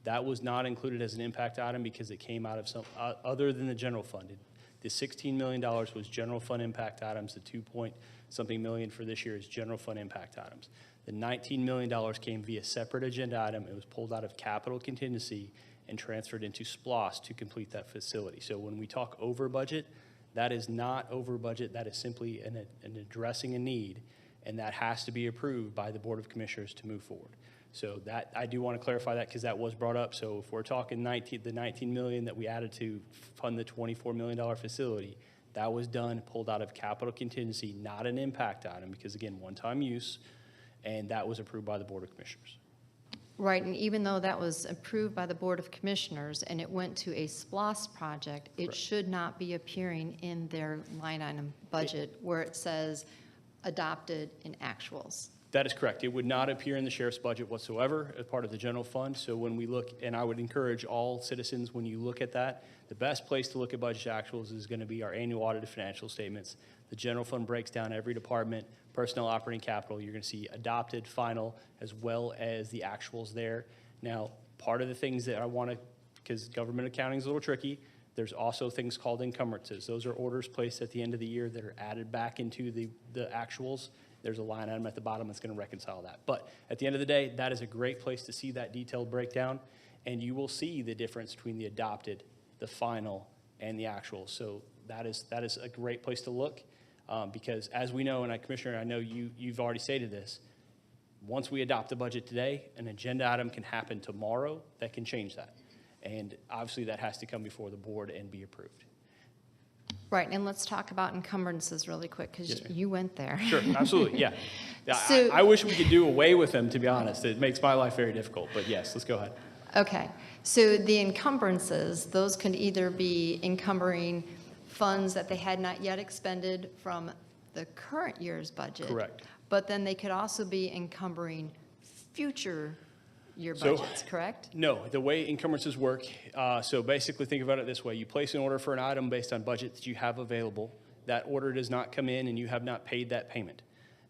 Speaker 8: That was not included as an impact item because it came out of some other than the general fund. The $16 million was general fund impact items. The 2-point-something million for this year is general fund impact items. The $19 million came via separate agenda item. It was pulled out of capital contingency and transferred into SPLOS to complete that facility. So when we talk over budget, that is not over budget. That is simply an addressing a need, and that has to be approved by the Board of Commissioners to move forward. So that, I do want to clarify that because that was brought up. So if we're talking the 19 million that we added to fund the $24 million facility, that was done, pulled out of capital contingency, not an impact item, because again, one-time use, and that was approved by the Board of Commissioners.
Speaker 4: Right, and even though that was approved by the Board of Commissioners and it went to a SPLOS project, it
Speaker 8: Correct.
Speaker 4: should not be appearing in their line item budget where it says adopted in actuals.
Speaker 8: That is correct. It would not appear in the sheriff's budget whatsoever as part of the general fund. So when we look, and I would encourage all citizens, when you look at that, the best place to look at budget actuals is going to be our annual audited financial statements. The general fund breaks down every department, personnel, operating, capital. You're going to see adopted, final, as well as the actuals there. Now, part of the things that I want to, because government accounting is a little tricky, there's also things called encumbrances. Those are orders placed at the end of the year that are added back into the actuals. There's a line item at the bottom that's going to reconcile that. But at the end of the day, that is a great place to see that detailed breakdown, and you will see the difference between the adopted, the final, and the actual. So that is a great place to look. Because as we know, and Commissioner, I know you've already stated this, once we adopt the budget today, an agenda item can happen tomorrow that can change that. And obviously, that has to come before the board and be approved.
Speaker 4: Right, and let's talk about encumbrances really quick, because
Speaker 8: Yes, ma'am.
Speaker 4: you went there.
Speaker 8: Sure, absolutely, yeah. Yeah,
Speaker 4: So-
Speaker 8: I wish we could do away with them, to be honest. It makes my life very difficult, but yes, let's go ahead.
Speaker 4: Okay, so the encumbrances, those can either be encumbering funds that they had not yet expended from the current year's budget.
Speaker 8: Correct.
Speaker 4: But then they could also be encumbering future year
Speaker 8: So-
Speaker 4: budgets, correct?
Speaker 8: No, the way encumbrances work, so basically think about it this way. You place an order for an item based on budget that you have available. That order does not come in and you have not paid that payment.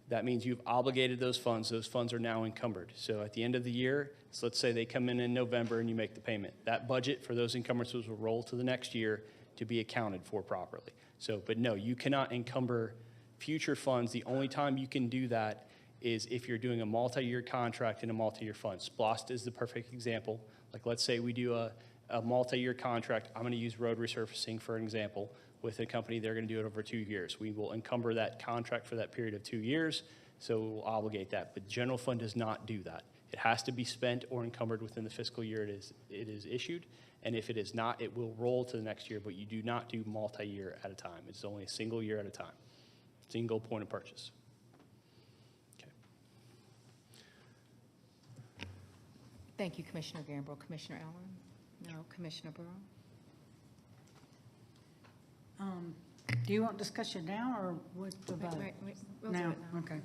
Speaker 8: That means you've obligated those funds. Those funds are now encumbered. So at the end of the year, so let's say they come in November and you make the payment. That budget for those encumbrances will roll to the next year to be accounted for properly. So, but no, you cannot encumber future funds. The only time you can do that is if you're doing a multi-year contract in a multi-year fund. SPLOST is the perfect example. Like, let's say we do a multi-year contract. I'm going to use road resurfacing for an example with a company. They're going to do it over 2 years. We will encumber that contract for that period of 2 years, so we'll obligate that. But general fund does not do that. It has to be spent or encumbered within the fiscal year it is issued. And if it is not, it will roll to the next year, but you do not do multi-year at a time. It's only a single year at a time. Single point of purchase. Okay.
Speaker 1: Thank you, Commissioner Gambrill. Commissioner Allen? No. Commissioner Burrow?
Speaker 6: Do you want discussion now or with the vote?
Speaker 1: We'll do it now.
Speaker 6: Okay.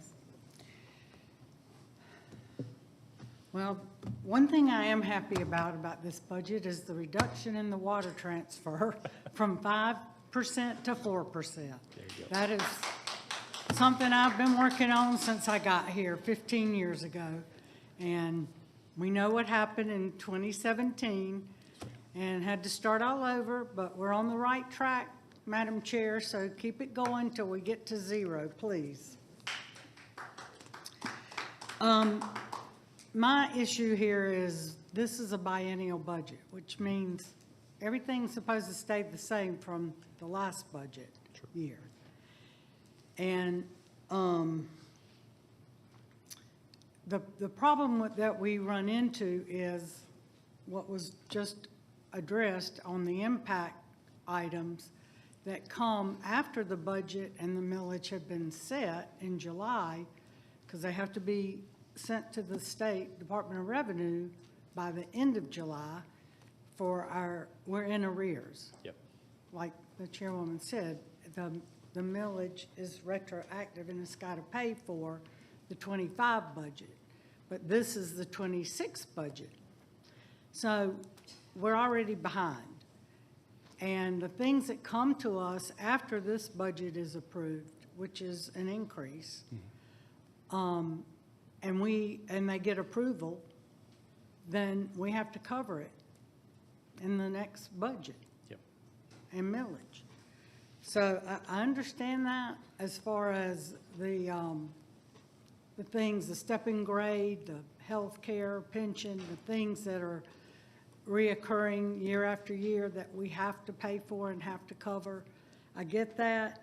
Speaker 6: Well, one thing I am happy about this budget is the reduction in the water transfer from 5% to 4%.
Speaker 8: There you go.
Speaker 6: That is something I've been working on since I got here 15 years ago. And we know what happened in 2017 and had to start all over, but we're on the right track, Madam Chair, so keep it going till we get to 0, please. My issue here is this is a biennial budget, which means everything's supposed to stay the same from the last budget year. And the problem that we run into is what was just addressed on the impact items that come after the budget and the millage have been set in July, because they have to be sent to the State Department of Revenue by the end of July we're in arrears.
Speaker 8: Yep.
Speaker 6: Like the chairwoman said, the millage is retroactive and it's got to pay for the 25 budget. But this is the 26 budget. So we're already behind. And the things that come to us after this budget is approved, which is an increase, and they get approval, then we have to cover it in the next budget.
Speaker 8: Yep.
Speaker 6: And millage. So I understand that as far as the things, the stepping grade, the health care, pension, the things that are reoccurring year after year that we have to pay for and have to cover. I get that.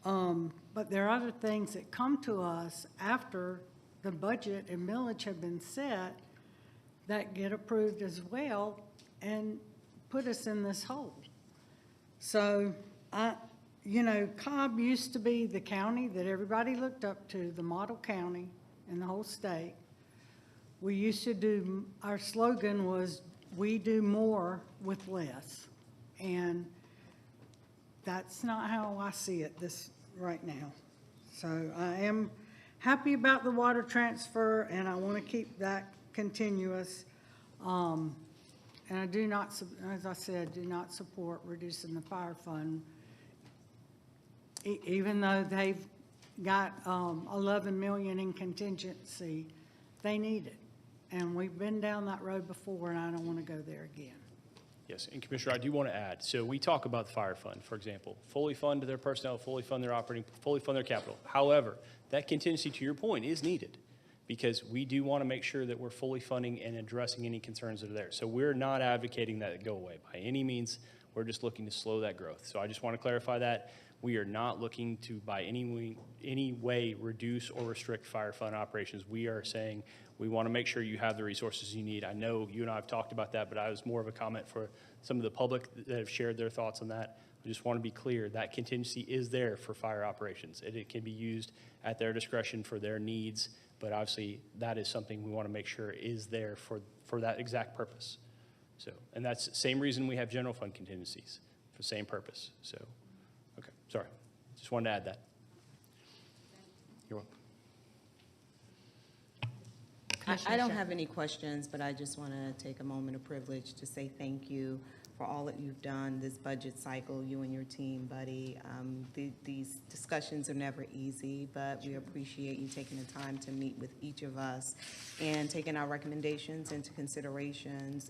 Speaker 6: But there are other things that come to us after the budget and millage have been set that get approved as well and put us in this hole. So, Cobb used to be the county that everybody looked up to, the model county in the whole state. We used to do, our slogan was, we do more with less. And that's not how I see it right now. So I am happy about the water transfer, and I want to keep that continuous. And I do not, as I said, do not support reducing the fire fund, even though they've got 11 million in contingency. They need it. And we've been down that road before, and I don't want to go there again.
Speaker 8: Yes, and Commissioner, I do want to add, so we talk about the fire fund, for example, fully fund their personnel, fully fund their operating, fully fund their capital. However, that contingency, to your point, is needed because we do want to make sure that we're fully funding and addressing any concerns that are there. So we're not advocating that it go away by any means. We're just looking to slow that growth. So I just want to clarify that. We are not looking to by any way reduce or restrict fire fund operations. We are saying we want to make sure you have the resources you need. I know you and I have talked about that, but I was more of a comment for some of the public that have shared their thoughts on that. I just want to be clear that contingency is there for fire operations. It can be used at their discretion for their needs, but obviously that is something we want to make sure is there for that exact purpose. So, and that's the same reason we have general fund contingencies for the same purpose. So, okay, sorry. Just wanted to add that. You're welcome.
Speaker 23: I don't have any questions, but I just want to take a moment of privilege to say thank you for all that you've done this budget cycle, you and your team, Buddy. These discussions are never easy, but we appreciate you taking the time to meet with each of us and taking our recommendations into consideration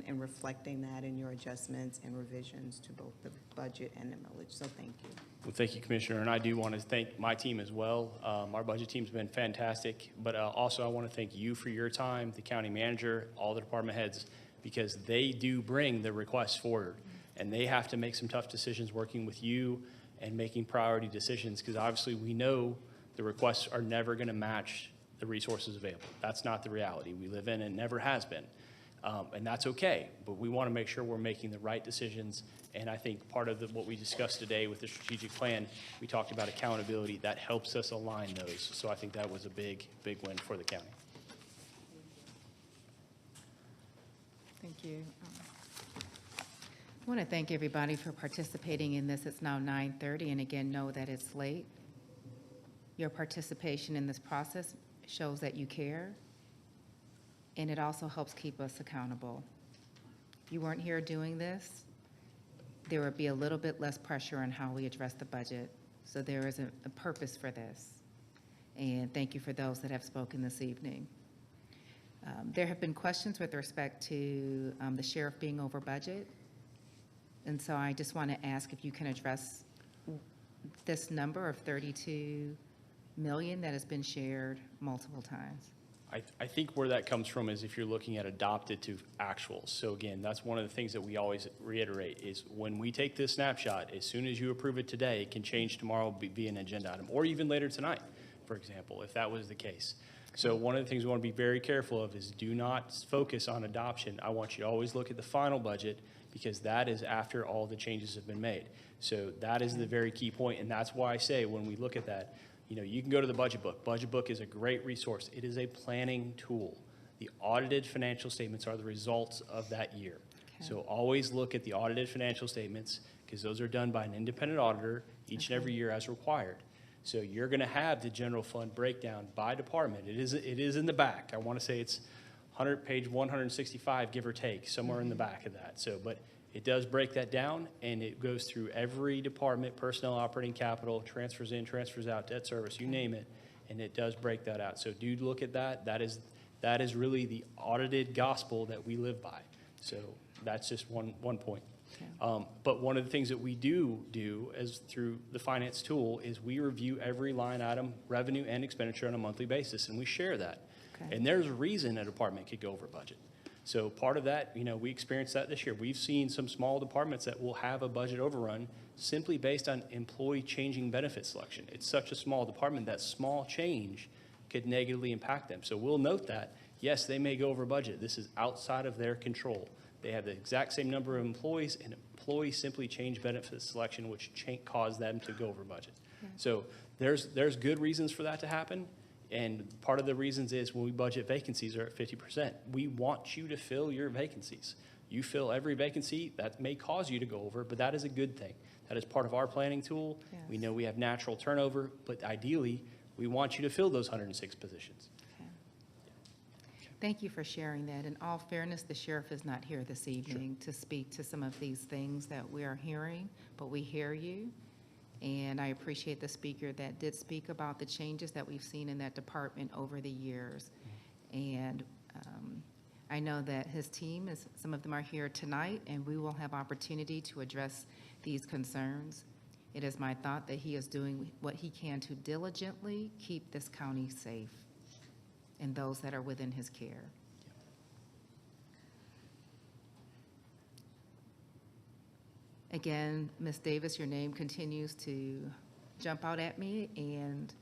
Speaker 23: and reflecting that in your adjustments and revisions to both the budget and the millage. So thank you.
Speaker 8: Well, thank you, Commissioner, and I do want to thank my team as well. Our budget team's been fantastic, but also I want to thank you for your time, the county manager, all the department heads, because they do bring the requests forward, and they have to make some tough decisions working with you and making priority decisions, because obviously we know the requests are never going to match the resources available. That's not the reality we live in and never has been. And that's okay, but we want to make sure we're making the right decisions. And I think part of what we discussed today with the strategic plan, we talked about accountability. That helps us align those. So I think that was a big, big win for the county.
Speaker 1: Thank you. I want to thank everybody for participating in this. It's now 9:30, and again, know that it's late. Your participation in this process shows that you care, and it also helps keep us accountable. If you weren't here doing this, there would be a little bit less pressure on how we address the budget. So there is a purpose for this. And thank you for those that have spoken this evening. There have been questions with respect to the sheriff being over budget. And so I just want to ask if you can address this number of 32 million that has been shared multiple times.
Speaker 8: I think where that comes from is if you're looking at adopted to actuals. So again, that's one of the things that we always reiterate is when we take this snapshot, as soon as you approve it today, it can change tomorrow, be an agenda item, or even later tonight, for example, if that was the case. So one of the things we want to be very careful of is do not focus on adoption. I want you to always look at the final budget because that is after all the changes have been made. So that is the very key point, and that's why I say when we look at that, you know, you can go to the budget book. Budget book is a great resource. It is a planning tool. The audited financial statements are the results of that year. Okay. So always look at the audited financial statements because those are done by an independent auditor each and every year as required. So you're going to have the general fund breakdown by department. It is in the back. I want to say it's page 165, give or take, somewhere in the back of that. So, but it does break that down, and it goes through every department, personnel, operating capital, transfers in, transfers out, debt service, you name it, and it does break that out. So do look at that. That is really the audited gospel that we live by. So that's just one point. Okay. But one of the things that we do as through the finance tool is we review every line item, revenue and expenditure on a monthly basis, and we share that. Okay. And there's a reason a department could go over budget. So part of that, you know, we experienced that this year. We've seen some small departments that will have a budget overrun simply based on employee changing benefit selection. It's such a small department that small change could negatively impact them. So we'll note that, yes, they may go over budget. This is outside of their control. They have the exact same number of employees, and employees simply change benefit selection, which cause them to go over budget. Yeah. So there's good reasons for that to happen. And part of the reasons is when we budget vacancies are at 50%. We want you to fill your vacancies. You fill every vacancy, that may cause you to go over, but that is a good thing. That is part of our planning tool. Yes. We know we have natural turnover, but ideally, we want you to fill those 106 positions. Okay.
Speaker 1: Thank you for sharing that. In all fairness, the sheriff is not here this evening to speak to some of these things that we are hearing, but we hear you. And I appreciate the speaker that did speak about the changes that we've seen in that department over the years. And I know that his team, some of them are here tonight, and we will have opportunity to address these concerns. It is my thought that he is doing what he can to diligently keep this county safe and those that are within his care. Again, Ms. Davis, your name continues to jump out at me, and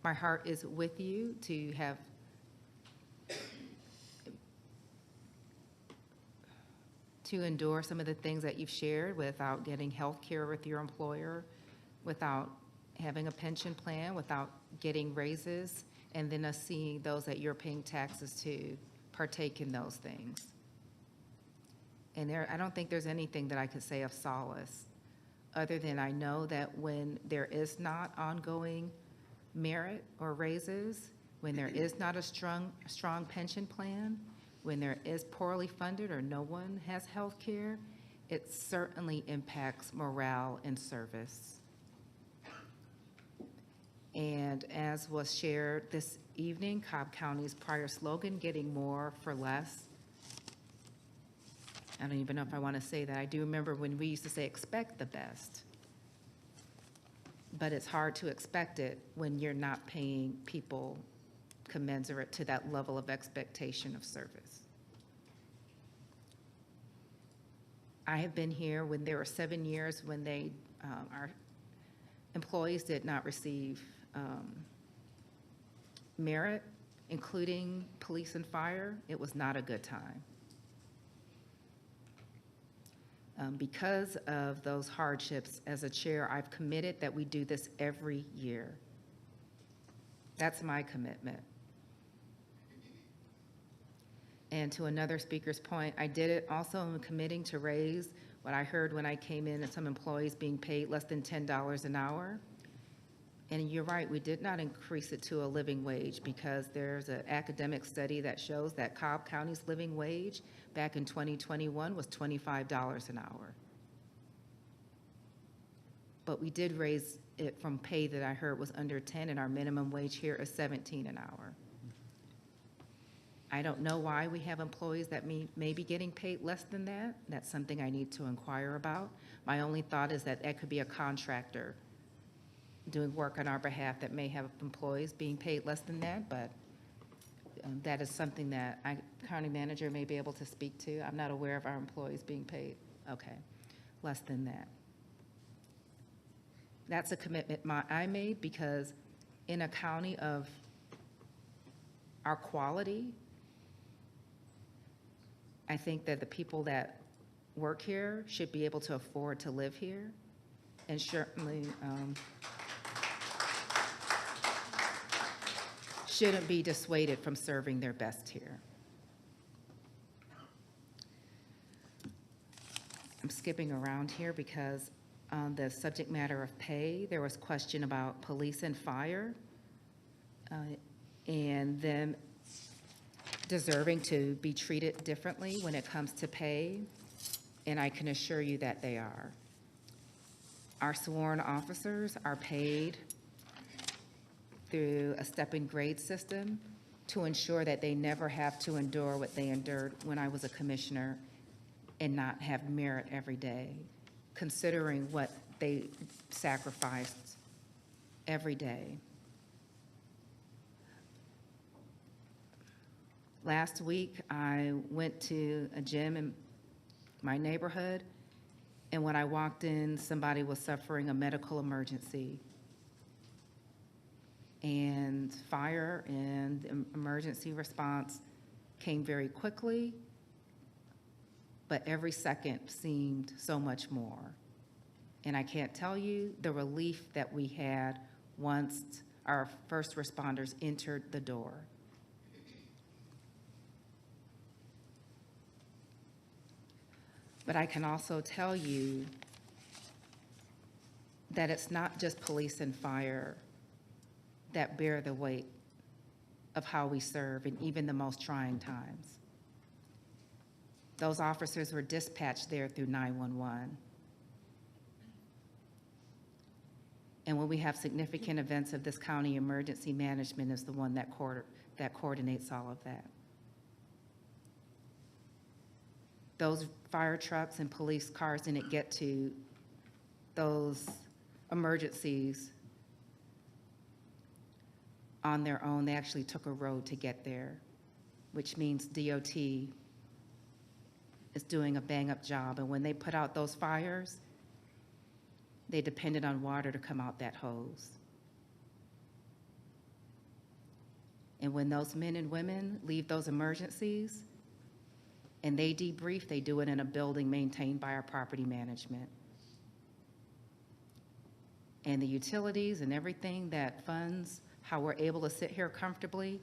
Speaker 1: my heart is with you to have to endure some of the things that you've shared without getting health care with your employer, without having a pension plan, without getting raises, and then us seeing those that you're paying taxes to partake in those things. And I don't think there's anything that I could say of solace, other than I know that when there is not ongoing merit or raises, when there is not a strong pension plan, when there is poorly funded or no one has health care, it certainly impacts morale and service. And as was shared this evening, Cobb County's prior slogan, getting more for less. I don't even know if I want to say that. I do remember when we used to say, expect the best. But it's hard to expect it when you're not paying people commensurate to that level of expectation of service. I have been here when there were 7 years when our employees did not receive merit, including police and fire. It was not a good time. Because of those hardships, as a chair, I've committed that we do this every year. That's my commitment. And to another speaker's point, I did it also in committing to raise what I heard when I came in and some employees being paid less than $10 an hour. And you're right, we did not increase it to a living wage because there's an academic study that shows that Cobb County's living wage back in 2021 was $25 an hour. But we did raise it from pay that I heard was under 10, and our minimum wage here is 17 an hour. I don't know why we have employees that may be getting paid less than that. That's something I need to inquire about. My only thought is that that could be a contractor doing work on our behalf that may have employees being paid less than that, but that is something that county manager may be able to speak to. I'm not aware of our employees being paid, okay, less than that. That's a commitment I made because in a county of our quality, I think that the people that work here should be able to afford to live here, and certainly shouldn't be dissuaded from serving their best here. I'm skipping around here because on the subject matter of pay, there was question about police and fire and them deserving to be treated differently when it comes to pay, and I can assure you that they are. Our sworn officers are paid through a step-and grade system to ensure that they never have to endure what they endured when I was a commissioner and not have merit every day, considering what they sacrificed every day. Last week, I went to a gym in my neighborhood, and when I walked in, somebody was suffering a medical emergency. And fire and emergency response came very quickly, but every second seemed so much more. And I can't tell you the relief that we had once our first responders entered the door. But I can also tell you that it's not just police and fire that bear the weight of how we serve in even the most trying times. Those officers were dispatched there through 911. And when we have significant events of this county, emergency management is the one that coordinates all of that. Those fire trucks and police cars didn't get to those emergencies on their own. They actually took a road to get there, which means DOT is doing a bang-up job, and when they put out those fires, they depended on water to come out that hose. And when those men and women leave those emergencies and they debrief, they do it in a building maintained by our property management. And the utilities and everything that funds how we're able to sit here comfortably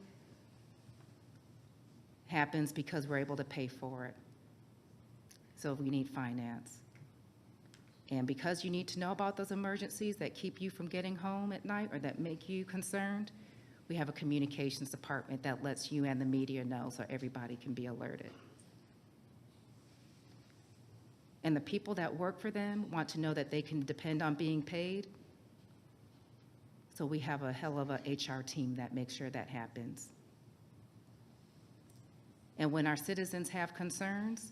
Speaker 1: happens because we're able to pay for it. So we need finance. And because you need to know about those emergencies that keep you from getting home at night or that make you concerned, we have a communications department that lets you and the media know so everybody can be alerted. And the people that work for them want to know that they can depend on being paid. So we have a hell of a HR team that makes sure that happens. And when our citizens have concerns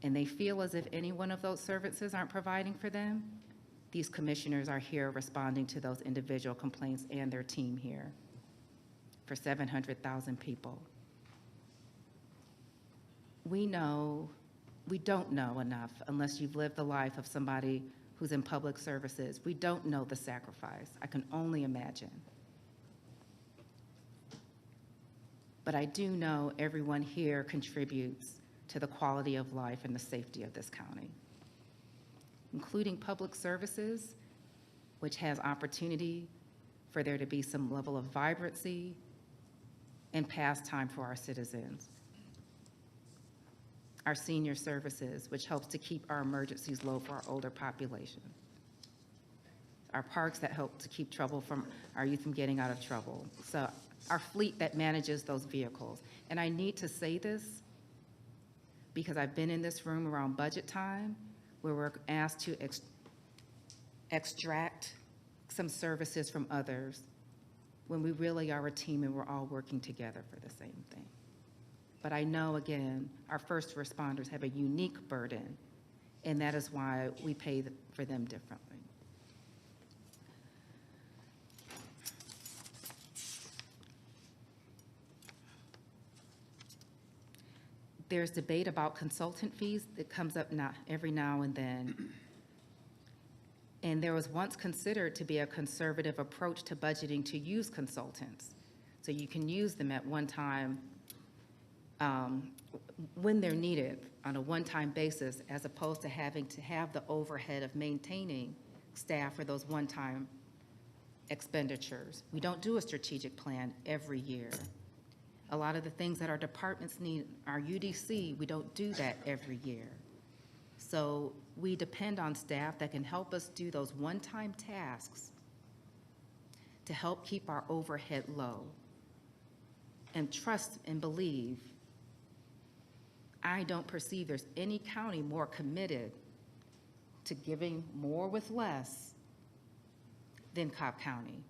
Speaker 1: and they feel as if any one of those services aren't providing for them, these commissioners are here responding to those individual complaints and their team here for 700,000 people. We don't know enough unless you've lived the life of somebody who's in public services. We don't know the sacrifice. I can only imagine. But I do know everyone here contributes to the quality of life and the safety of this county, including public services, which has opportunity for there to be some level of vibrancy and pastime for our citizens. Our senior services, which helps to keep our emergencies low for our older population. Our parks that help to keep our youth from getting out of trouble. So our fleet that manages those vehicles. And I need to say this because I've been in this room around budget time where we're asked to extract some services from others when we really are a team and we're all working together for the same thing. But I know, again, our first responders have a unique burden, and that is why we pay for them differently. There's debate about consultant fees that comes up every now and then. And there was once considered to be a conservative approach to budgeting to use consultants. So you can use them at one time when they're needed on a one-time basis, as opposed to having to have the overhead of maintaining staff for those one-time expenditures. We don't do a strategic plan every year. A lot of the things that our departments need, our UDC, we don't do that every year. So we depend on staff that can help us do those one-time tasks to help keep our overhead low. And trust and believe, I don't perceive there's any county more committed to giving more with less than Cobb County.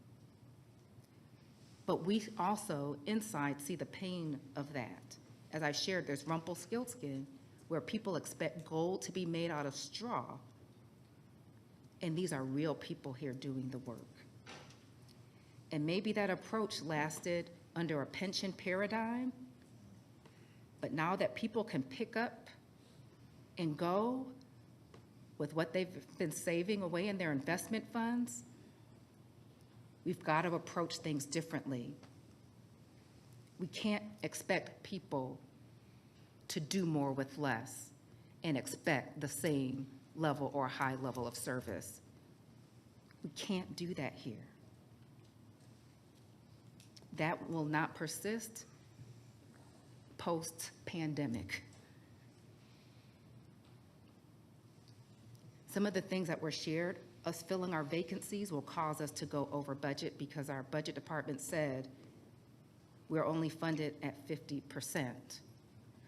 Speaker 1: But we also, inside, see the pain of that. As I shared, there's Rumpelstiltskin, where people expect gold to be made out of straw. And these are real people here doing the work. And maybe that approach lasted under a pension paradigm, but now that people can pick up and go with what they've been saving away in their investment funds, we've got to approach things differently. We can't expect people to do more with less and expect the same level or high level of service. We can't do that here. That will not persist post-pandemic. Some of the things that were shared, us filling our vacancies will cause us to go over budget because our budget department said we're only funded at 50%.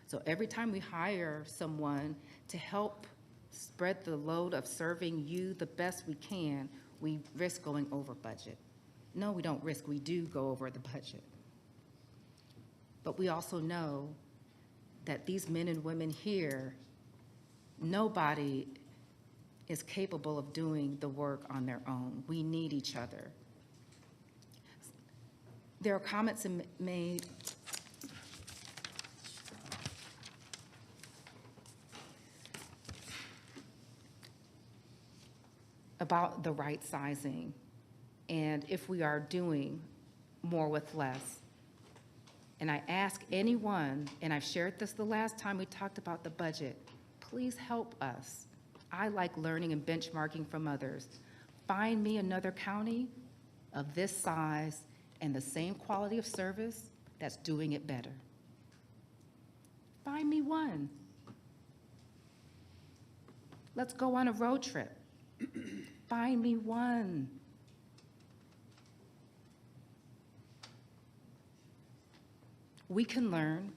Speaker 1: So every time we hire someone to help spread the load of serving you the best we can, we risk going over budget. No, we don't risk, we do go over the budget. But we also know that these men and women here, nobody is capable of doing the work on their own. We need each other. There are comments made about the right sizing and if we are doing more with less. And I ask anyone, and I've shared this the last time we talked about the budget, please help us. I like learning and benchmarking from others. Find me another county of this size and the same quality of service that's doing it better. Find me one. Let's go on a road trip. Find me one. We can learn.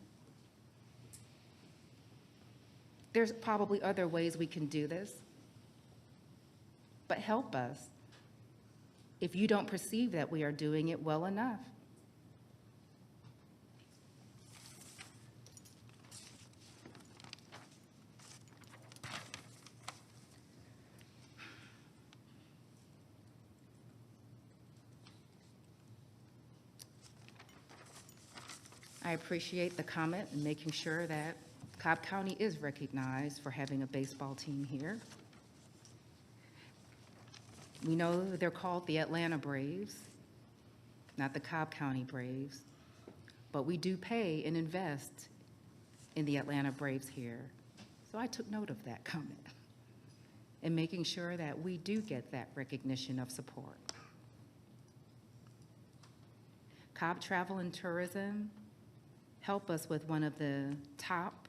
Speaker 1: There's probably other ways we can do this, but help us if you don't perceive that we are doing it well enough. I appreciate the comment and making sure that Cobb County is recognized for having a baseball team here. We know they're called the Atlanta Braves, not the Cobb County Braves, but we do pay and invest in the Atlanta Braves here. So I took note of that comment and making sure that we do get that recognition of support. Cobb Travel and Tourism help us with one of the top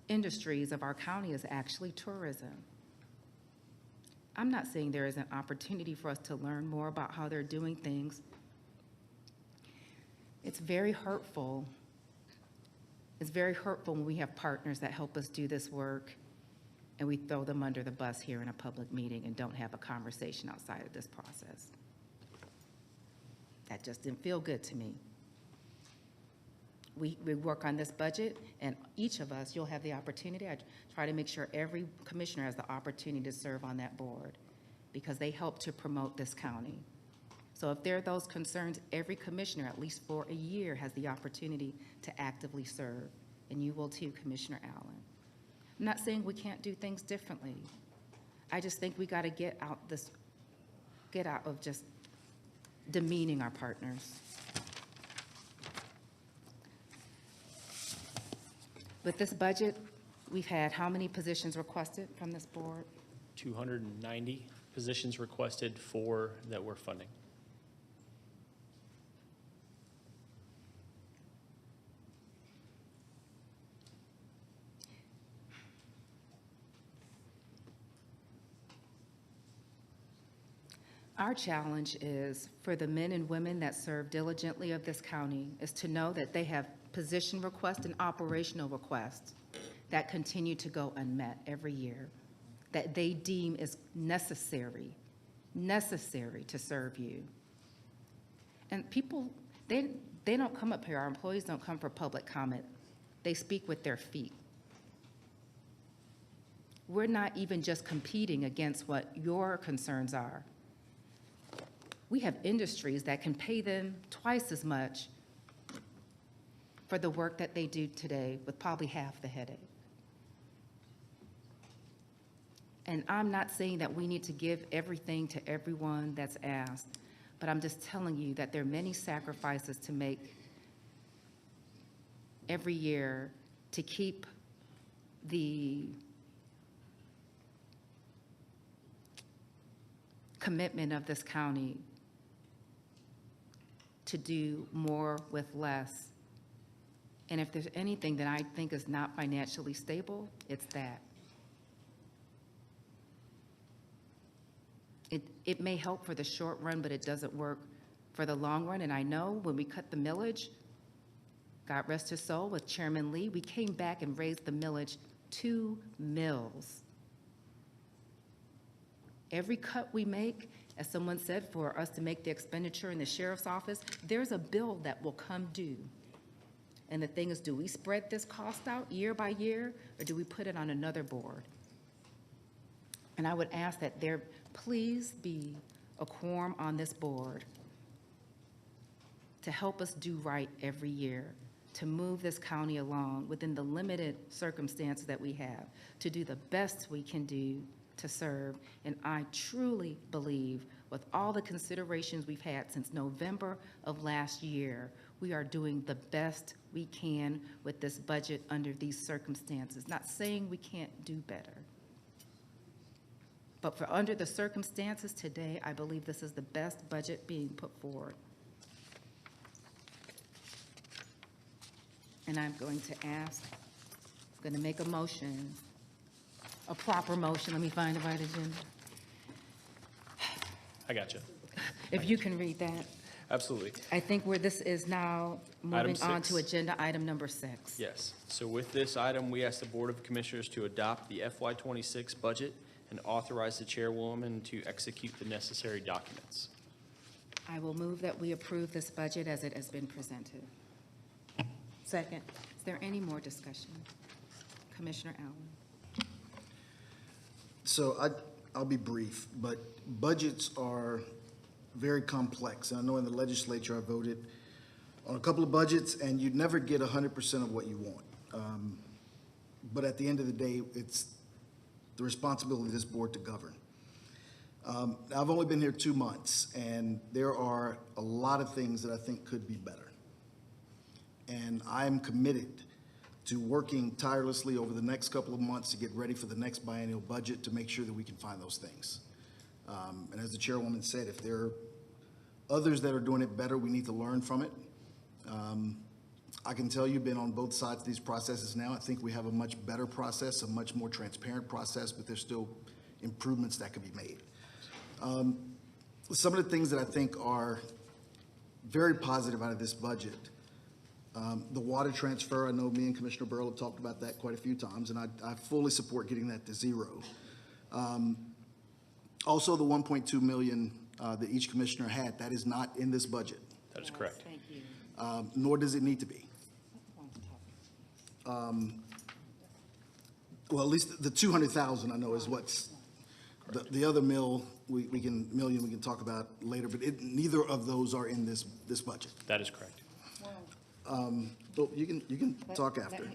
Speaker 1: industries of our county is actually tourism. I'm not saying there is an opportunity for us to learn more about how they're doing things. It's very hurtful. It's very hurtful when we have partners that help us do this work and we throw them under the bus here in a public meeting and don't have a conversation outside of this process. That just didn't feel good to me. We work on this budget, and each of us, you'll have the opportunity. I try to make sure every commissioner has the opportunity to serve on that board because they help to promote this county. So if there are those concerns, every commissioner, at least for a year, has the opportunity to actively serve, and you will too, Commissioner Allen. I'm not saying we can't do things differently. I just think we got to get out of just demeaning our partners. With this budget, we've had how many positions requested from this board?
Speaker 8: 290 positions requested for that we're funding.
Speaker 1: Our challenge is for the men and women that serve diligently of this county is to know that they have position requests and operational requests that continue to go unmet every year, that they deem is necessary to serve you. And people, they don't come up here, our employees don't come for public comment. They speak with their feet. We're not even just competing against what your concerns are. We have industries that can pay them twice as much for the work that they do today with probably half the headache. And I'm not saying that we need to give everything to everyone that's asked, but I'm just telling you that there are many sacrifices to make every year to keep the commitment of this county to do more with less. And if there's anything that I think is not financially stable, it's that. It may help for the short run, but it doesn't work for the long run. And I know when we cut the millage, God rest his soul, with Chairman Lee, we came back and raised the millage 2 mills. Every cut we make, as someone said, for us to make the expenditure in the sheriff's office, there's a bill that will come due. And the thing is, do we spread this cost out year by year, or do we put it on another board? And I would ask that there please be a quorum on this board to help us do right every year, to move this county along within the limited circumstances that we have, to do the best we can do to serve, and I truly believe with all the considerations we've had since November of last year, we are doing the best we can with this budget under these circumstances. Not saying we can't do better, but for under the circumstances today, I believe this is the best budget being put forward. And I'm going to make a motion, a proper motion. Let me find the right agenda.
Speaker 8: I got you.
Speaker 1: If you can read that.
Speaker 8: Absolutely.
Speaker 1: I think where this is now
Speaker 8: Item
Speaker 1: moving on to
Speaker 8: 6.
Speaker 1: agenda item number 6.
Speaker 8: Yes. So with this item, we ask the Board of Commissioners to adopt the FY26 budget and authorize the chairwoman to execute the necessary documents.
Speaker 1: I will move that we approve this budget as it has been presented.
Speaker 23: Second.
Speaker 1: Is there any more discussion? Commissioner Allen.
Speaker 3: So I'll be brief, but budgets are very complex. And I know in the legislature, I voted on a couple of budgets, and you'd never get 100% of what you want. But at the end of the day, it's the responsibility of this board to govern. I've only been here 2 months, and there are a lot of things that I think could be better. And I'm committed to working tirelessly over the next couple of months to get ready for the next biennial budget to make sure that we can find those things. And as the chairwoman said, if there are others that are doing it better, we need to learn from it. I can tell you, been on both sides of these processes now, I think we have a much better process, a much more transparent process, but there's still improvements that could be made. Some of the things that I think are very positive out of this budget, the water transfer, I know me and Commissioner Burrow have talked about that quite a few times, and I fully support getting that to zero. Also, the 1.2 million that each commissioner had, that is not in this budget.
Speaker 8: That is correct.
Speaker 1: Thank you.
Speaker 3: Nor does it need to be. Well, at least the 200,000 I know is what's, the other we can talk about later, but neither of those are in this budget.
Speaker 8: That is correct.
Speaker 3: Well, you can talk after.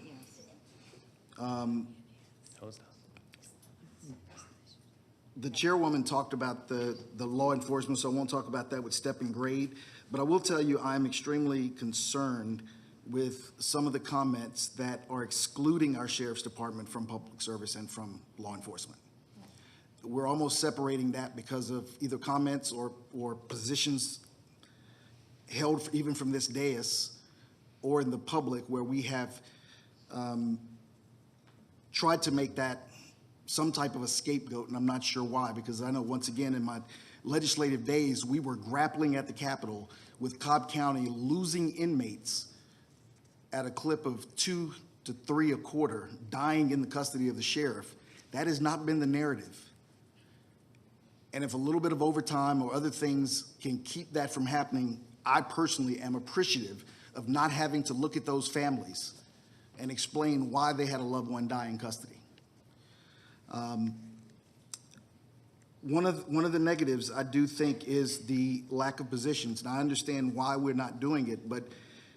Speaker 3: The chairwoman talked about the law enforcement, so I won't talk about that with step and grade. But I will tell you, I'm extremely concerned with some of the comments that are excluding our sheriff's department from public service and from law enforcement. We're almost separating that because of either comments or positions held even from this dais or in the public where we have tried to make that some type of a scapegoat, and I'm not sure why, because I know once again in my legislative days, we were grappling at the Capitol with Cobb County losing inmates at a clip of 2 to 3 a quarter, dying in the custody of the sheriff. That has not been the narrative. And if a little bit of overtime or other things can keep that from happening, I personally am appreciative of not having to look at those families and explain why they had a loved one die in custody. One of the negatives I do think is the lack of positions. Now, I understand why we're not doing it, but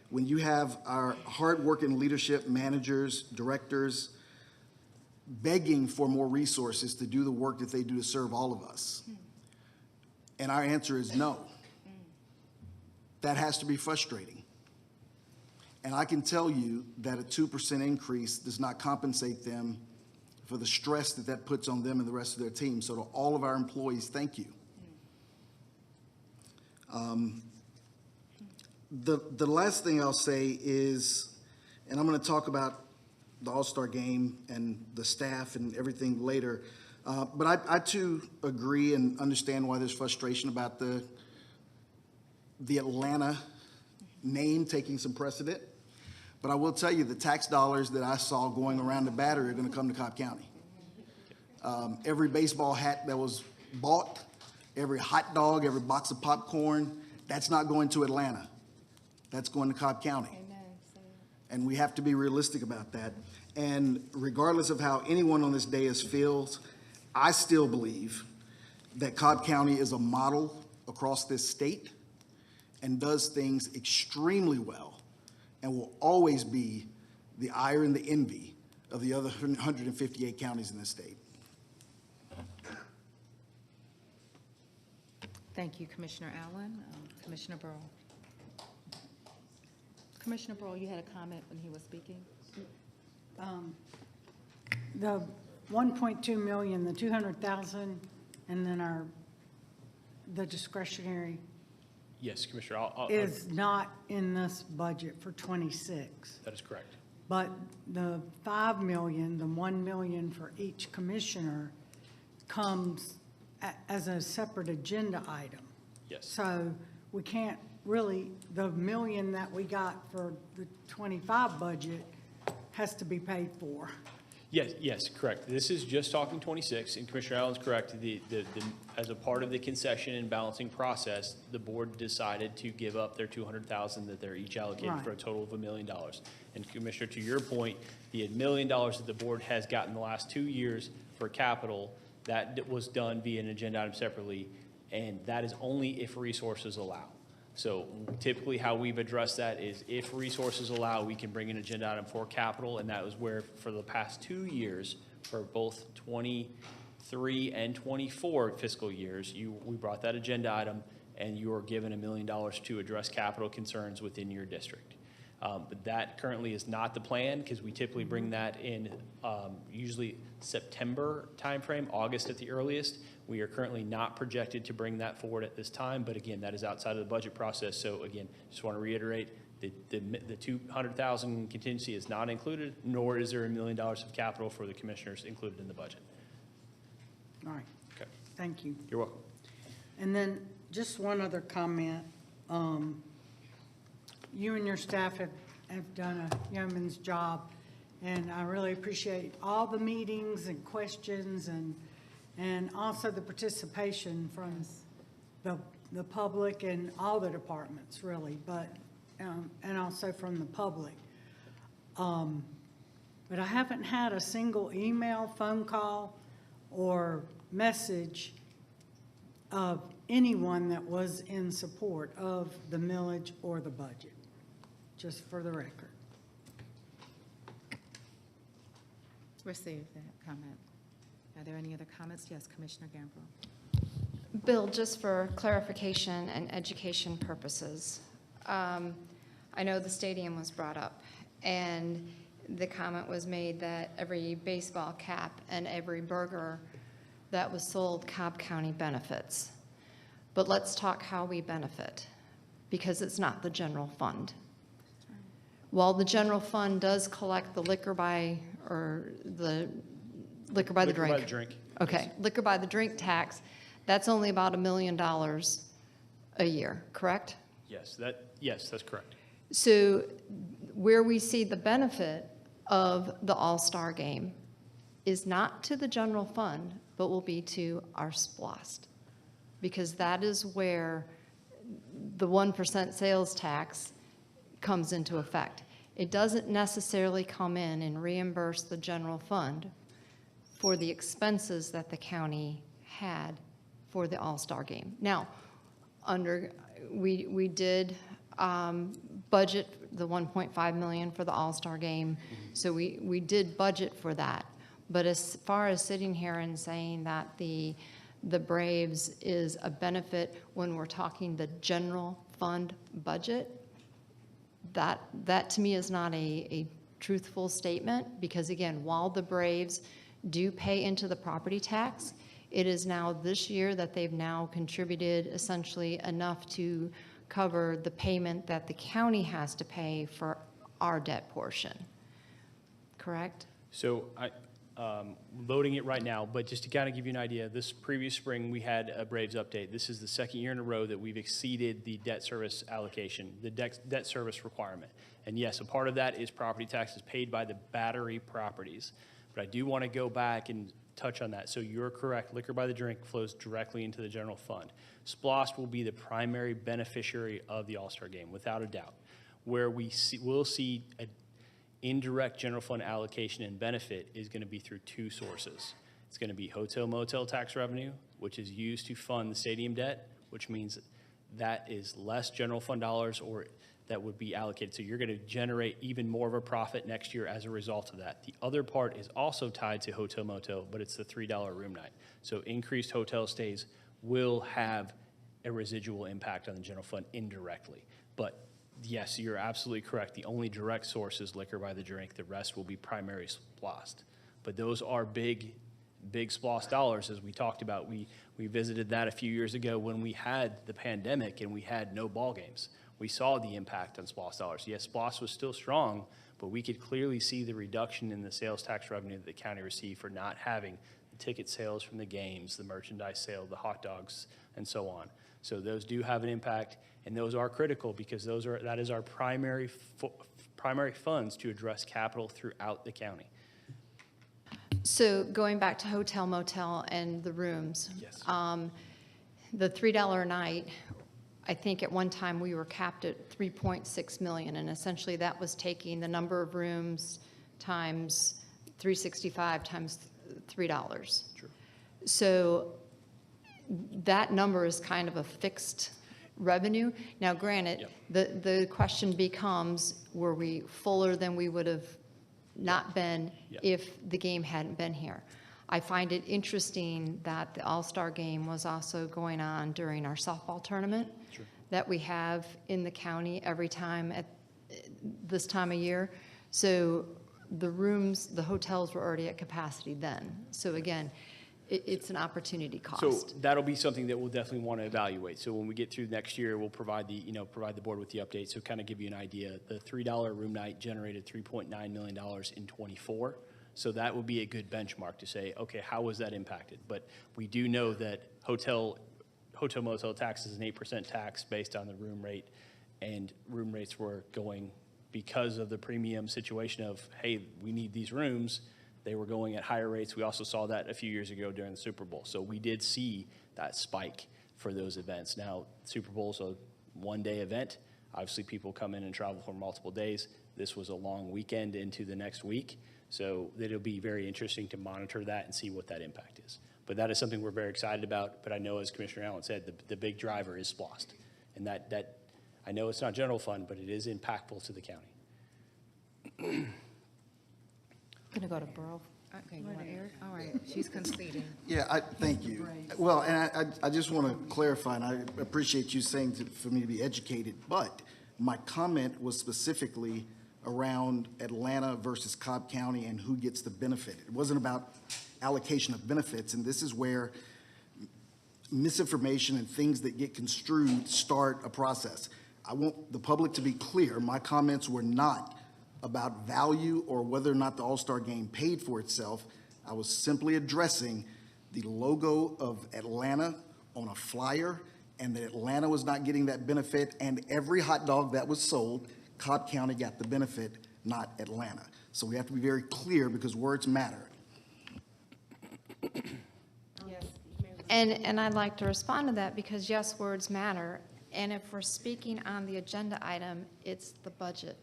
Speaker 3: when you have our hardworking leadership, managers, directors, begging for more resources to do the work that they do to serve all of us, and our answer is no, that has to be frustrating. And I can tell you that a 2% increase does not compensate them for the stress that puts on them and the rest of their team. So to all of our employees, thank you. The last thing I'll say is, and I'm going to talk about the All-Star game and the staff and everything later, but I too agree and understand why there's frustration about the Atlanta name taking some precedent. But I will tell you, the tax dollars that I saw going around the Battery are going to come to Cobb County. Every baseball hat that was bought, every hot dog, every box of popcorn, that's not going to Atlanta. That's going to Cobb County. And we have to be realistic about that. And regardless of how anyone on this dais feels, I still believe that Cobb County is a model across this state and does things extremely well, and will always be the ire and the envy of the other 158 counties in this state.
Speaker 1: Thank you, Commissioner Allen. Commissioner Burrow. Commissioner Burrow, you had a comment when he was speaking?
Speaker 6: The 1.2 million, the 200,000, and then the discretionary
Speaker 8: Yes, Commissioner, I'll
Speaker 6: is not in this budget for '26.
Speaker 8: that is correct.
Speaker 6: But the 5 million, the 1 million for each commissioner comes as a separate agenda item.
Speaker 8: Yes.
Speaker 6: So we can't really, the million that we got for the '25 budget has to be paid for.
Speaker 8: Yes, correct. This is just talking 26, and Commissioner Allen's correct. As a part of the concession and balancing process, the board decided to give up their 200,000 that they're each allocated
Speaker 6: Right.
Speaker 8: for a total of $1 million. And Commissioner, to your point, the $1 million that the board has gotten the last 2 years for capital, that was done via an agenda item separately, and that is only if resources allow. So typically how we've addressed that is if resources allow, we can bring an agenda item for capital, and that was where for the past 2 years, for both 23 and 24 fiscal years, we brought that agenda item and you are given $1 million to address capital concerns within your district. But that currently is not the plan because we typically bring that in usually September timeframe, August at the earliest. We are currently not projected to bring that forward at this time, but again, that is outside of the budget process. So again, just want to reiterate, the 200,000 contingency is not included, nor is there $1 million of capital for the commissioners included in the budget.
Speaker 6: All right.
Speaker 8: Okay.
Speaker 6: Thank you.
Speaker 8: You're welcome.
Speaker 6: And then just one other comment. You and your staff have done a yeoman's job, and I really appreciate all the meetings and questions and also the participation from the public and all the departments, really, but, and also from the public. But I haven't had a single email, phone call, or message of anyone that was in support of the millage or the budget, just for the record.
Speaker 1: Receive that comment. Are there any other comments? Yes, Commissioner Gamble.
Speaker 4: Bill, just for clarification and education purposes, I know the stadium was brought up, and the comment was made that every baseball cap and every burger that was sold Cobb County benefits. But let's talk how we benefit, because it's not the general fund. While the general fund does collect the liquor by the drink. Okay, liquor by the drink tax, that's only about $1 million a year, correct?
Speaker 8: Yes, that's correct.
Speaker 4: So where we see the benefit of the All-Star Game is not to the general fund, but will be to our SPLOST, because that is where the 1% sales tax comes into effect. It doesn't necessarily come in and reimburse the general fund for the expenses that the county had for the All-Star Game. Now, we did budget the $1.5 million for the All-Star Game, so we did budget for that. But as far as sitting here and saying that the Braves is a benefit when we're talking the general fund budget, that to me is not a truthful statement, because again, while the Braves do pay into the property tax, it is now this year that they've now contributed essentially enough to cover the payment that the county has to pay for our debt portion. Correct?
Speaker 8: So loading it right now, but just to kind of give you an idea, this previous spring we had a Braves update. This is the second year in a row that we've exceeded the debt service allocation, the debt service requirement. And yes, a part of that is property taxes paid by the Battery properties. But I do want to go back and touch on that. So you're correct, liquor by the drink flows directly into the general fund. SPLOST will be the primary beneficiary of the All-Star Game, without a doubt. Where we'll see an indirect general fund allocation and benefit is going to be through two sources. It's going to be hotel motel tax revenue, which is used to fund the stadium debt, which means that is less general fund dollars or that would be allocated. So you're going to generate even more of a profit next year as a result of that. The other part is also tied to hotel motel, but it's the $3 room night. So increased hotel stays will have a residual impact on the general fund indirectly. But yes, you're absolutely correct. The only direct source is liquor by the drink. The rest will be primary splost. But those are big splost dollars, as we talked about. We visited that a few years ago when we had the pandemic and we had no ball games. We saw the impact on splost dollars. Yes, splost was still strong, but we could clearly see the reduction in the sales tax revenue that the county received for not having the ticket sales from the games, the merchandise sale, the hot dogs, and so on. So those do have an impact, and those are critical because that is our primary funds to address capital throughout the county.
Speaker 4: So going back to hotel, motel, and the rooms.
Speaker 8: Yes.
Speaker 4: The $3 a night, I think at one time we were capped at 3.6 million, and essentially that was taking the number of rooms times 365 times $3.
Speaker 8: True.
Speaker 4: So that number is kind of a fixed revenue. Now, granted, the question becomes, were we fuller than we would have not been if the game hadn't been here? I find it interesting that the All-Star game was also going on during our softball tournament that we have in the county every time at this time of year. So the rooms, the hotels were already at capacity then. So again, it's an opportunity cost.
Speaker 8: So that'll be something that we'll definitely want to evaluate. So when we get through next year, we'll provide the board with the update. So kind of give you an idea. The $3 room night generated $3.9 million in '24. So that would be a good benchmark to say, okay, how was that impacted? But we do know that hotel motel tax is an 8% tax based on the room rate, and room rates were going because of the premium situation of, hey, we need these rooms. They were going at higher rates. We also saw that a few years ago during the Super Bowl. So we did see that spike for those events. Now, Super Bowl's a one-day event. Obviously, people come in and travel for multiple days. This was a long weekend into the next week. So it'll be very interesting to monitor that and see what that impact is. But that is something we're very excited about. But I know, as Commissioner Allen said, the big driver is splost. And that I know it's not general fund, but it is impactful to the county.
Speaker 1: Going to go to Borough. Okay, you want Eric? All right, she's conceding.
Speaker 3: Yeah, thank you. Well, and I just want to clarify, and I appreciate you saying for me to be educated, but my comment was specifically around Atlanta versus Cobb County and who gets the benefit. It wasn't about allocation of benefits, and this is where misinformation and things that get construed start a process. I want the public to be clear, my comments were not about value or whether or not the All-Star game paid for itself. I was simply addressing the logo of Atlanta on a flyer and that Atlanta was not getting that benefit, and every hot dog that was sold, Cobb County got the benefit, not Atlanta. So we have to be very clear because words matter.
Speaker 4: And I'd like to respond to that because yes, words matter. And if we're speaking on the agenda item, it's the budget,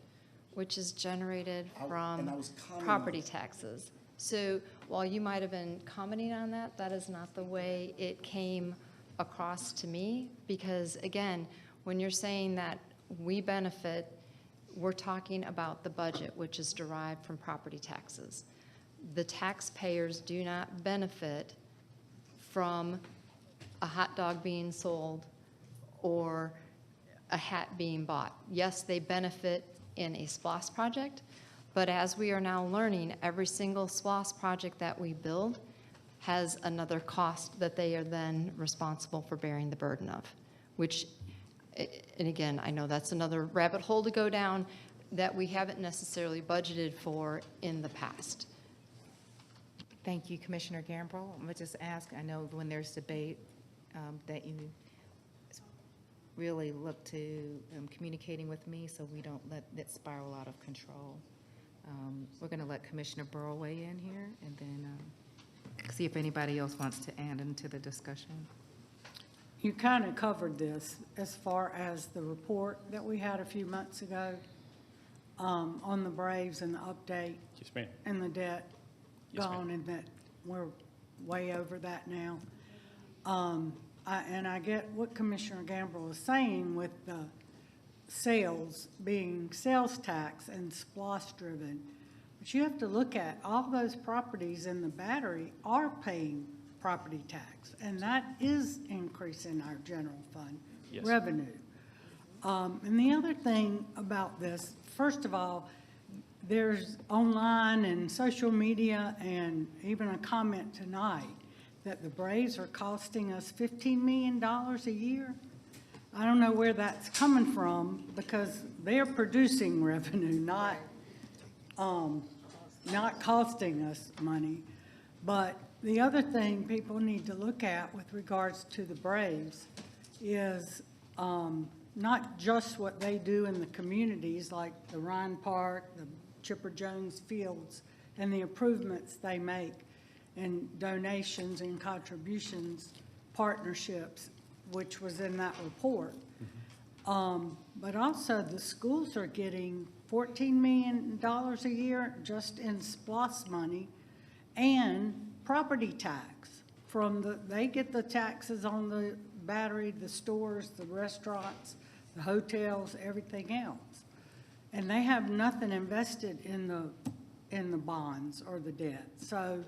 Speaker 4: which is generated from property taxes. So while you might have been commenting on that, that is not the way it came across to me. Because again, when you're saying that we benefit, we're talking about the budget, which is derived from property taxes. The taxpayers do not benefit from a hot dog being sold or a hat being bought. Yes, they benefit in a SPLOST project, but as we are now learning, every single SPLOST project that we build has another cost that they are then responsible for bearing the burden of, which, and again, I know that's another rabbit hole to go down that we haven't necessarily budgeted for in the past.
Speaker 1: Thank you, Commissioner Gambrell. I'm going to just ask, I know when there's debate that you really look to communicating with me so we don't let it spiral out of control. We're going to let Commissioner Burrow weigh in here and then see if anybody else wants to add into the discussion.
Speaker 6: You kind of covered this as far as the report that we had a few months ago on the Braves and the update.
Speaker 8: Yes, ma'am.
Speaker 6: And the debt
Speaker 8: Yes,
Speaker 6: gone, and that we're way over that now. And I get what Commissioner Gambrell is saying with the sales being sales tax and SPLOST driven. But you have to look at all those properties in the Battery are paying property tax, and that is increasing our general fund
Speaker 8: Yes.
Speaker 6: revenue. And the other thing about this, first of all, there's online and social media and even a comment tonight that the Braves are costing us $15 million a year. I don't know where that's coming from because they're producing revenue, not costing us money. But the other thing people need to look at with regards to the Braves is not just what they do in the communities like the Ryan Park, the Chipper Jones Fields, and the improvements they make and donations and contributions, partnerships, which was in that report. But also the schools are getting $14 million a year just in SPLOST money and property tax from they get the taxes on the Battery, the stores, the restaurants, the hotels, everything else. And they have nothing invested in the bonds or the debt. So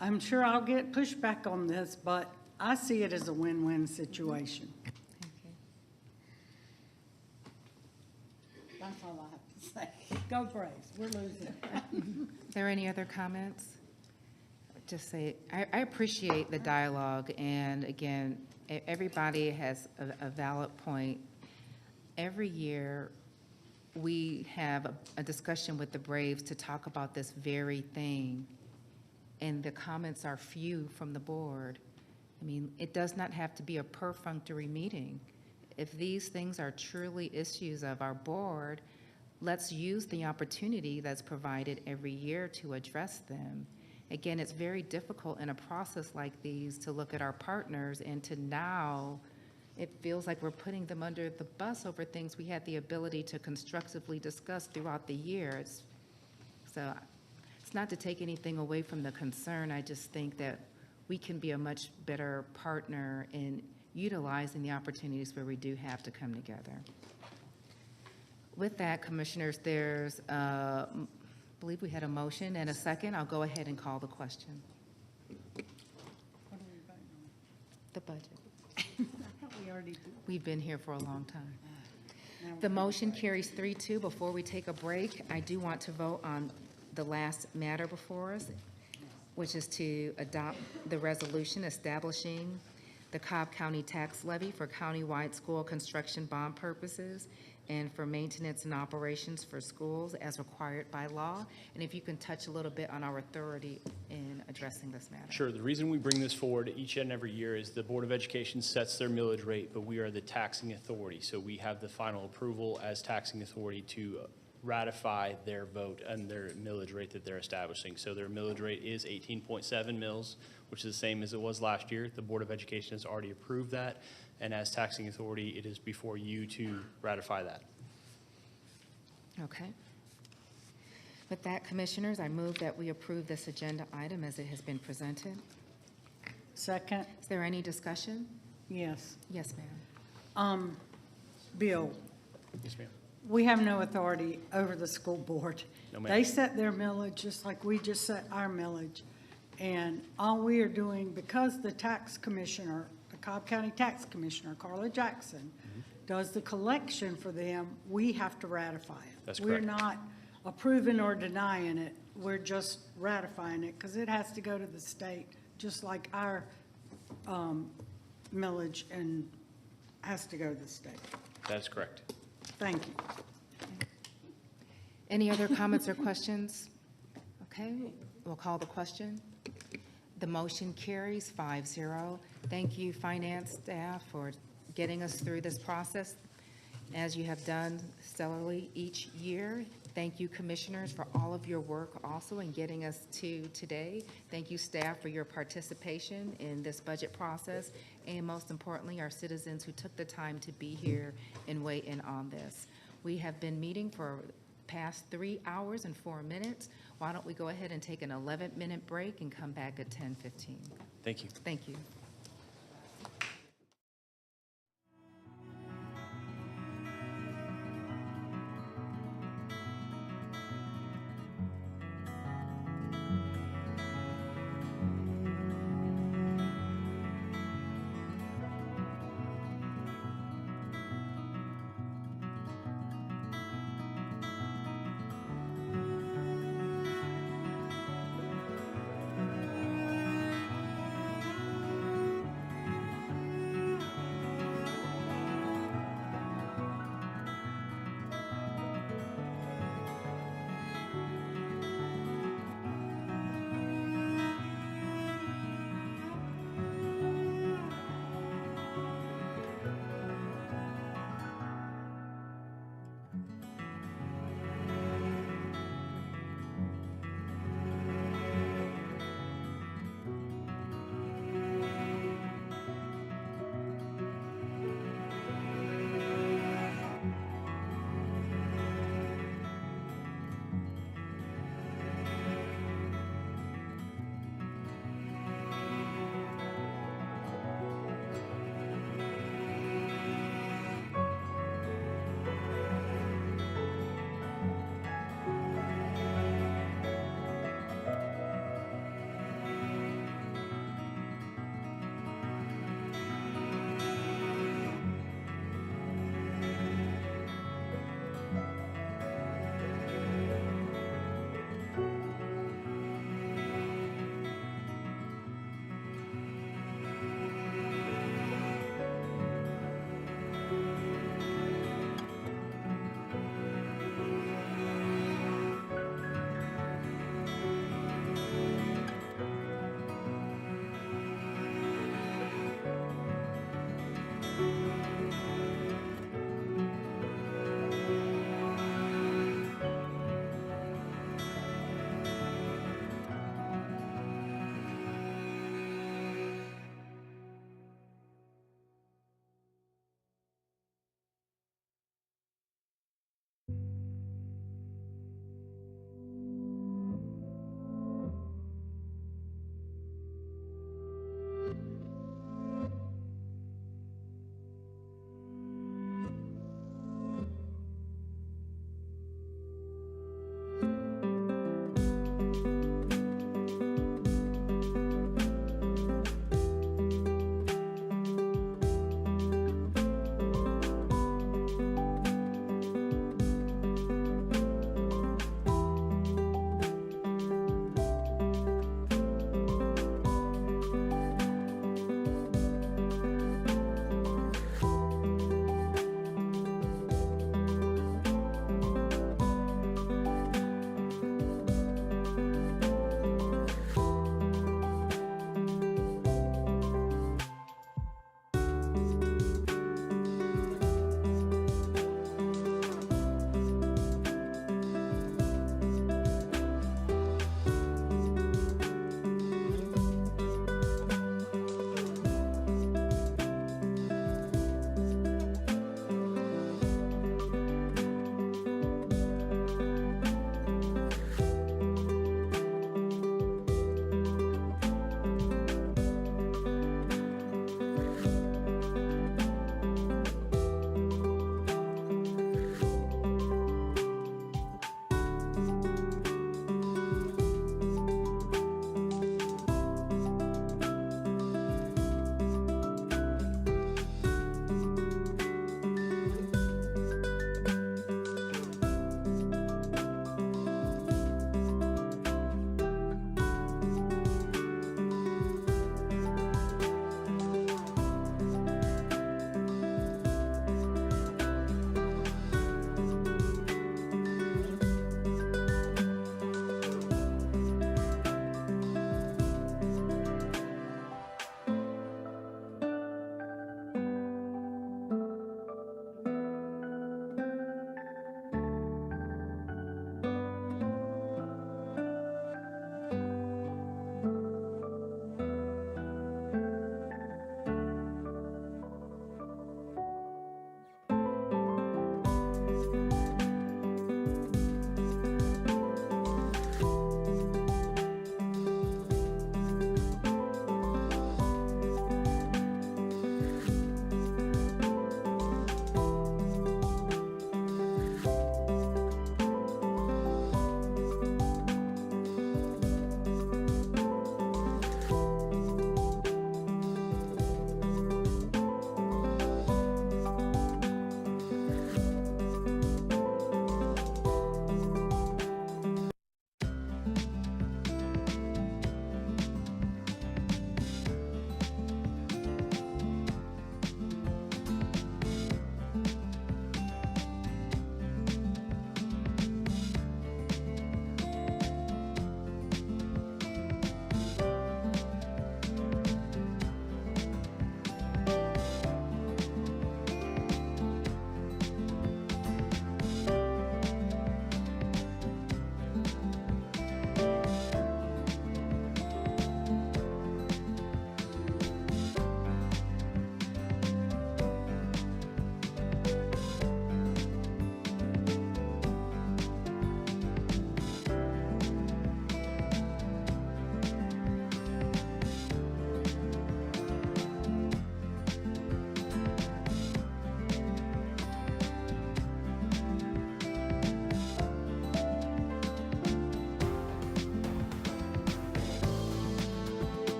Speaker 6: I'm sure I'll get pushback on this, but I see it as a win-win situation. That's all I have to say. Go Braves, we're losing.
Speaker 1: Are there any other comments? Just say, I appreciate the dialogue, and again, everybody has a valid point. Every year, we have a discussion with the Braves to talk about this very thing, and the comments are few from the board. I mean, it does not have to be a perfunctory meeting. If these things are truly issues of our board, let's use the opportunity that's provided every year to address them. Again, it's very difficult in a process like these to look at our partners and to now, it feels like we're putting them under the bus over things we had the ability to constructively discuss throughout the years. So it's not to take anything away from the concern. I just think that we can be a much better partner in utilizing the opportunities where we do have to come together. With that, Commissioners, there's, I believe we had a motion and a second. I'll go ahead and call the question.
Speaker 6: What are we voting on?
Speaker 1: The budget.
Speaker 6: I thought we already did.
Speaker 1: We've been here for a long time.
Speaker 6: Now
Speaker 1: The
Speaker 6: we're-
Speaker 1: motion carries 3-2. Before we take a break, I do want to vote on the last matter before us, which is to adopt the resolution establishing the Cobb County tax levy for countywide school construction bond purposes and for maintenance and operations for schools as required by law. And if you can touch a little bit on our authority in addressing this matter.
Speaker 8: Sure. The reason we bring this forward each and every year is the Board of Education sets their millage rate, but we are the taxing authority. So we have the final approval as taxing authority to ratify their vote and their millage rate that they're establishing. So their millage rate is 18.7 mils, which is the same as it was last year. The Board of Education has already approved that. And as taxing authority, it is before you to ratify that.
Speaker 1: Okay. With that, Commissioners, I move that we approve this agenda item as it has been presented.
Speaker 6: Second,
Speaker 1: Is there any discussion?
Speaker 6: yes.
Speaker 1: Yes, ma'am.
Speaker 6: Bill,
Speaker 8: Yes, ma'am.
Speaker 6: we have no authority over the school board.
Speaker 8: No, ma'am.
Speaker 6: They set their millage just like we just set our millage. And all we are doing, because the tax commissioner, the Cobb County Tax Commissioner, Carla Jackson, does the collection for them, we have to ratify it.
Speaker 8: That's
Speaker 6: We're
Speaker 8: correct.
Speaker 6: not approving or denying it. We're just ratifying it because it has to go to the state, just like our millage and has to go to the state.
Speaker 8: That is correct.
Speaker 6: Thank you.
Speaker 1: Any other comments or questions? Okay, we'll call the question. The motion carries 5-0. Thank you, finance staff, for getting us through this process, as you have done stellarly each year. Thank you, commissioners, for all of your work also in getting us to today. Thank you, staff, for your participation in this budget process, and most importantly, our citizens who took the time to be here and weigh in on this. We have been meeting for past 3 hours and 4 minutes. Why don't we go ahead and take an 11-minute break and come back at 10:15.
Speaker 8: Thank you.
Speaker 1: Thank you.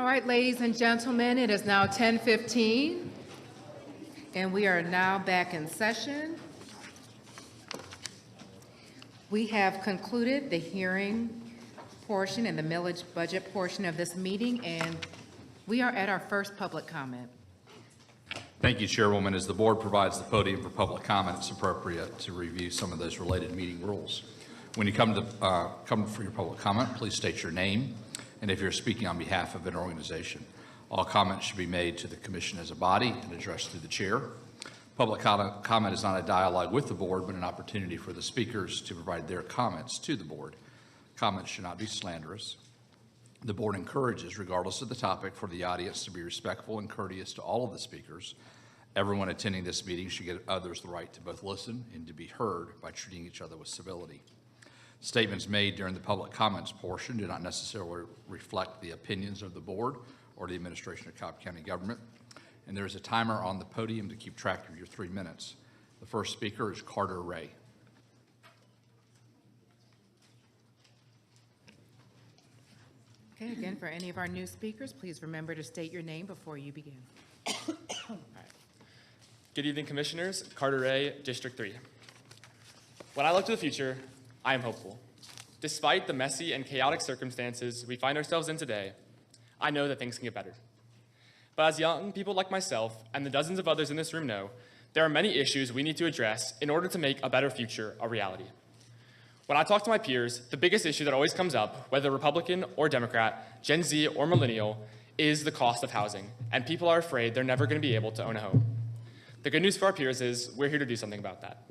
Speaker 1: right, ladies and gentlemen, it is now 10:15, and we are now back in session. We have concluded the hearing portion and the millage budget portion of this meeting, and we are at our first public comment.
Speaker 16: Thank you, Chairwoman. As the board provides the podium for public comment, it's appropriate to review some of those related meeting rules. When you come for your public comment, please state your name, and if you're speaking on behalf of an organization. All comments should be made to the commission as a body and addressed through the chair. Public comment is not a dialogue with the board, but an opportunity for the speakers to provide their comments to the board. Comments should not be slanderous. The board encourages, regardless of the topic, for the audience to be respectful and courteous to all of the speakers. Everyone attending this meeting should give others the right to both listen and to be heard by treating each other with civility. Statements made during the public comments portion do not necessarily reflect the opinions of the board or the administration of Cobb County government. And there is a timer on the podium to keep track of your 3 minutes. The first speaker is Carter Ray.
Speaker 1: Okay, again, for any of our new speakers, please remember to state your name before you begin.
Speaker 10: Good evening, Commissioners. Carter Ray, District 3. When I look to the future, I am hopeful. Despite the messy and chaotic circumstances we find ourselves in today, I know that things can get better. But as young people like myself and the dozens of others in this room know, there are many issues we need to address in order to make a better future a reality. When I talk to my peers, the biggest issue that always comes up, whether Republican or Democrat, Gen Z or millennial, is the cost of housing, and people are afraid they're never going to be able to own a home. The good news for our peers is we're here to do something about that.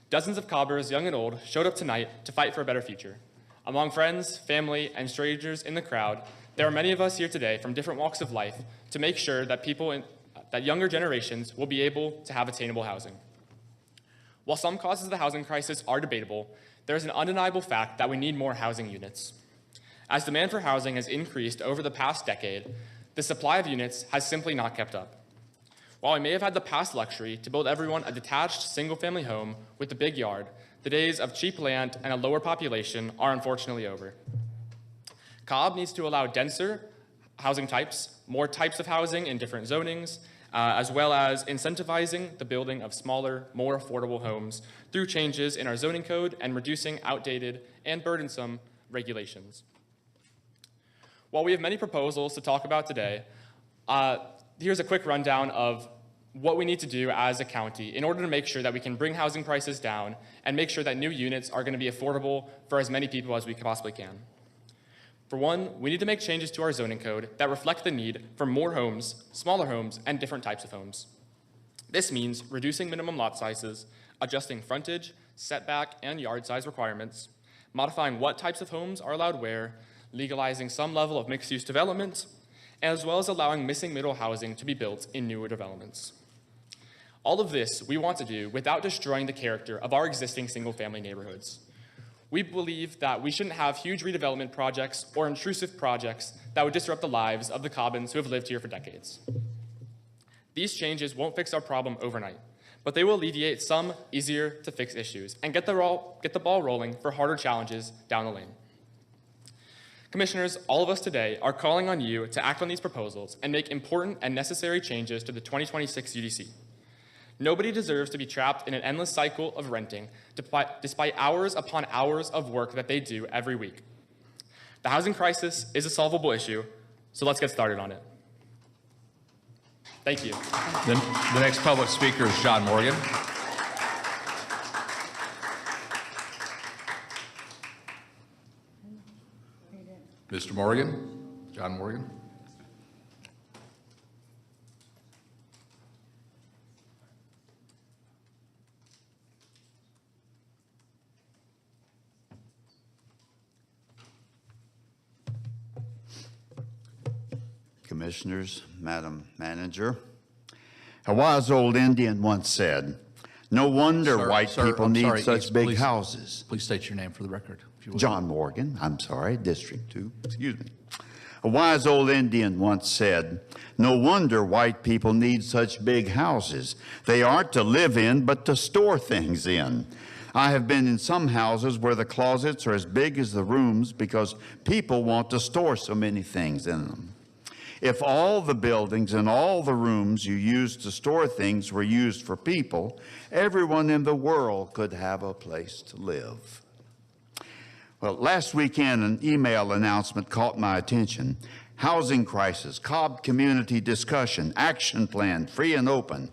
Speaker 10: Dozens of Cobbers, young and old, showed up tonight to fight for a better future. Among friends, family, and strangers in the crowd, there are many of us here today from different walks of life to make sure that that younger generations will be able to have attainable housing. While some causes of the housing crisis are debatable, there is an undeniable fact that we need more housing units. As demand for housing has increased over the past decade, the supply of units has simply not kept up. While we may have had the past luxury to build everyone a detached single-family home with a big yard, the days of cheap land and a lower population are unfortunately over. Cobb needs to allow denser housing types, more types of housing in different zonings, as well as incentivizing the building of smaller, more affordable homes through changes in our zoning code and reducing outdated and burdensome regulations. While we have many proposals to talk about today, here's a quick rundown of what we need to do as a county in order to make sure that we can bring housing prices down and make sure that new units are going to be affordable for as many people as we possibly can. For one, we need to make changes to our zoning code that reflect the need for more homes, smaller homes, and different types of homes. This means reducing minimum lot sizes, adjusting frontage, setback, and yard size requirements, modifying what types of homes are allowed where, legalizing some level of mixed-use development, as well as allowing missing middle housing to be built in newer developments. All of this we want to do without destroying the character of our existing single-family neighborhoods. We believe that we shouldn't have huge redevelopment projects or intrusive projects that would disrupt the lives of the Cobbins who have lived here for decades. These changes won't fix our problem overnight, but they will alleviate some easier-to-fix issues and get the ball rolling for harder challenges down the lane. Commissioners, all of us today are calling on you to act on these proposals and make important and necessary changes to the 2026 UDC. Nobody deserves to be trapped in an endless cycle of renting despite hours upon hours of work that they do every week. The housing crisis is a solvable issue, so let's get started on it. Thank you.
Speaker 16: The next public speaker is John Morgan. Mr. Morgan, John Morgan.
Speaker 12: Commissioners, Madam Manager, a wise old Indian once said, "No wonder white people need such big houses."
Speaker 16: Please state your name for the record, if you would.
Speaker 12: John Morgan, I'm sorry, District 2, excuse me. A wise old Indian once said, "No wonder white people need such big houses. They aren't to live in, but to store things in." I have been in some houses where the closets are as big as the rooms because people want to store so many things in them. If all the buildings and all the rooms you use to store things were used for people, everyone in the world could have a place to live. Well, last weekend, an email announcement caught my attention. Housing crisis, Cobb community discussion, action plan, free and open.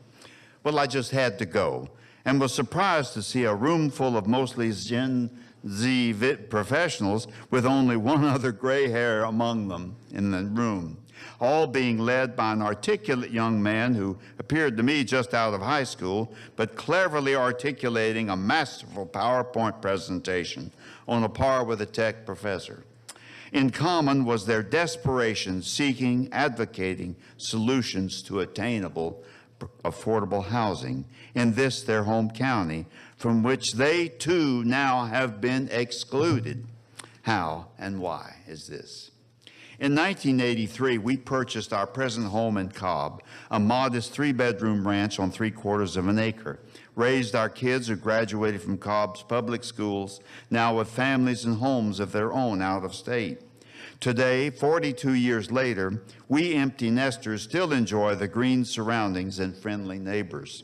Speaker 12: Well, I just had to go and was surprised to see a room full of mostly Gen Z professionals with only one other gray hair among them in the room, all being led by an articulate young man who appeared to me just out of high school, but cleverly articulating a masterful PowerPoint presentation on a par with a tech professor. In common was their desperation seeking, advocating solutions to attainable, affordable housing in this their home county, from which they too now have been excluded. How and why is this? In 1983, we purchased our present home in Cobb, a modest 3-bedroom ranch on 3/4 of an acre, raised our kids who graduated from Cobb's public schools, now with families and homes of their own out of state. Today, 42 years later, we empty nesters still enjoy the green surroundings and friendly neighbors,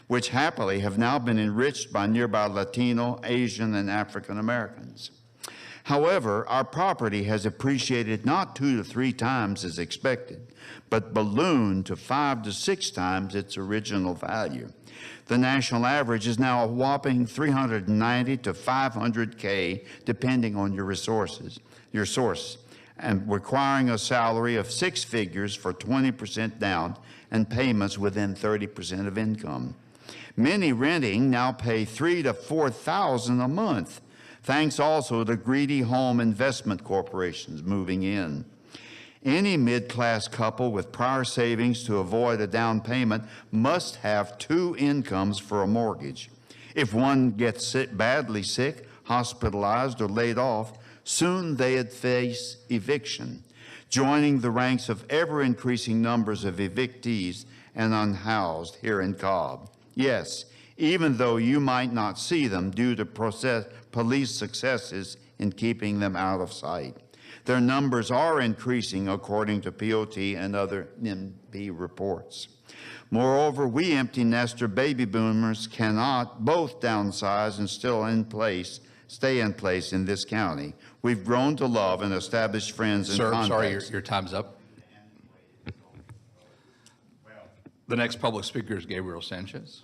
Speaker 12: which happily have now been enriched by nearby Latino, Asian, and African Americans. However, our property has appreciated not 2 to 3 times as expected, but ballooned to 5 to 6 times its original value. The national average is now a whopping $390 to $500K, depending on your source, and requiring a salary of 6 figures for 20% down and payments within 30% of income. Many renting now pay $3,000 to $4,000 a month, thanks also to greedy home investment corporations moving in. Any mid-class couple with prior savings to avoid a down payment must have 2 incomes for a mortgage. If one gets badly sick, hospitalized, or laid off, soon they'd face eviction, joining the ranks of ever-increasing numbers of evictees and unhoused here in Cobb. Yes, even though you might not see them due to police successes in keeping them out of sight. Their numbers are increasing according to POT and other NIMP reports. Moreover, we empty nester baby boomers cannot both downsize and stay in place in this county. We've grown to love and established friends and contacts.
Speaker 16: Sir, sorry, your time's up. The next public speaker is Gabriel Sanchez.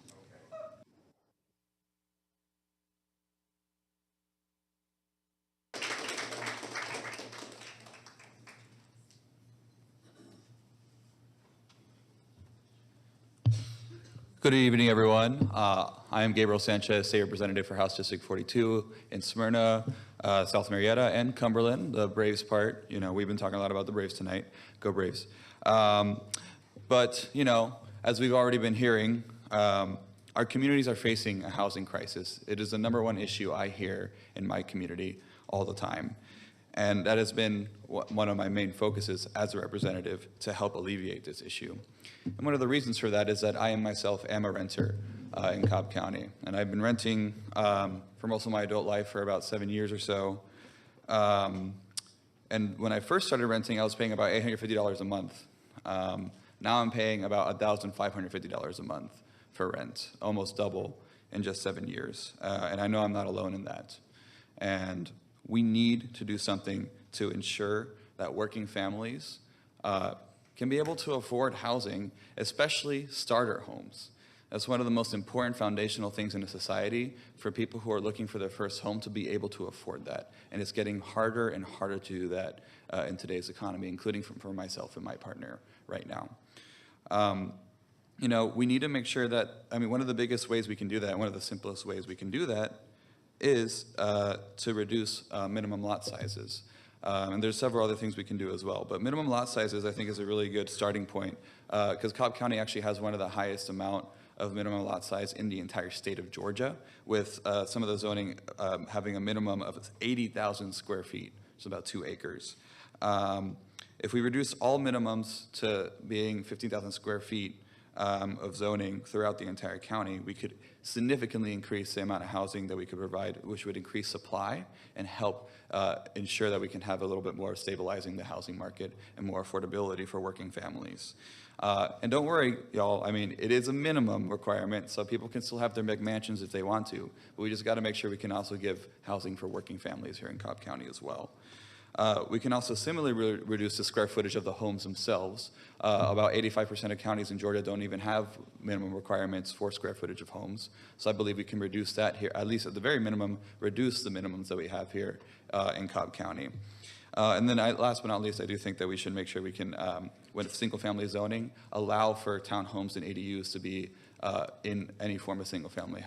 Speaker 19: Good evening, everyone. I am Gabriel Sanchez, State Representative for House District 42 in Smyrna, South Marietta, and Cumberland, the Braves part. You know, we've been talking a lot about the Braves tonight. Go Braves. But, you know, as we've already been hearing, our communities are facing a housing crisis. It is the #1 issue I hear in my community all the time. And that has been one of my main focuses as a representative to help alleviate this issue. And one of the reasons for that is that I myself am a renter in Cobb County. And I've been renting for most of my adult life for about 7 years or so. And when I first started renting, I was paying about $850 a month. Now I'm paying about $1,550 a month for rent, almost double in just 7 years. And I know I'm not alone in that. And we need to do something to ensure that working families can be able to afford housing, especially starter homes. That's one of the most important foundational things in a society for people who are looking for their first home to be able to afford that. And it's getting harder and harder to do that in today's economy, including for myself and my partner right now. You know, we need to make sure that, I mean, one of the biggest ways we can do that, one of the simplest ways we can do that is to reduce minimum lot sizes. And there's several other things we can do as well. But minimum lot sizes, I think, is a really good starting point because Cobb County actually has one of the highest amount of minimum lot size in the entire state of Georgia, with some of the zoning having a minimum of 80,000 square feet, so about 2 acres. If we reduce all minimums to being 15,000 square feet, of zoning throughout the entire county, we could significantly increase the amount of housing that we could provide, which would increase supply and help ensure that we can have a little bit more stabilizing the housing market and more affordability for working families. And don't worry, y'all, I mean, it is a minimum requirement, so people can still have their McMansions if they want to, but we just got to make sure we can also give housing for working families here in Cobb County as well. We can also similarly reduce the square footage of the homes themselves. About 85% of counties in Georgia don't even have minimum requirements for square footage of homes. So I believe we can reduce that here, at least at the very minimum, reduce the minimums that we have here in Cobb County. And then last but not least, I do think that we should make sure we can, with single-family zoning, allow for townhomes and ADUs to be in any form of single-family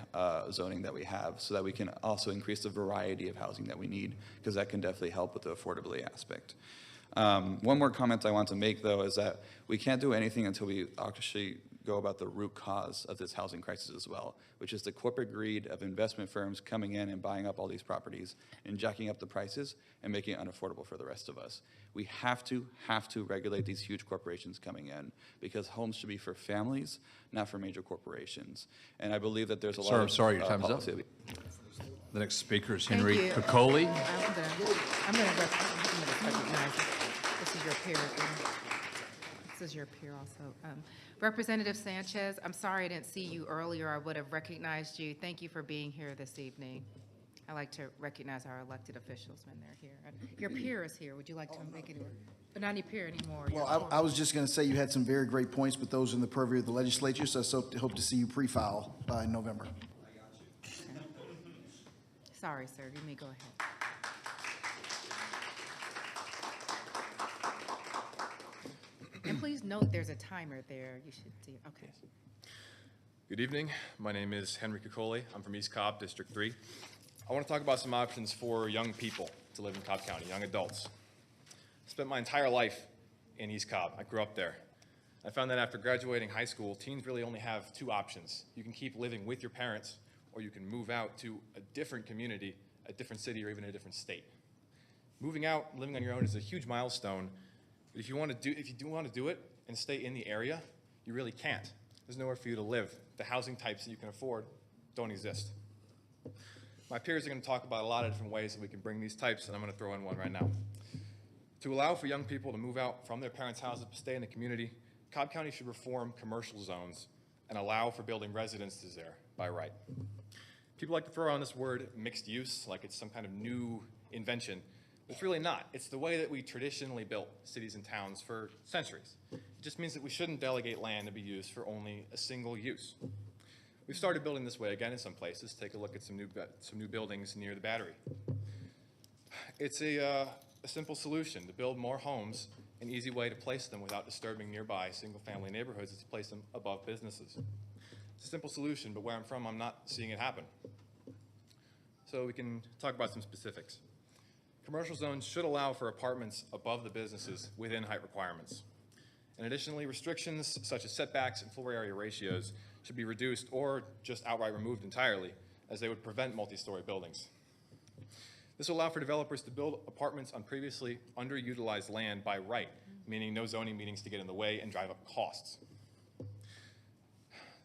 Speaker 19: zoning that we have, so that we can also increase the variety of housing that we need, because that can definitely help with the affordability aspect. One more comment I want to make, though, is that we can't do anything until we actually go about the root cause of this housing crisis as well, which is the corporate greed of investment firms coming in and buying up all these properties and jacking up the prices and making it unaffordable for the rest of us. We have to regulate these huge corporations coming in, because homes should be for families, not for major corporations. And I believe that there's a lot of
Speaker 16: Sorry, your time's up.
Speaker 19: policy.
Speaker 16: The next speaker is
Speaker 1: Thank
Speaker 16: Henry
Speaker 1: you.
Speaker 16: Piccoli.
Speaker 1: I'm gonna recognize, this is your peer. This is your peer also. Representative Sanchez, I'm sorry I didn't see you earlier. I would have recognized you. Thank you for being here this evening. I like to recognize our elected officials when they're here. Your peer is here. Would you like to make it, but not your peer anymore?
Speaker 3: Well, I was just going to say you had some very great points, but those are in the purview of the legislature, so I hope to see you pre-file in November.
Speaker 1: Sorry, sir. You may go ahead. And please note there's a timer there. You should see it. Okay.
Speaker 10: Good evening. My name is Henry Piccoli. I'm from East Cobb, District 3. I want to talk about some options for young people to live in Cobb County, young adults. I spent my entire life in East Cobb. I grew up there. I found that after graduating high school, teens really only have two options. You can keep living with your parents, or you can move out to a different community, a different city, or even a different state. Moving out and living on your own is a huge milestone. But if you do want to do it and stay in the area, you really can't. There's nowhere for you to live. The housing types that you can afford don't exist. My peers are going to talk about a lot of different ways that we can bring these types, and I'm going to throw in one right now. To allow for young people to move out from their parents' houses to stay in the community, Cobb County should reform commercial zones and allow for building residences there by right. People like to throw around this word mixed use like it's some kind of new invention. It's really not. It's the way that we traditionally built cities and towns for centuries. It just means that we shouldn't delegate land to be used for only a single use. We've started building this way again in some places. Take a look at some new buildings near the Battery. It's a simple solution to build more homes, an easy way to place them without disturbing nearby single-family neighborhoods is to place them above businesses. It's a simple solution, but where I'm from, I'm not seeing it happen. So we can talk about some specifics. Commercial zones should allow for apartments above the businesses within height requirements. And additionally, restrictions such as setbacks and floor area ratios should be reduced or just outright removed entirely, as they would prevent multi-story buildings. This will allow for developers to build apartments on previously underutilized land by right, meaning no zoning meetings to get in the way and drive up costs.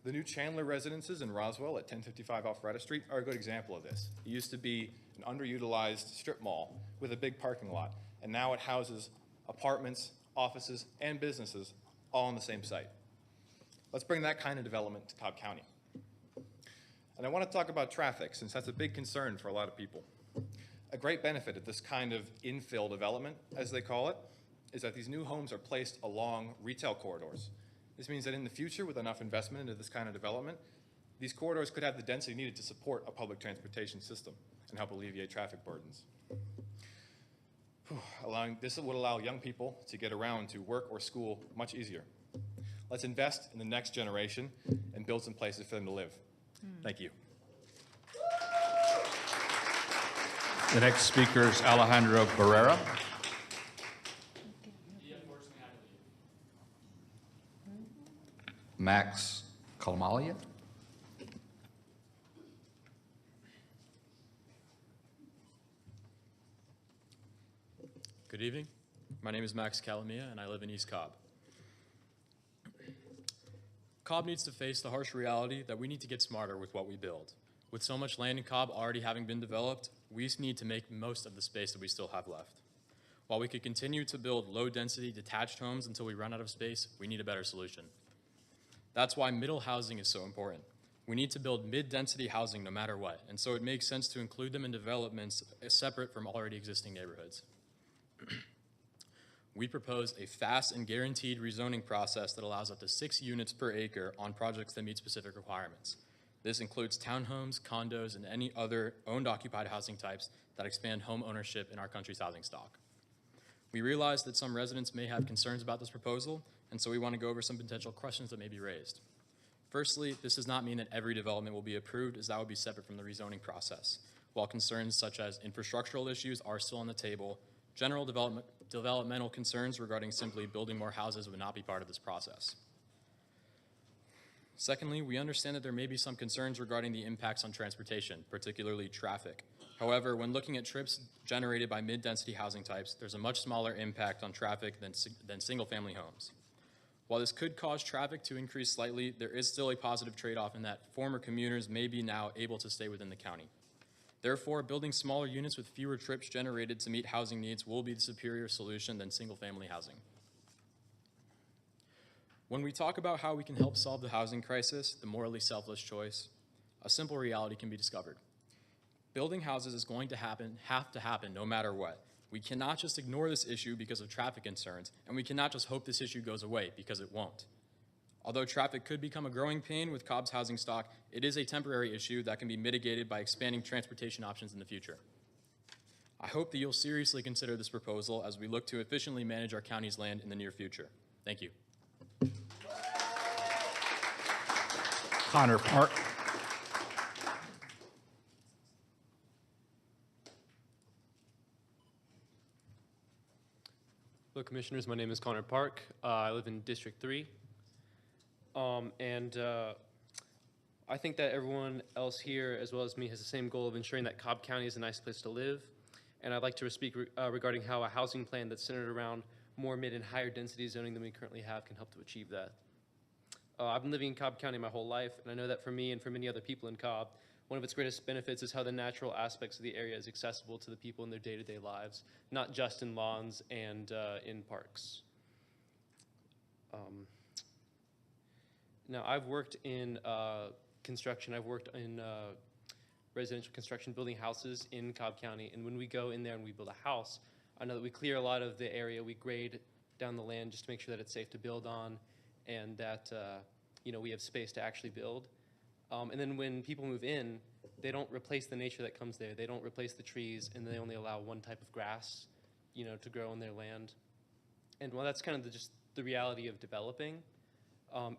Speaker 10: The new Chandler residences in Roswell at 1055 Alpharetta Street are a good example of this. It used to be an underutilized strip mall with a big parking lot, and now it houses apartments, offices, and businesses all on the same site. Let's bring that kind of development to Cobb County. And I want to talk about traffic, since that's a big concern for a lot of people. A great benefit of this kind of infill development, as they call it, is that these new homes are placed along retail corridors. This means that in the future, with enough investment into this kind of development, these corridors could have the density needed to support a public transportation system and help alleviate traffic burdens. This would allow young people to get around to work or school much easier. Let's invest in the next generation and build some places for them to live. Thank you.
Speaker 16: The next speaker is Alejandro Barrera. Max Kalamalia.
Speaker 5: Good evening. My name is Max Calamia, and I live in East Cobb.
Speaker 10: Cobb needs to face the harsh reality that we need to get smarter with what we build. With so much land in Cobb already having been developed, we need to make most of the space that we still have left. While we could continue to build low-density detached homes until we run out of space, we need a better solution. That's why middle housing is so important. We need to build mid-density housing no matter what, and so it makes sense to include them in developments separate from already existing neighborhoods. We propose a fast and guaranteed rezoning process that allows up to 6 units per acre on projects that meet specific requirements. This includes townhomes, condos, and any other owned occupied housing types that expand home ownership in our country's housing stock. We realize that some residents may have concerns about this proposal, and so we want to go over some potential questions that may be raised. Firstly, this does not mean that every development will be approved, as that would be separate from the rezoning process. While concerns such as infrastructural issues are still on the table, general developmental concerns regarding simply building more houses would not be part of this process. Secondly, we understand that there may be some concerns regarding the impacts on transportation, particularly traffic. However, when looking at trips generated by mid-density housing types, there's a much smaller impact on traffic than single-family homes. While this could cause traffic to increase slightly, there is still a positive trade-off in that former commuters may be now able to stay within the county. Therefore, building smaller units with fewer trips generated to meet housing needs will be the superior solution than single-family housing. When we talk about how we can help solve the housing crisis, the morally selfless choice, a simple reality can be discovered. Building houses is going to have to happen no matter what. We cannot just ignore this issue because of traffic concerns, and we cannot just hope this issue goes away, because it won't. Although traffic could become a growing pain with Cobb's housing stock, it is a temporary issue that can be mitigated by expanding transportation options in the future. I hope that you'll seriously consider this proposal as we look to efficiently manage our county's land in the near future. Thank you.
Speaker 16: Connor Park.
Speaker 5: Hello, Commissioners. My name is Connor Park. I live in District 3. I think that everyone else here, as well as me, has the same goal of ensuring that Cobb County is a nice place to live. And I'd like to speak regarding how a housing plan that's centered around more mid and higher density zoning than we currently have can help to achieve that. I've been living in Cobb County my whole life, and I know that for me and for many other people in Cobb, one of its greatest benefits is how the natural aspects of the area is accessible to the people in their day-to-day lives, not just in lawns and in parks. Now, I've worked in construction. I've worked in residential construction, building houses in Cobb County, and when we go in there and we build a house, I know that we clear a lot of the area. We grade down the land just to make sure that it's safe to build on, and that we have space to actually build. And then when people move in, they don't replace the nature that comes there. They don't replace the trees, and they only allow one type of grass, to grow on their land. And while that's kind of just the reality of developing,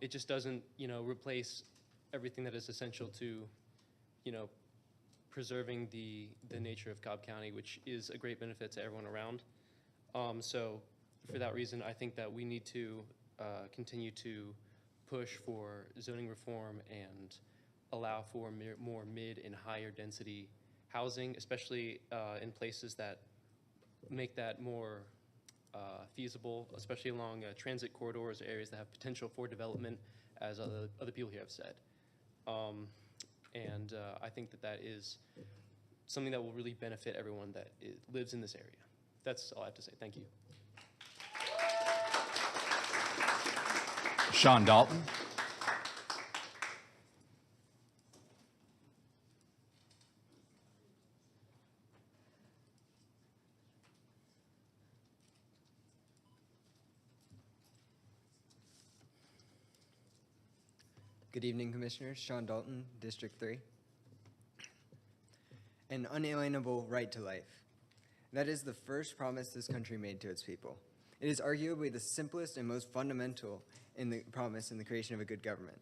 Speaker 5: it just doesn't, replace everything that is essential to, preserving the nature of Cobb County, which is a great benefit to everyone around. So for that reason, I think that we need to continue to push for zoning reform and allow for more mid and higher density housing, especially in places that make that more feasible, especially along transit corridors or areas that have potential for development, as other people here have said. I think that is something that will really benefit everyone that lives in this area. That's all I have to say. Thank you.
Speaker 16: Sean Dalton.
Speaker 20: Good evening, Commissioners. Sean Dalton, District 3. An unalienable right to life. That is the first promise this country made to its people. It is arguably the simplest and most fundamental in the promise in the creation of a good government,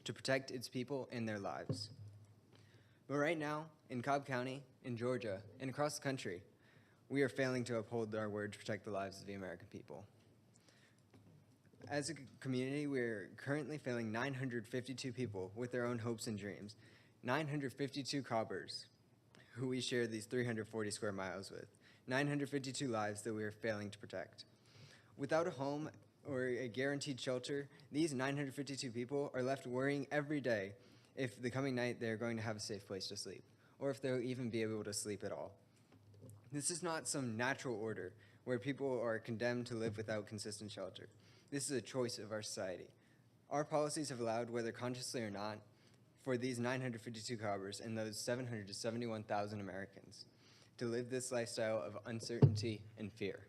Speaker 20: to protect its people and their lives. But right now, in Cobb County, in Georgia, and across the country, we are failing to uphold our word to protect the lives of the American people. As a community, we're currently failing 952 people with their own hopes and dreams, 952 Cobbers who we share these 340 square miles with, 952 lives that we are failing to protect. Without a home or a guaranteed shelter, these 952 people are left worrying every day if the coming night they're going to have a safe place to sleep, or if they'll even be able to sleep at all. This is not some natural order where people are condemned to live without consistent shelter. This is a choice of our society. Our policies have allowed, whether consciously or not, for these 952 Cobbers and those 700 to 71,000 Americans to live this lifestyle of uncertainty and fear.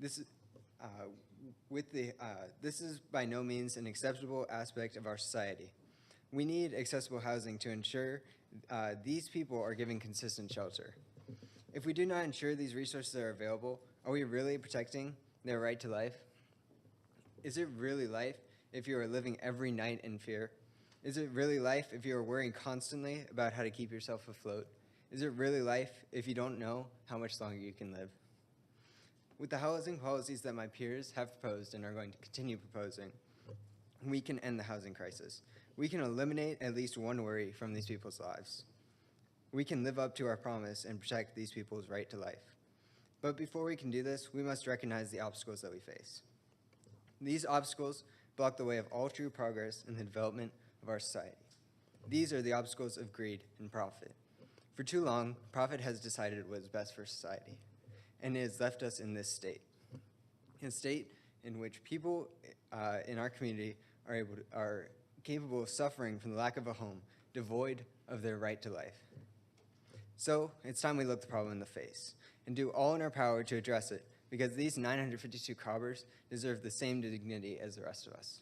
Speaker 20: This is by no means an acceptable aspect of our society. We need accessible housing to ensure these people are given consistent shelter. If we do not ensure these resources are available, are we really protecting their right to life? Is it really life if you are living every night in fear? Is it really life if you are worrying constantly about how to keep yourself afloat? Is it really life if you don't know how much longer you can live? With the housing policies that my peers have proposed and are going to continue proposing, we can end the housing crisis. We can eliminate at least one worry from these people's lives. We can live up to our promise and protect these people's right to life. But before we can do this, we must recognize the obstacles that we face. These obstacles block the way of all true progress in the development of our society. These are the obstacles of greed and profit. For too long, profit has decided what is best for society, and it has left us in this state. In a state in which people in our community are capable of suffering from the lack of a home, devoid of their right to life. So it's time we look the problem in the face and do all in our power to address it, because these 952 Cobbers deserve the same dignity as the rest of us.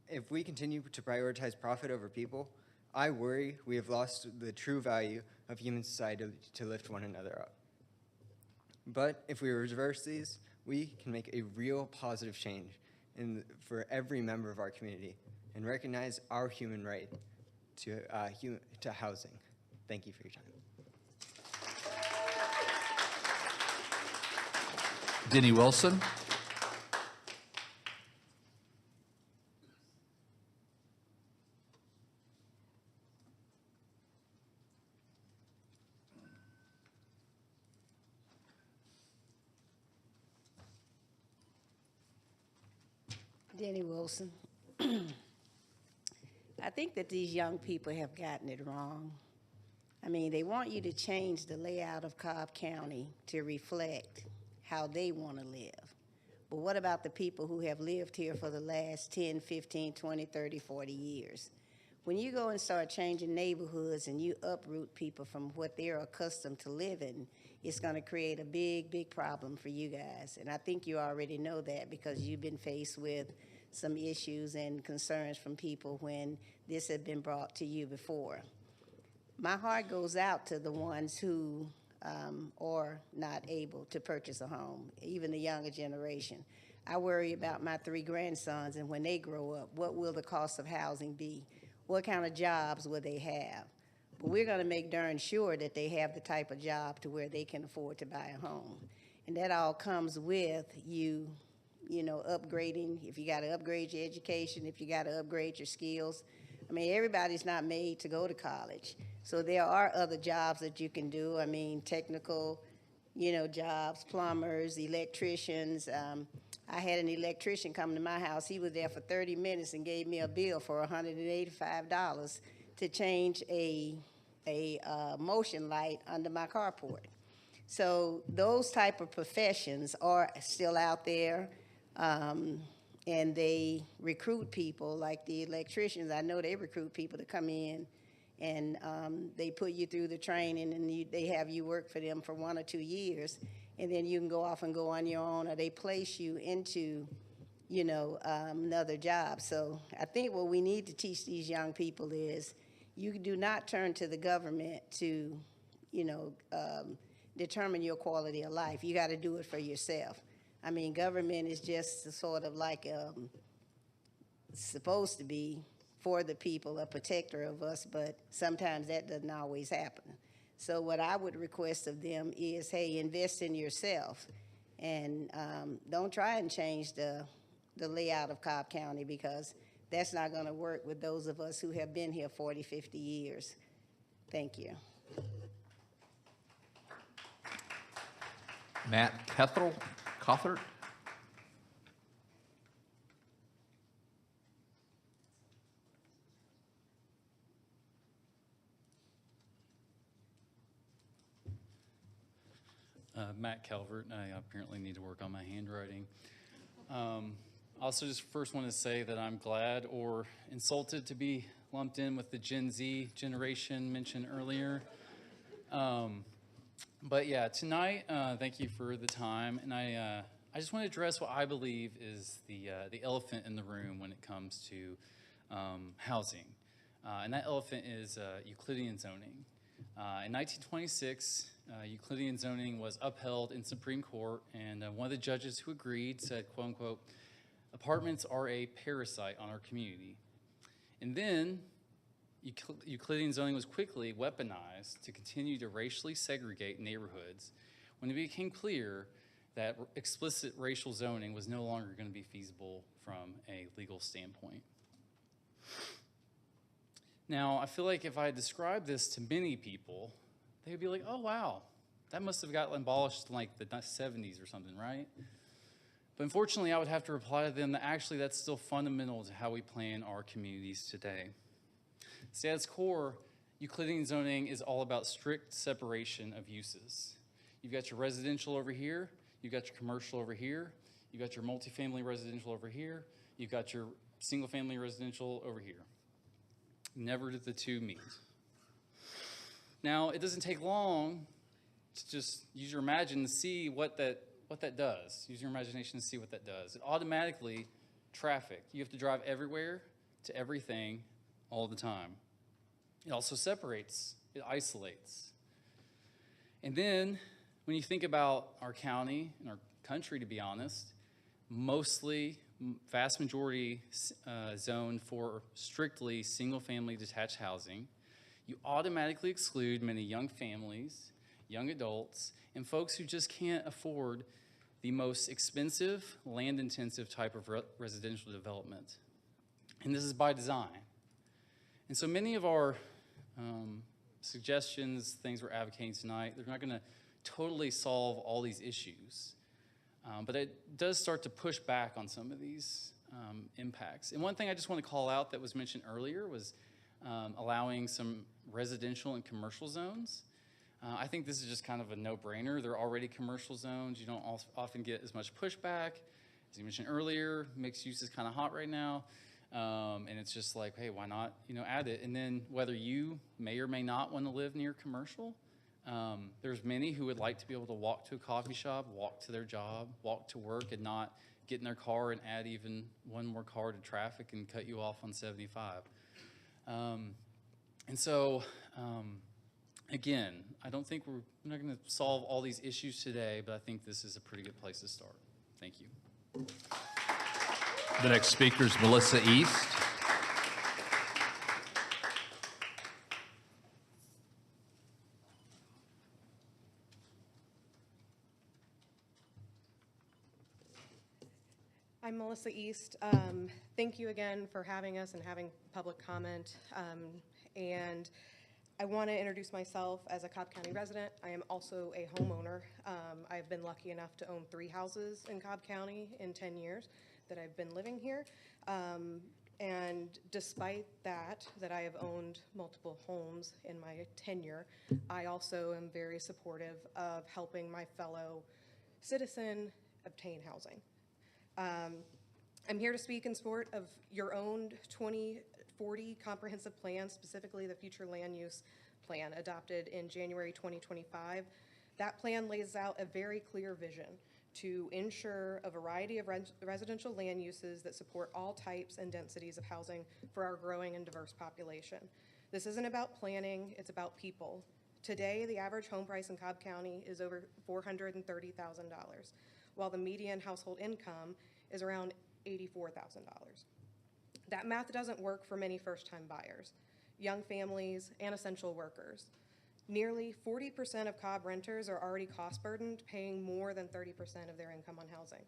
Speaker 20: If we continue to prioritize profit over people, I worry we have lost the true value of human society to lift one another up. But if we reverse these, we can make a real positive change for every member of our community and recognize our human right to housing. Thank you for your time.
Speaker 16: Denny Wilson.
Speaker 15: Denny Wilson. I think that these young people have gotten it wrong. I mean, they want you to change the layout of Cobb County to reflect how they want to live. But what about the people who have lived here for the last 10, 15, 20, 30, 40 years? When you go and start changing neighborhoods and you uproot people from what they're accustomed to living, it's going to create a big, big problem for you guys. And I think you already know that because you've been faced with some issues and concerns from people when this had been brought to you before. My heart goes out to the ones who are not able to purchase a home, even the younger generation. I worry about my 3 grandsons, and when they grow up, what will the cost of housing be? What kind of jobs will they have? But we're going to make darn sure that they have the type of job to where they can afford to buy a home. And that all comes with you know, upgrading, if you got to upgrade your education, if you got to upgrade your skills. I mean, everybody's not made to go to college. So there are other jobs that you can do. I mean, technical, jobs, plumbers, electricians. I had an electrician come to my house. He was there for 30 minutes and gave me a bill for $185 to change a motion light under my carport. So those type of professions are still out there. And they recruit people, like the electricians. I know they recruit people to come in, and they put you through the training, and they have you work for them for 1 or 2 years, and then you can go off and go on your own, or they place you into, another job. So I think what we need to teach these young people is you do not turn to the government to, determine your quality of life. You got to do it for yourself. I mean, government is just sort of like supposed to be for the people, a protector of us, but sometimes that doesn't always happen. So what I would request of them is, hey, invest in yourself, and don't try and change the layout of Cobb County, because that's not going to work with those of us who have been here 40, 50 years. Thank you.
Speaker 16: Matt Cothert.
Speaker 11: Matt Calvert. I apparently need to work on my handwriting. Also, just first want to say that I'm glad or insulted to be lumped in with the Gen Z generation mentioned earlier. But yeah, tonight, thank you for the time, and I just want to address what I believe is the elephant in the room when it comes to housing, and that elephant is Euclidean zoning. In 1926, Euclidean zoning was upheld in Supreme Court, and one of the judges who agreed said, quote unquote, "Apartments are a parasite on our community." And then Euclidean zoning was quickly weaponized to continue to racially segregate neighborhoods when it became clear that explicit racial zoning was no longer going to be feasible from a legal standpoint. Now, I feel like if I describe this to many people, they would be like, oh, wow, that must have gotten abolished in like the 70s or something, right? But unfortunately, I would have to reply to them that actually that's still fundamental to how we plan our communities today. See, at its core, Euclidean zoning is all about strict separation of uses. You've got your residential over here, you've got your commercial over here, you've got your multifamily residential over here, you've got your single-family residential over here. Never did the two meet. Now, it doesn't take long to just use your imagination to see what that does. Use your imagination to see what that does. It automatically traffic. You have to drive everywhere to everything all the time. It also separates, it isolates. And then when you think about our county and our country, to be honest, mostly, vast majority zoned for strictly single-family detached housing, you automatically exclude many young families, young adults, and folks who just can't afford the most expensive, land-intensive type of residential development. And this is by design. And so many of our suggestions, things we're advocating tonight, they're not going to totally solve all these issues. But it does start to push back on some of these impacts. And one thing I just want to call out that was mentioned earlier was allowing some residential and commercial zones. I think this is just kind of a no-brainer. They're already commercial zones. You don't often get as much pushback. As you mentioned earlier, mixed use is kind of hot right now. And it's just like, hey, why not, add it? And then whether you may or may not want to live near commercial, there's many who would like to be able to walk to a coffee shop, walk to their job, walk to work, and not get in their car and add even one more car to traffic and cut you off on 75. And so, again, I don't think we're not going to solve all these issues today, but I think this is a pretty good place to start. Thank you.
Speaker 16: The next speaker is Melissa East.
Speaker 13: I'm Melissa East. Thank you again for having us and having public comment. And I want to introduce myself as a Cobb County resident. I am also a homeowner. I've been lucky enough to own 3 houses in Cobb County in 10 years that I've been living here. And despite that I have owned multiple homes in my tenure, I also am very supportive of helping my fellow citizen obtain housing. I'm here to speak in support of your own 2040 comprehensive plan, specifically the future land use plan adopted in January 2025. That plan lays out a very clear vision to ensure a variety of residential land uses that support all types and densities of housing for our growing and diverse population. This isn't about planning, it's about people. Today, the average home price in Cobb County is over $430,000, while the median household income is around $84,000. That math doesn't work for many first-time buyers, young families, and essential workers. Nearly 40% of Cobb renters are already cost-burdened, paying more than 30% of their income on housing.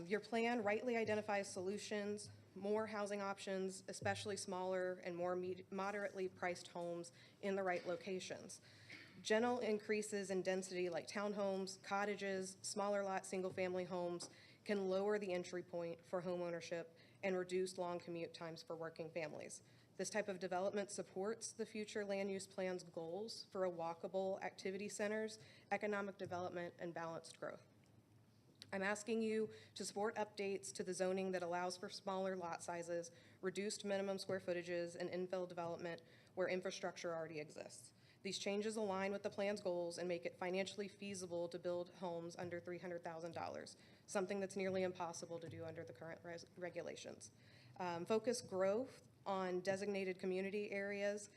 Speaker 13: Your plan rightly identifies solutions, more housing options, especially smaller and more moderately priced homes in the right locations. Gentle increases in density like townhomes, cottages, smaller lot single-family homes can lower the entry point for homeownership and reduced long commute times for working families. This type of development supports the future land use plan's goals for a walkable activity centers, economic development, and balanced growth. I'm asking you to support updates to the zoning that allows for smaller lot sizes, reduced minimum square footages, and infill development where infrastructure already exists. These changes align with the plan's goals and make it financially feasible to build homes under $300,000, something that's nearly impossible to do under the current regulations. Focus growth on designated community areas,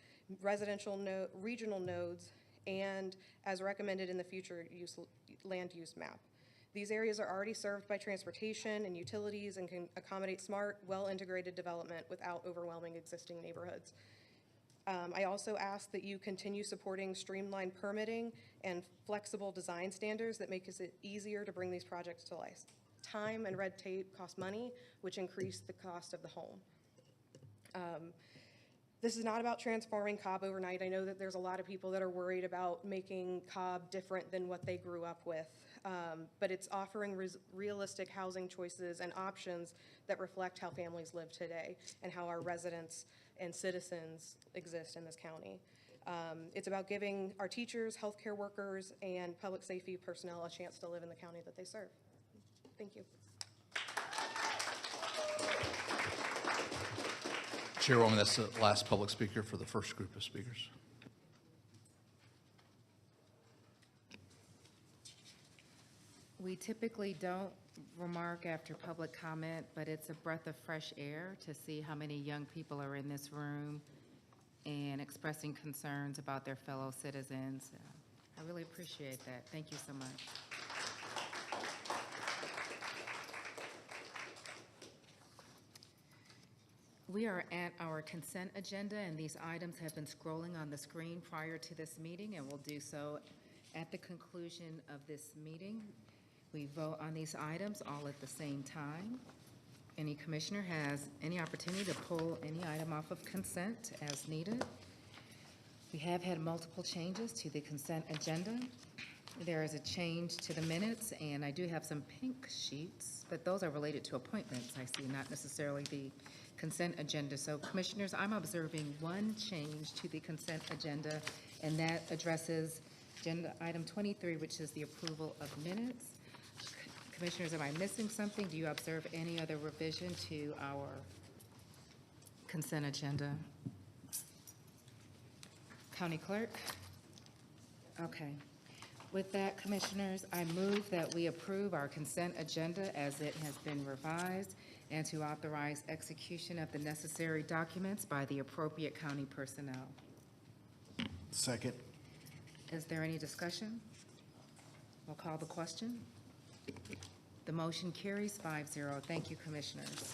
Speaker 13: regional nodes, and as recommended in the future land use map. These areas are already served by transportation and utilities and can accommodate smart, well-integrated development without overwhelming existing neighborhoods. I also ask that you continue supporting streamlined permitting and flexible design standards that make it easier to bring these projects to life. Time and red tape cost money, which increase the cost of the home. This is not about transforming Cobb overnight. I know that there's a lot of people that are worried about making Cobb different than what they grew up with, but it's offering realistic housing choices and options that reflect how families live today and how our residents and citizens exist in this county. It's about giving our teachers, healthcare workers, and public safety personnel a chance to live in the county that they serve. Thank you.
Speaker 16: Chairwoman, that's the last public speaker for the first group of speakers.
Speaker 1: We typically don't remark after public comment, but it's a breath of fresh air to see how many young people are in this room and expressing concerns about their fellow citizens. I really appreciate that. Thank you so much. We are at our consent agenda, and these items have been scrolling on the screen prior to this meeting and will do so at the conclusion of this meeting. We vote on these items all at the same time. Any commissioner has any opportunity to pull any item off of consent as needed. We have had multiple changes to the consent agenda. There is a change to the minutes, and I do have some pink sheets, but those are related to appointments, I see, not necessarily the consent agenda. So, commissioners, I'm observing one change to the consent agenda, and that addresses agenda item 23, which is the approval of minutes. Commissioners, am I missing something? Do you observe any other revision to our consent agenda? County Clerk? Okay. With that, Commissioners, I move that we approve our consent agenda as it has been revised and to authorize execution of the necessary documents by the appropriate county personnel.
Speaker 3: Second.
Speaker 1: Is there any discussion? We'll call the question. The motion carries 5-0. Thank you, Commissioners.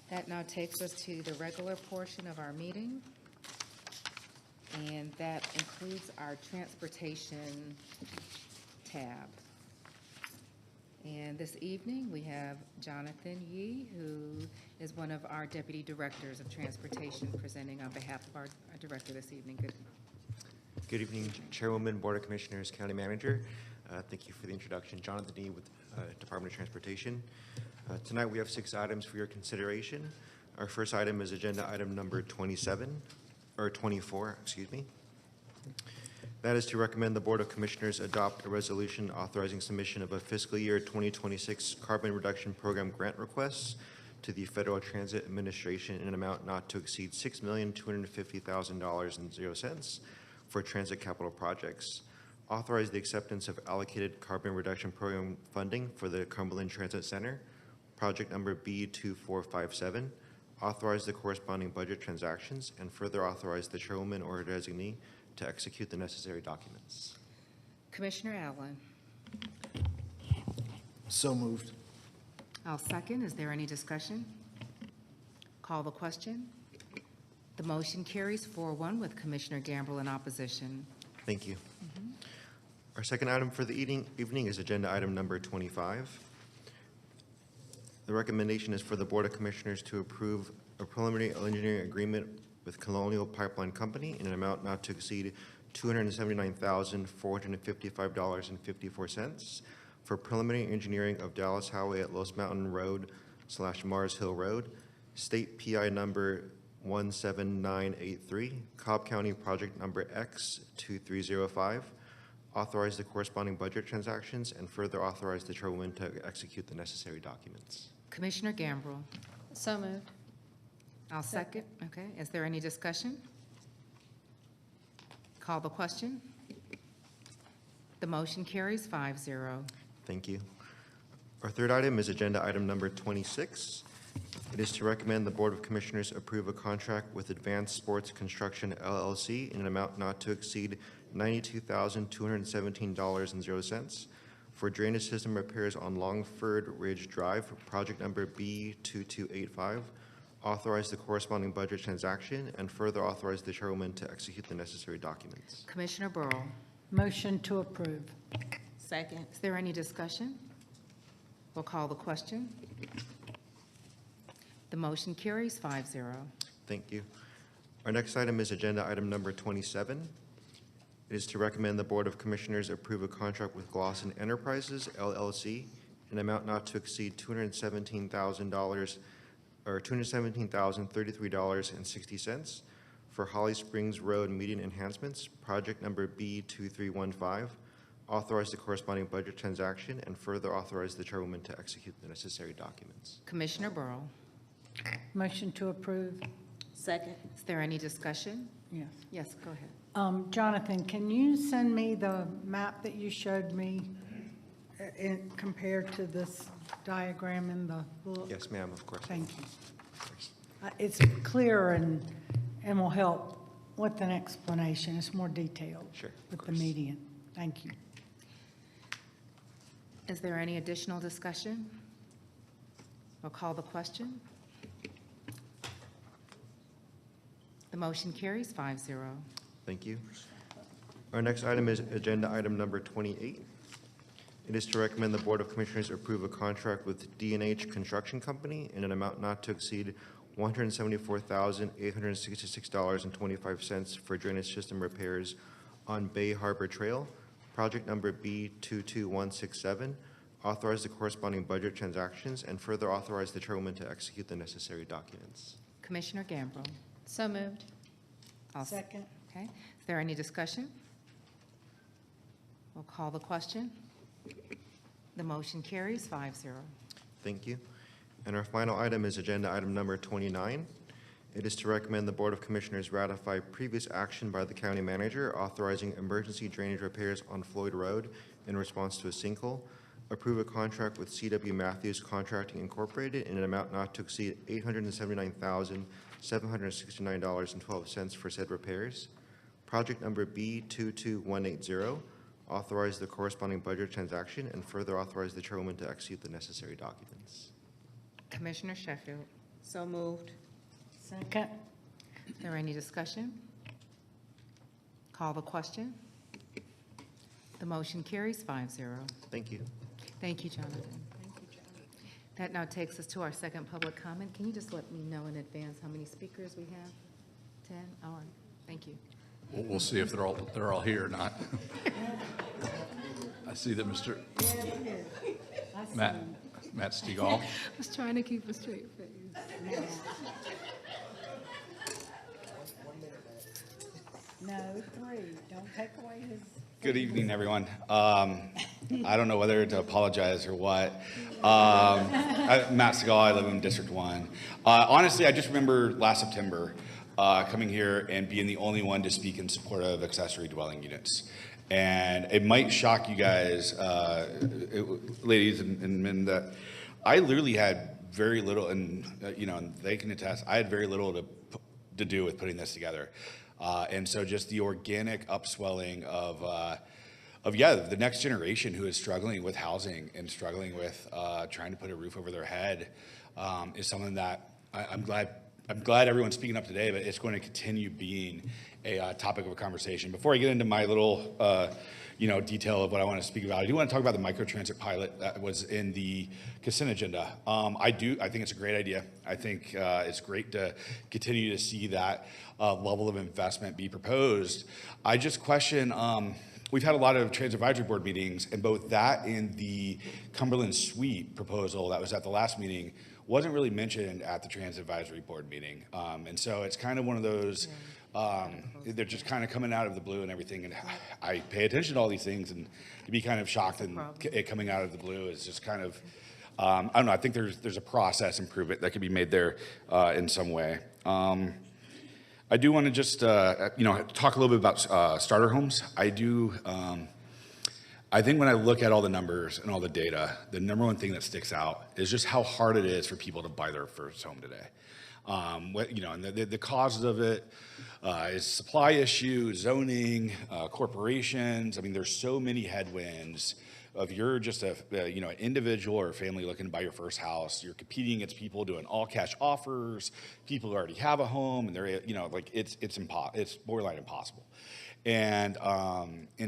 Speaker 1: That now takes us to the regular portion of our meeting, and that includes our transportation tab. And this evening, we have Jonathan Yee, who is one of our Deputy Directors of Transportation, presenting on behalf of our Director this evening.
Speaker 14: Good evening, Chairwoman, Board of Commissioners, County Manager. Thank you for the introduction. Jonathan Yee with Department of Transportation. Tonight, we have 6 items for your consideration. Our first item is agenda item number 24, excuse me. That is to recommend the Board of Commissioners adopt a resolution authorizing submission of a fiscal year 2026 carbon reduction program grant requests to the Federal Transit Administration in an amount not to exceed $6,250,000.00 for transit capital projects. Authorize the acceptance of allocated carbon reduction program funding for the Cumberland Transit Center, project number B2457. Authorize the corresponding budget transactions, and further authorize the chairwoman or designee to execute the necessary documents.
Speaker 1: Commissioner Allen.
Speaker 3: So moved.
Speaker 1: I'll second. Is there any discussion? Call the question. The motion carries 4-1 with Commissioner Gamble in opposition.
Speaker 14: Thank you. Our second item for the evening is agenda item number 25. The recommendation is for the Board of Commissioners to approve a preliminary engineering agreement with Colonial Pipeline Company in an amount not to exceed $279,455.54 for preliminary engineering of Dallas Highway at Los Mountain Road Mars Hill Road, state PI number 17983, Cobb County project number X2305. Authorize the corresponding budget transactions and further authorize the chairwoman to execute the necessary documents.
Speaker 1: Commissioner Gambrell.
Speaker 4: So moved.
Speaker 1: I'll second. Okay, is there any discussion? Call the question. The motion carries 5-0.
Speaker 14: Thank you. Our third item is agenda item number 26. It is to recommend the Board of Commissioners approve a contract with Advanced Sports Construction LLC in an amount not to exceed $92,217.00 for drainage system repairs on Longford Ridge Drive, project number B2285. Authorize the corresponding budget transaction and further authorize the chairwoman to execute the necessary documents.
Speaker 1: Commissioner Burrow.
Speaker 6: Motion to approve.
Speaker 1: Second. Is there any discussion? We'll call the question. The motion carries 5-0.
Speaker 14: Thank you. Our next item is agenda item number 27. It is to recommend the Board of Commissioners approve a contract with Glosson Enterprises, LLC, in an amount not to exceed $217,000 or $217,033.60 for Holly Springs Road median enhancements, project number B2315. Authorize the corresponding budget transaction and further authorize the chairwoman to execute the necessary documents.
Speaker 1: Commissioner Burrow.
Speaker 6: Motion to approve.
Speaker 1: Second. Is there any discussion?
Speaker 6: Yes.
Speaker 1: Yes, go ahead.
Speaker 6: Jonathan, can you send me the map that you showed me compared to this diagram in the book?
Speaker 14: Yes, ma'am, of course.
Speaker 6: Thank you. It's clear and will help with an explanation. It's more detailed.
Speaker 14: Sure,
Speaker 6: with the median. Thank you.
Speaker 1: Is there any additional discussion? We'll call the question. The motion carries 5-0.
Speaker 14: Thank you. Our next item is agenda item number 28. It is to recommend the Board of Commissioners approve a contract with D&H Construction Company in an amount not to exceed $174,866.25 for drainage system repairs on Bay Harbor Trail, project number B22167. Authorize the corresponding budget transactions and further authorize the chairwoman to execute the necessary documents.
Speaker 1: Commissioner Gambrell.
Speaker 4: So moved.
Speaker 1: I'll
Speaker 6: Second.
Speaker 1: Okay. Is there any discussion? We'll call the question. The motion carries 5-0.
Speaker 14: Thank you. And our final item is agenda item number 29. It is to recommend the Board of Commissioners ratify previous action by the county manager authorizing emergency drainage repairs on Floyd Road in response to a sinkhole. Approve a contract with C.W. Matthews Contracting Incorporated in an amount not to exceed $879,769.12 for said repairs. Project number B22180. Authorize the corresponding budget transaction and further authorize the chairwoman to execute the necessary documents.
Speaker 1: Commissioner Sheffield.
Speaker 23: So moved.
Speaker 6: Second.
Speaker 1: Is there any discussion? Call the question. The motion carries 5-0.
Speaker 14: Thank you.
Speaker 1: Thank you, Jonathan. That now takes us to our second public comment. Can you just let me know in advance how many speakers we have? 10? All right. Thank you.
Speaker 16: We'll see if they're all here or not. I see that Mr. Matt Stegall.
Speaker 1: I was trying to keep a straight face.
Speaker 6: No, 3. Don't take away his.
Speaker 9: Good evening, everyone. I don't know whether to apologize or what. Matt Segal, I live in District 1. Honestly, I just remember last September coming here and being the only one to speak in support of accessory dwelling units. And it might shock you guys, ladies and men, that I literally had very little, and and they can attest, I had very little to do with putting this together. And so just the organic upswelling of the next generation who is struggling with housing and struggling with trying to put a roof over their head is something that I'm glad everyone's speaking up today, but it's going to continue being a topic of a conversation. Before I get into my little detail of what I want to speak about, I do want to talk about the microtransit pilot that was in the consent agenda. I think it's a great idea. I think it's great to continue to see that level of investment be proposed. I just question, we've had a lot of Transit Advisory Board meetings, and both that and the Cumberland Suite proposal that was at the last meeting wasn't really mentioned at the Transit Advisory Board meeting. And so it's kind of one of those, they're just kind of coming out of the blue and everything. And I pay attention to all these things, and to be kind of shocked and it coming out of the blue is just kind of, I don't know, I think there's a process improvement that could be made there in some way. I do want to just, talk a little bit about starter homes. I think when I look at all the numbers and all the data, the number one thing that sticks out is just how hard it is for people to buy their first home today. And the causes of it is supply issue, zoning, corporations. I mean, there's so many headwinds. If you're just an individual or a family looking to buy your first house, you're competing against people doing all cash offers, people who already have a home, and they're, it's borderline impossible. And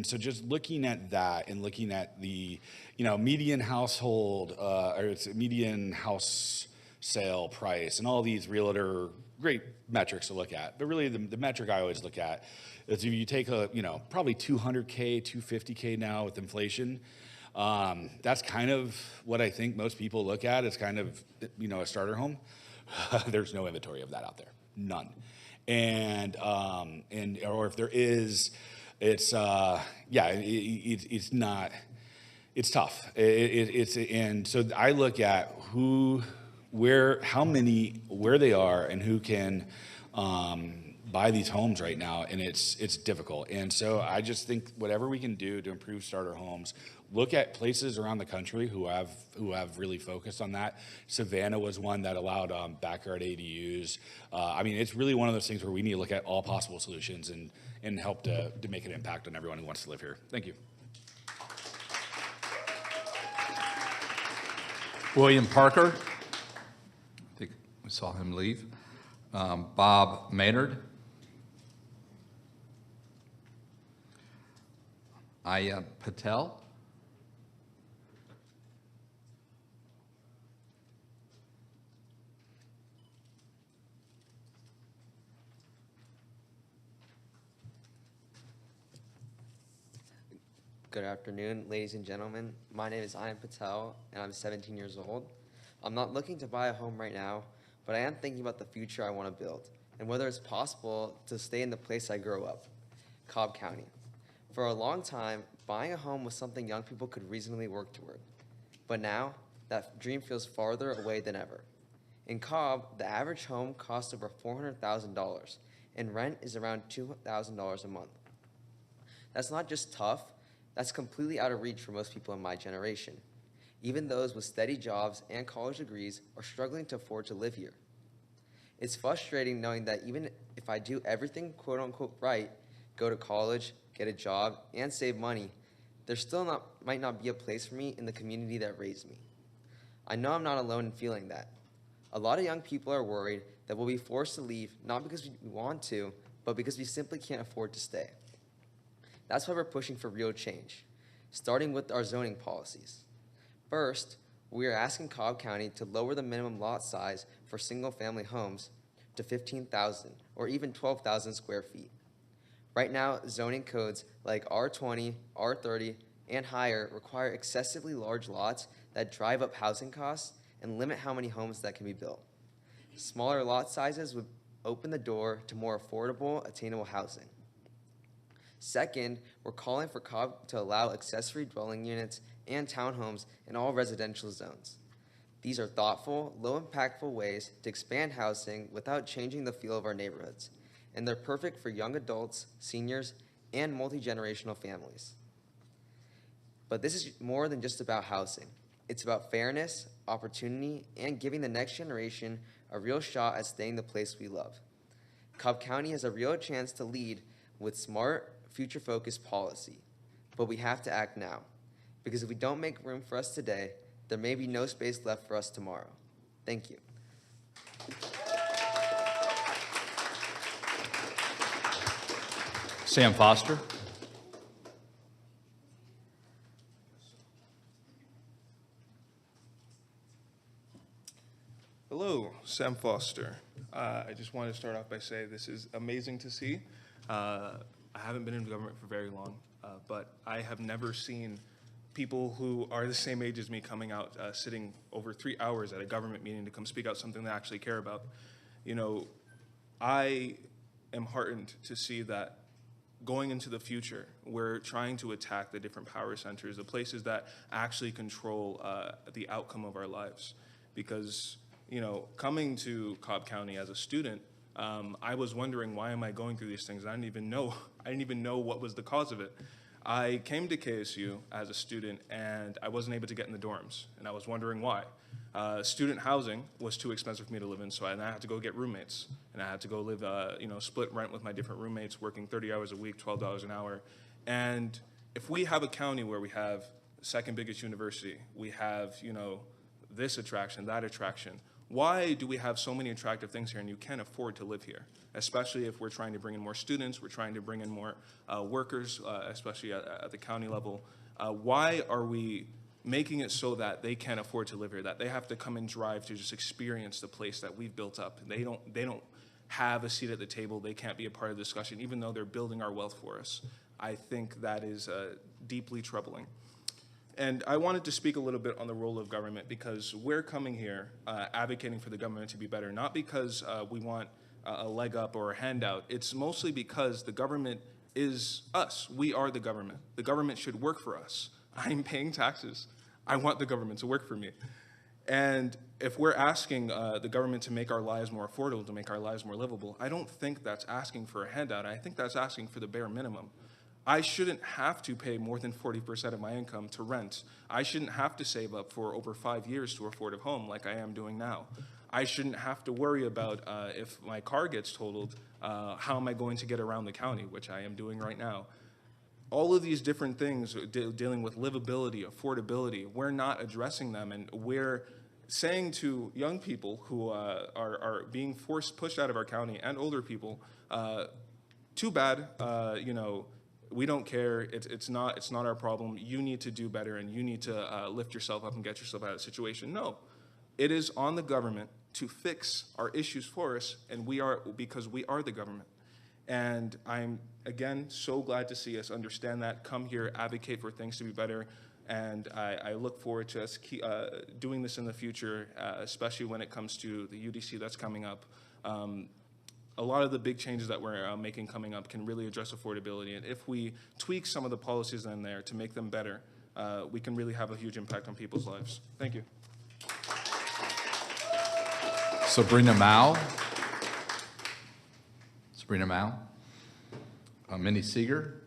Speaker 9: so just looking at that and looking at the, median household, or it's median house sale price and all these realtor, great metrics to look at. But really the metric I always look at is if you take probably $200K, $250K now with inflation, that's kind of what I think most people look at as kind of, a starter home. There's no inventory of that out there, none. Or if there is, it's not, it's tough. And so I look at where they are and who can buy these homes right now, and it's difficult. And so I just think whatever we can do to improve starter homes, look at places around the country who have really focused on that. Savannah was one that allowed backyard ADUs. It's really one of those things where we need to look at all possible solutions and help to make an impact on everyone who wants to live here. Thank you.
Speaker 16: William Parker. I think we saw him leave. Bob Maynard. Aya Patel.
Speaker 17: Good afternoon, ladies and gentlemen. My name is Ayan Patel, and I'm 17 years old. I'm not looking to buy a home right now, but I am thinking about the future I want to build and whether it's possible to stay in the place I grew up, Cobb County. For a long time, buying a home was something young people could reasonably work toward. But now, that dream feels farther away than ever. In Cobb, the average home costs over $400,000, and rent is around $2,000 a month. That's not just tough, that's completely out of reach for most people in my generation. Even those with steady jobs and college degrees are struggling to afford to live here. It's frustrating knowing that even if I do everything quote unquote right, go to college, get a job, and save money, there still might not be a place for me in the community that raised me. I know I'm not alone in feeling that. A lot of young people are worried that we'll be forced to leave, not because we want to, but because we simply can't afford to stay. That's why we're pushing for real change, starting with our zoning policies. First, we are asking Cobb County to lower the minimum lot size for single-family homes to 15,000 or even 12,000 square feet. Right now, zoning codes like R20, R30, and higher require excessively large lots that drive up housing costs and limit how many homes that can be built. Smaller lot sizes would open the door to more affordable, attainable housing. Second, we're calling for Cobb to allow accessory dwelling units and townhomes in all residential zones. These are thoughtful, low-impactful ways to expand housing without changing the feel of our neighborhoods, and they're perfect for young adults, seniors, and multi-generational families. But this is more than just about housing. It's about fairness, opportunity, and giving the next generation a real shot at staying the place we love. Cobb County has a real chance to lead with smart, future-focused policy, but we have to act now, because if we don't make room for us today, there may be no space left for us tomorrow. Thank you.
Speaker 16: Sam Foster.
Speaker 21: Hello, Sam Foster. I just wanted to start off by saying this is amazing to see. I haven't been in government for very long, but I have never seen people who are the same age as me coming out, sitting over 3 hours at a government meeting to come speak out something they actually care about. You know, I am heartened to see that going into the future, we're trying to attack the different power centers, the places that actually control the outcome of our lives. Because, you know, coming to Cobb County as a student, I was wondering, why am I going through these things? I didn't even know what was the cause of it. I came to KSU as a student, and I wasn't able to get in the dorms, and I was wondering why. Student housing was too expensive for me to live in, so I had to go get roommates, and I had to go live, split rent with my different roommates, working 30 hours a week, $12 an hour. And if we have a county where we have the second biggest university, we have, this attraction, that attraction, why do we have so many attractive things here and you can't afford to live here? Especially if we're trying to bring in more students, we're trying to bring in more workers, especially at the county level. Why are we making it so that they can't afford to live here, that they have to come and drive to just experience the place that we've built up? They don't have a seat at the table, they can't be a part of the discussion, even though they're building our wealth for us. I think that is deeply troubling. And I wanted to speak a little bit on the role of government, because we're coming here advocating for the government to be better, not because we want a leg up or a handout. It's mostly because the government is us. We are the government. The government should work for us. I'm paying taxes. I want the government to work for me. And if we're asking the government to make our lives more affordable, to make our lives more livable, I don't think that's asking for a handout. I think that's asking for the bare minimum. I shouldn't have to pay more than 40% of my income to rent. I shouldn't have to save up for over 5 years to afford a home like I am doing now. I shouldn't have to worry about if my car gets totaled, how am I going to get around the county, which I am doing right now. All of these different things dealing with livability, affordability, we're not addressing them, and we're saying to young people who are being pushed out of our county, and older people, too bad, we don't care, it's not our problem, you need to do better, and you need to lift yourself up and get yourself out of the situation. No, it is on the government to fix our issues for us, and because we are the government. And I'm, again, so glad to see us understand that, come here, advocate for things to be better, and I look forward to us doing this in the future, especially when it comes to the UDC that's coming up. A lot of the big changes that we're making coming up can really address affordability, and if we tweak some of the policies in there to make them better, we can really have a huge impact on people's lives. Thank you.
Speaker 16: Sabrina Mao. Minnie Seeger.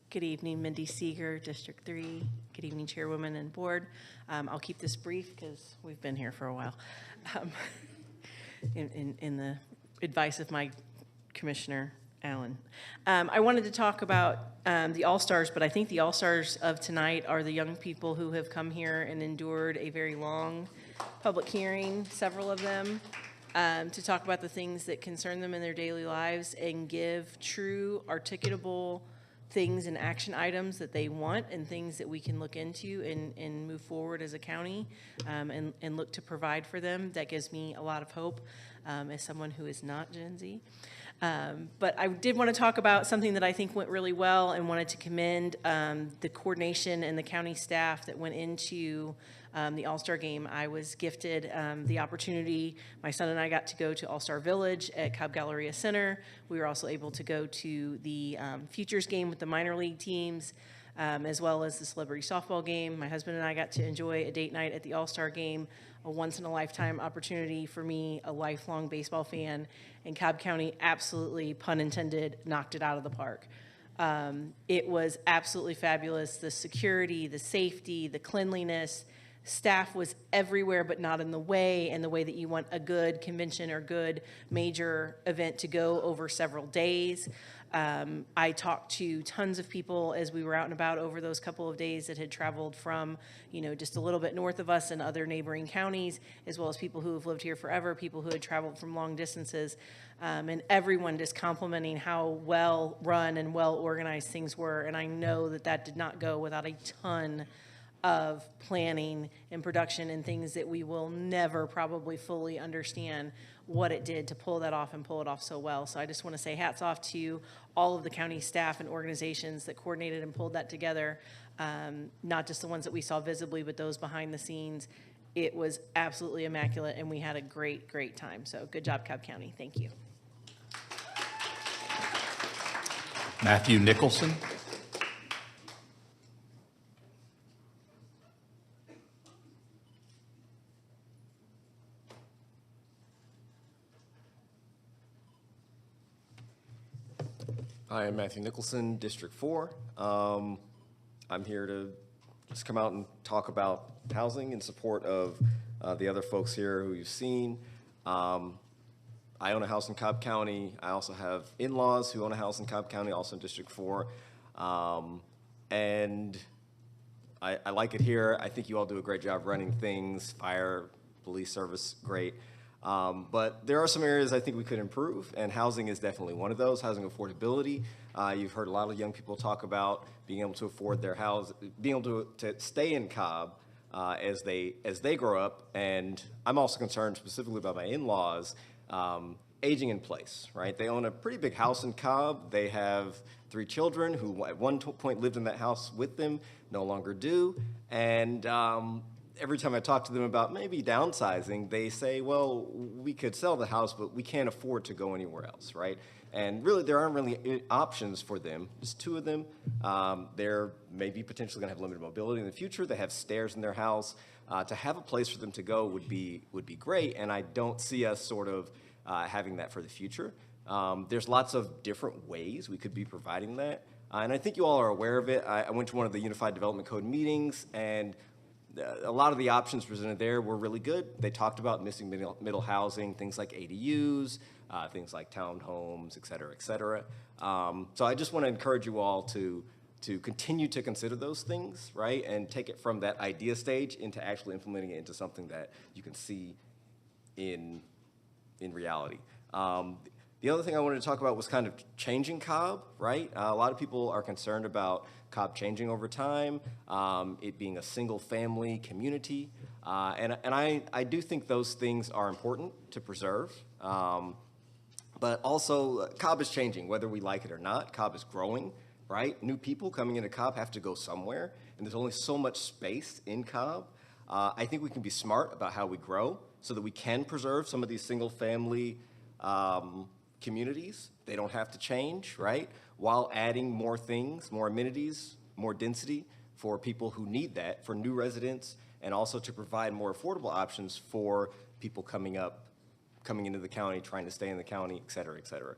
Speaker 7: Good evening, Mindy Seeger, District 3. Good evening, Chairwoman and Board. I'll keep this brief because we've been here for a while. In the advice of my Commissioner Allen. I wanted to talk about the All-Stars, but I think the All-Stars of tonight are the young people who have come here and endured a very long public hearing, several of them, to talk about the things that concern them in their daily lives and give true, articulable things and action items that they want and things that we can look into and move forward as a county and look to provide for them. That gives me a lot of hope as someone who is not Gen Z. But I did want to talk about something that I think went really well and wanted to commend the coordination and the county staff that went into the All-Star game. I was gifted the opportunity, my son and I got to go to All-Star Village at Cobb Galleria Center. We were also able to go to the Futures game with the minor league teams, as well as the celebrity softball game. My husband and I got to enjoy a date night at the All-Star game, a once-in-a-lifetime opportunity for me, a lifelong baseball fan, and Cobb County absolutely, pun intended, knocked it out of the park. It was absolutely fabulous. The security, the safety, the cleanliness, staff was everywhere but not in the way, and the way that you want a good convention or good major event to go over several days. I talked to tons of people as we were out and about over those couple of days that had traveled from, just a little bit north of us and other neighboring counties, as well as people who have lived here forever, people who had traveled from long distances, and everyone just complimenting how well run and well organized things were. And I know that that did not go without a ton of planning and production and things that we will never probably fully understand what it did to pull that off and pull it off so well. So I just want to say hats off to all of the county staff and organizations that coordinated and pulled that together, not just the ones that we saw visibly, but those behind the scenes. It was absolutely immaculate, and we had a great, great time. So good job, Cobb County. Thank you.
Speaker 16: Matthew Nicholson.
Speaker 2: Hi, I'm Matthew Nicholson, District 4. I'm here to just come out and talk about housing in support of the other folks here who you've seen. I own a house in Cobb County. I also have in-laws who own a house in Cobb County, also in District 4. And I like it here. I think you all do a great job running things, fire, police service, great. But there are some areas I think we could improve, and housing is definitely one of those. Housing affordability. You've heard a lot of young people talk about being able to afford their house, being able to stay in Cobb as they grow up. And I'm also concerned specifically about my in-laws aging in place, right? They own a pretty big house in Cobb. They have 3 children who at one point lived in that house with them, no longer do. And every time I talk to them about maybe downsizing, they say, well, we could sell the house, but we can't afford to go anywhere else, right? And really, there aren't really options for them. Just 2 of them. They're maybe potentially going to have limited mobility in the future. They have stairs in their house. To have a place for them to go would be great, and I don't see us sort of having that for the future. There's lots of different ways we could be providing that, and I think you all are aware of it. I went to one of the Unified Development Code meetings, and a lot of the options presented there were really good. They talked about missing middle housing, things like ADUs, things like townhomes, et cetera, et cetera. So I just want to encourage you all to continue to consider those things, right? And take it from that idea stage into actually implementing it into something that you can see in reality. The other thing I wanted to talk about was kind of changing Cobb, right? A lot of people are concerned about Cobb changing over time, it being a single-family community, and I do think those things are important to preserve, but also Cobb is changing, whether we like it or not. Cobb is growing, right? New people coming into Cobb have to go somewhere, and there's only so much space in Cobb. I think we can be smart about how we grow so that we can preserve some of these single-family communities. They don't have to change, right? While adding more things, more amenities, more density for people who need that, for new residents, and also to provide more affordable options for people coming into the county, trying to stay in the county, et cetera, et cetera.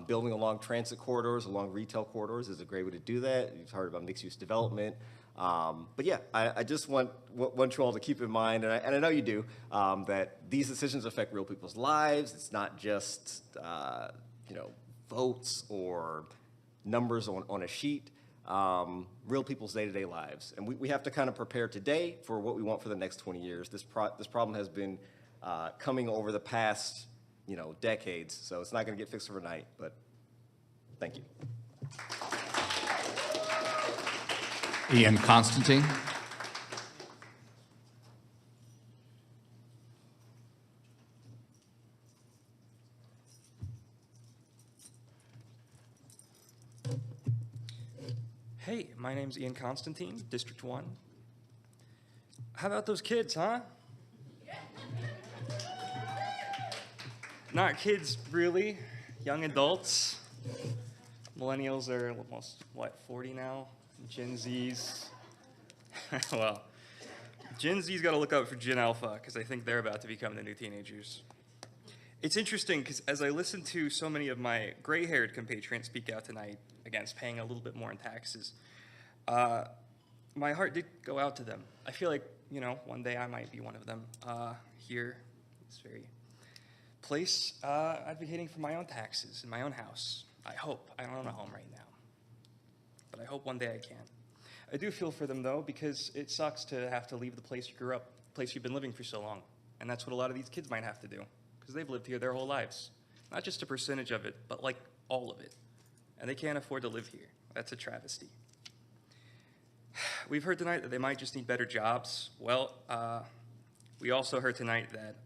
Speaker 2: Building along transit corridors, along retail corridors is a great way to do that. You've heard about mixed-use development. But yeah, I just want you all to keep in mind, and I know you do, that these decisions affect real people's lives. It's not just votes or numbers on a sheet. Real people's day-to-day lives, and we have to kind of prepare today for what we want for the next 20 years. This problem has been coming over the past decades, so it's not going to get fixed overnight. But thank you.
Speaker 16: Ian Constantine.
Speaker 18: Hey, my name's Ian Constantine, District 1. How about those kids, huh? Not kids, really. Young adults. Millennials are almost, 40 now? Gen Zs. Well, Gen Z's got to look out for Gen Alpha, because I think they're about to become the new teenagers. It's interesting, because as I listen to so many of my gray-haired compatriots speak out tonight against paying a little bit more in taxes, my heart did go out to them. I feel like
Speaker 10: you know, one day I might be one of them here, this very place, advocating for my own taxes in my own house. I hope. I don't own a home right now, but I hope one day I can. I do feel for them, though, because it sucks to have to leave the place you grew up, the place you've been living for so long. And that's what a lot of these kids might have to do, because they've lived here their whole lives. Not just a percentage of it, but like all of it. And they can't afford to live here. That's a travesty. We've heard tonight that they might just need better jobs. Well, we also heard tonight that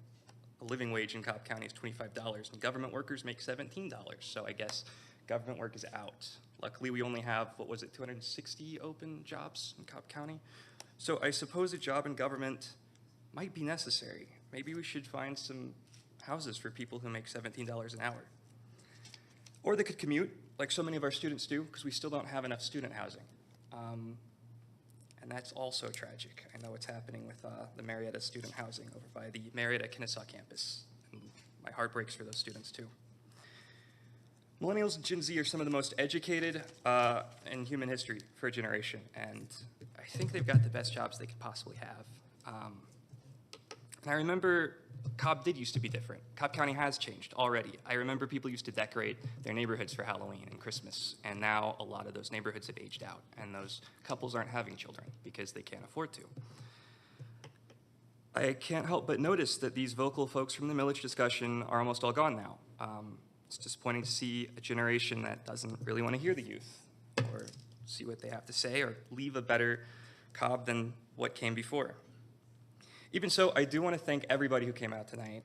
Speaker 10: a living wage in Cobb County is $25, and government workers make $17. So I guess government work is out. Luckily, we only have, 260 open jobs in Cobb County. So I suppose a job in government might be necessary. Maybe we should find some houses for people who make $17 an hour. Or they could commute, like so many of our students do, because we still don't have enough student housing. And that's also tragic. I know what's happening with the Marietta student housing over by the Marietta Kennesaw campus. And my heart breaks for those students too. Millennials and Gen Z are some of the most educated in human history for a generation, and I think they've got the best jobs they could possibly have. And I remember Cobb did used to be different. Cobb County has changed already. I remember people used to decorate their neighborhoods for Halloween and Christmas, and now a lot of those neighborhoods have aged out, and those couples aren't having children because they can't afford to. I can't help but notice that these vocal folks from the Millage discussion are almost all gone now. It's disappointing to see a generation that doesn't really want to hear the youth or see what they have to say or leave a better Cobb than what came before. Even so, I do want to thank everybody who came out tonight.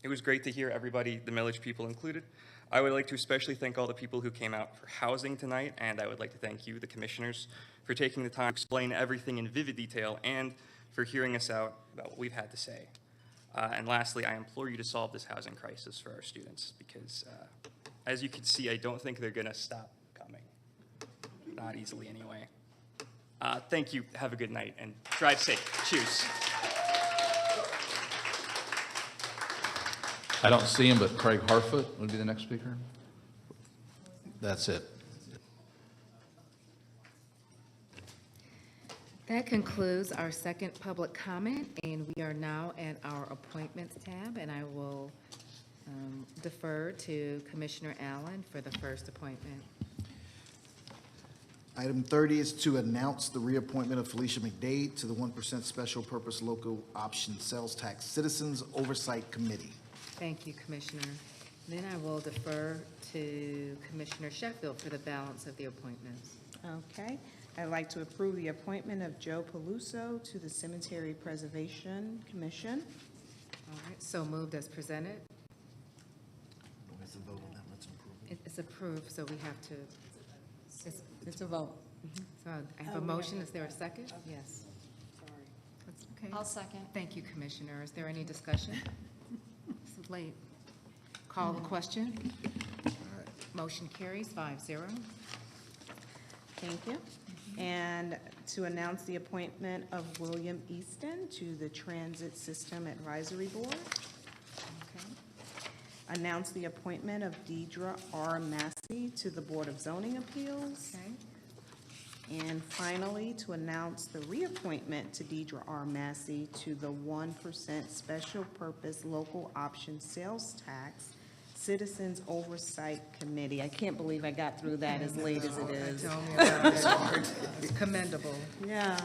Speaker 10: It was great to hear everybody, the Millage people included. I would like to especially thank all the people who came out for housing tonight, and I would like to thank you, the commissioners, for taking the time to explain everything in vivid detail and for hearing us out about what we've had to say. And lastly, I implore you to solve this housing crisis for our students because, as you can see, I don't think they're going to stop coming. Not easily, anyway. Thank you. Have a good night, and drive safe. Cheers.
Speaker 16: I don't see him, but Craig Harfoot would be the next speaker. That's it.
Speaker 1: That concludes our second public comment, and we are now at our appointments tab, and I will defer to Commissioner Allen for the first appointment.
Speaker 3: Item 30 is to announce the reappointment of Felicia McDade to the 1% Special Purpose Local Option Sales Tax Citizens Oversight Committee.
Speaker 1: Thank you, Commissioner. Then I will defer to Commissioner Sheffield for the balance of the appointments.
Speaker 23: Okay. I'd like to approve the appointment of Joe Peluso to the Cemetery Preservation Commission.
Speaker 1: All right, so moved as presented.
Speaker 3: Don't have to vote on that, let's approve it.
Speaker 1: It's approved, so we have to,
Speaker 6: It's a vote.
Speaker 1: so I have a motion. Is there a second? Yes.
Speaker 6: Sorry.
Speaker 1: That's okay.
Speaker 4: I'll second.
Speaker 1: Thank you, Commissioner. Is there any discussion? This is late. Call the question. Motion carries 5-0.
Speaker 23: Thank you. And to announce the appointment of William Easton to the Transit System Advisory Board. Okay. Announce the appointment of Deidre R. Massey to the Board of Zoning Appeals.
Speaker 1: Okay.
Speaker 23: And finally, to announce the reappointment to Deidre R. Massey to the 1% Special Purpose Local Option Sales Tax Citizens Oversight Committee. I can't believe I got through that as late as it is.
Speaker 1: Tell me about it. It's commendable.
Speaker 23: Yeah.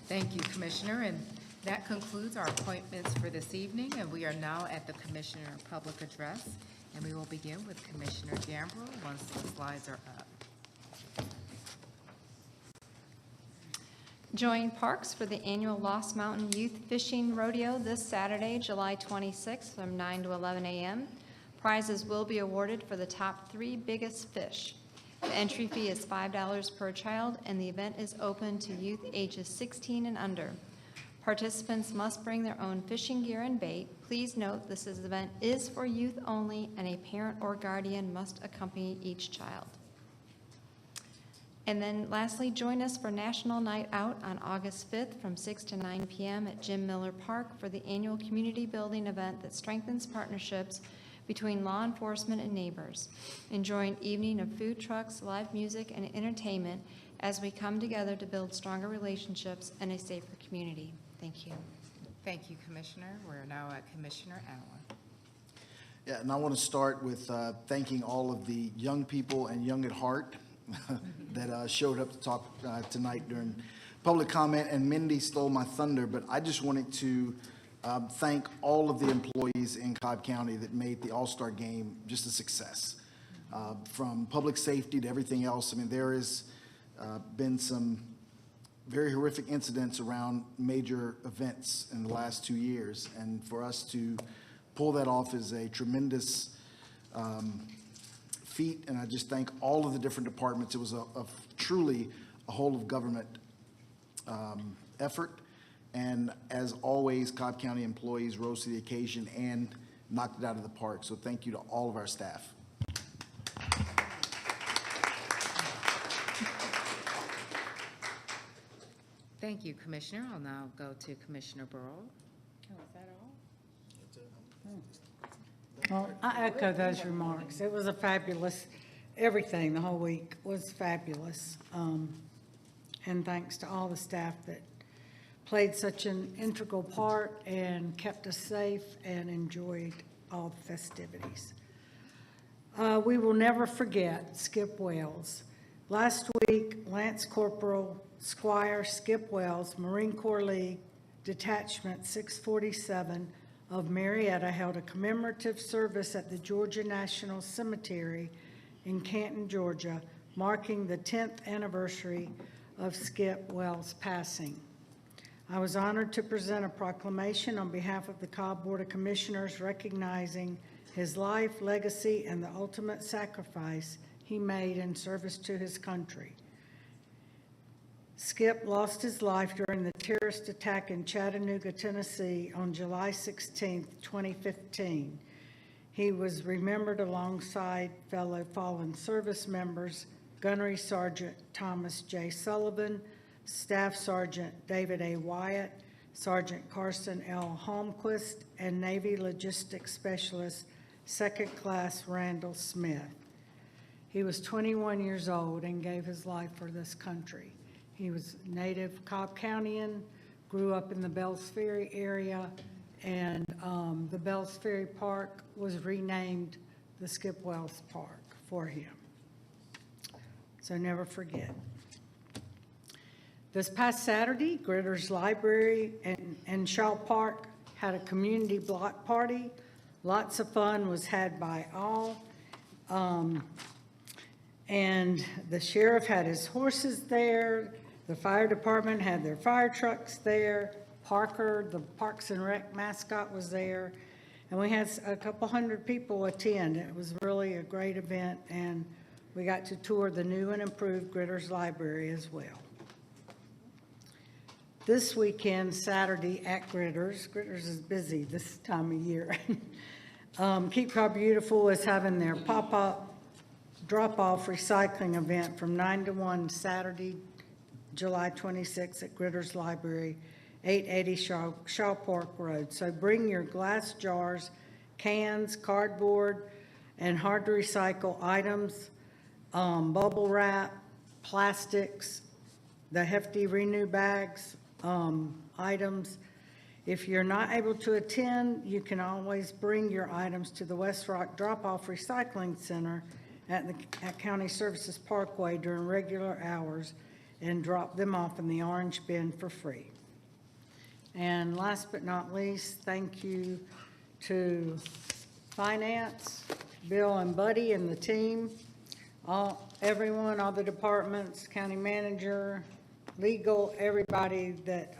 Speaker 1: Thank you, Commissioner. And that concludes our appointments for this evening. And we are now at the Commissioner Public Address. And we will begin with Commissioner Gambrill once the slides are up.
Speaker 4: Join Parks for the annual Lost Mountain Youth Fishing Rodeo this Saturday, July 26th from 9 to 11 a.m. Prizes will be awarded for the top 3 biggest fish. The entry fee is $5 per child, and the event is open to youth ages 16 and under. Participants must bring their own fishing gear and bait. Please note this event is for youth only, and a parent or guardian must accompany each child. And then lastly, join us for National Night Out on August 5th from 6 to 9 p.m. at Jim Miller Park for the annual community building event that strengthens partnerships between law enforcement and neighbors. Enjoy an evening of food trucks, live music, and entertainment as we come together to build stronger relationships and a safer community. Thank you.
Speaker 1: Thank you, Commissioner. We're now at Commissioner Allen.
Speaker 3: Yeah, and I want to start with thanking all of the young people and young at heart that showed up to talk tonight during public comment, and Mindy stole my thunder, but I just wanted to thank all of the employees in Cobb County that made the All-Star Game just a success. From public safety to everything else, I mean, there has been some very horrific incidents around major events in the last 2 years, and for us to pull that off is a tremendous feat, and I just thank all of the different departments. It was truly a whole of government effort, and as always, Cobb County employees rose to the occasion and knocked it out of the park, so thank you to all of our staff.
Speaker 1: Thank you, Commissioner. I'll now go to Commissioner Burrow. Oh, is that all?
Speaker 6: Well, I echo those remarks. It was a fabulous, everything the whole week was fabulous. And thanks to all the staff that played such an integral part and kept us safe and enjoyed all the festivities. We will never forget Skip Wells. Last week, Lance Corporal Squire Skip Wells, Marine Corps League, Detachment 647 of Marietta, held a commemorative service at the Georgia National Cemetery in Canton, Georgia, marking the 10th anniversary of Skip Wells' passing. I was honored to present a proclamation on behalf of the Cobb Board of Commissioners recognizing his life, legacy, and the ultimate sacrifice he made in service to his country. Skip lost his life during the terrorist attack in Chattanooga, Tennessee on July 16, 2015. He was remembered alongside fellow fallen service members, Gunnery Sergeant Thomas J. Sullivan, Staff Sergeant David A. Wyatt, Sergeant Carson L. Holmquist, and Navy Logistics Specialist, Second Class Randall Smith. He was 21 years old and gave his life for this country. He was native Cobb Countyan, grew up in the Bells Ferry area, and the Bells Ferry Park was renamed the Skip Wells Park for him. So never forget. This past Saturday, Gritter's Library and Shaw Park had a community block party. Lots of fun was had by all. And the sheriff had his horses there. The fire department had their fire trucks there. Parker, the Parks and Rec mascot, was there. And we had a couple hundred people attend. It was really a great event, and we got to tour the new and improved Gritter's Library as well. This weekend, Saturday at Gritter's is busy this time of year. Keep Cobb Beautiful is having their pop-up drop-off recycling event from 9 to 1 Saturday, July 26th at Gritter's Library, 880 Shaw Park Road. So bring your glass jars, cans, cardboard, and hard to recycle items, bubble wrap, plastics, the hefty Renew bags, items. If you're not able to attend, you can always bring your items to the West Rock Drop-Off Recycling Center at County Services Parkway during regular hours and drop them off in the orange bin for free. And last but not least, thank you to Finance, Bill and Buddy and the team, everyone, all the departments, county manager, legal, everybody that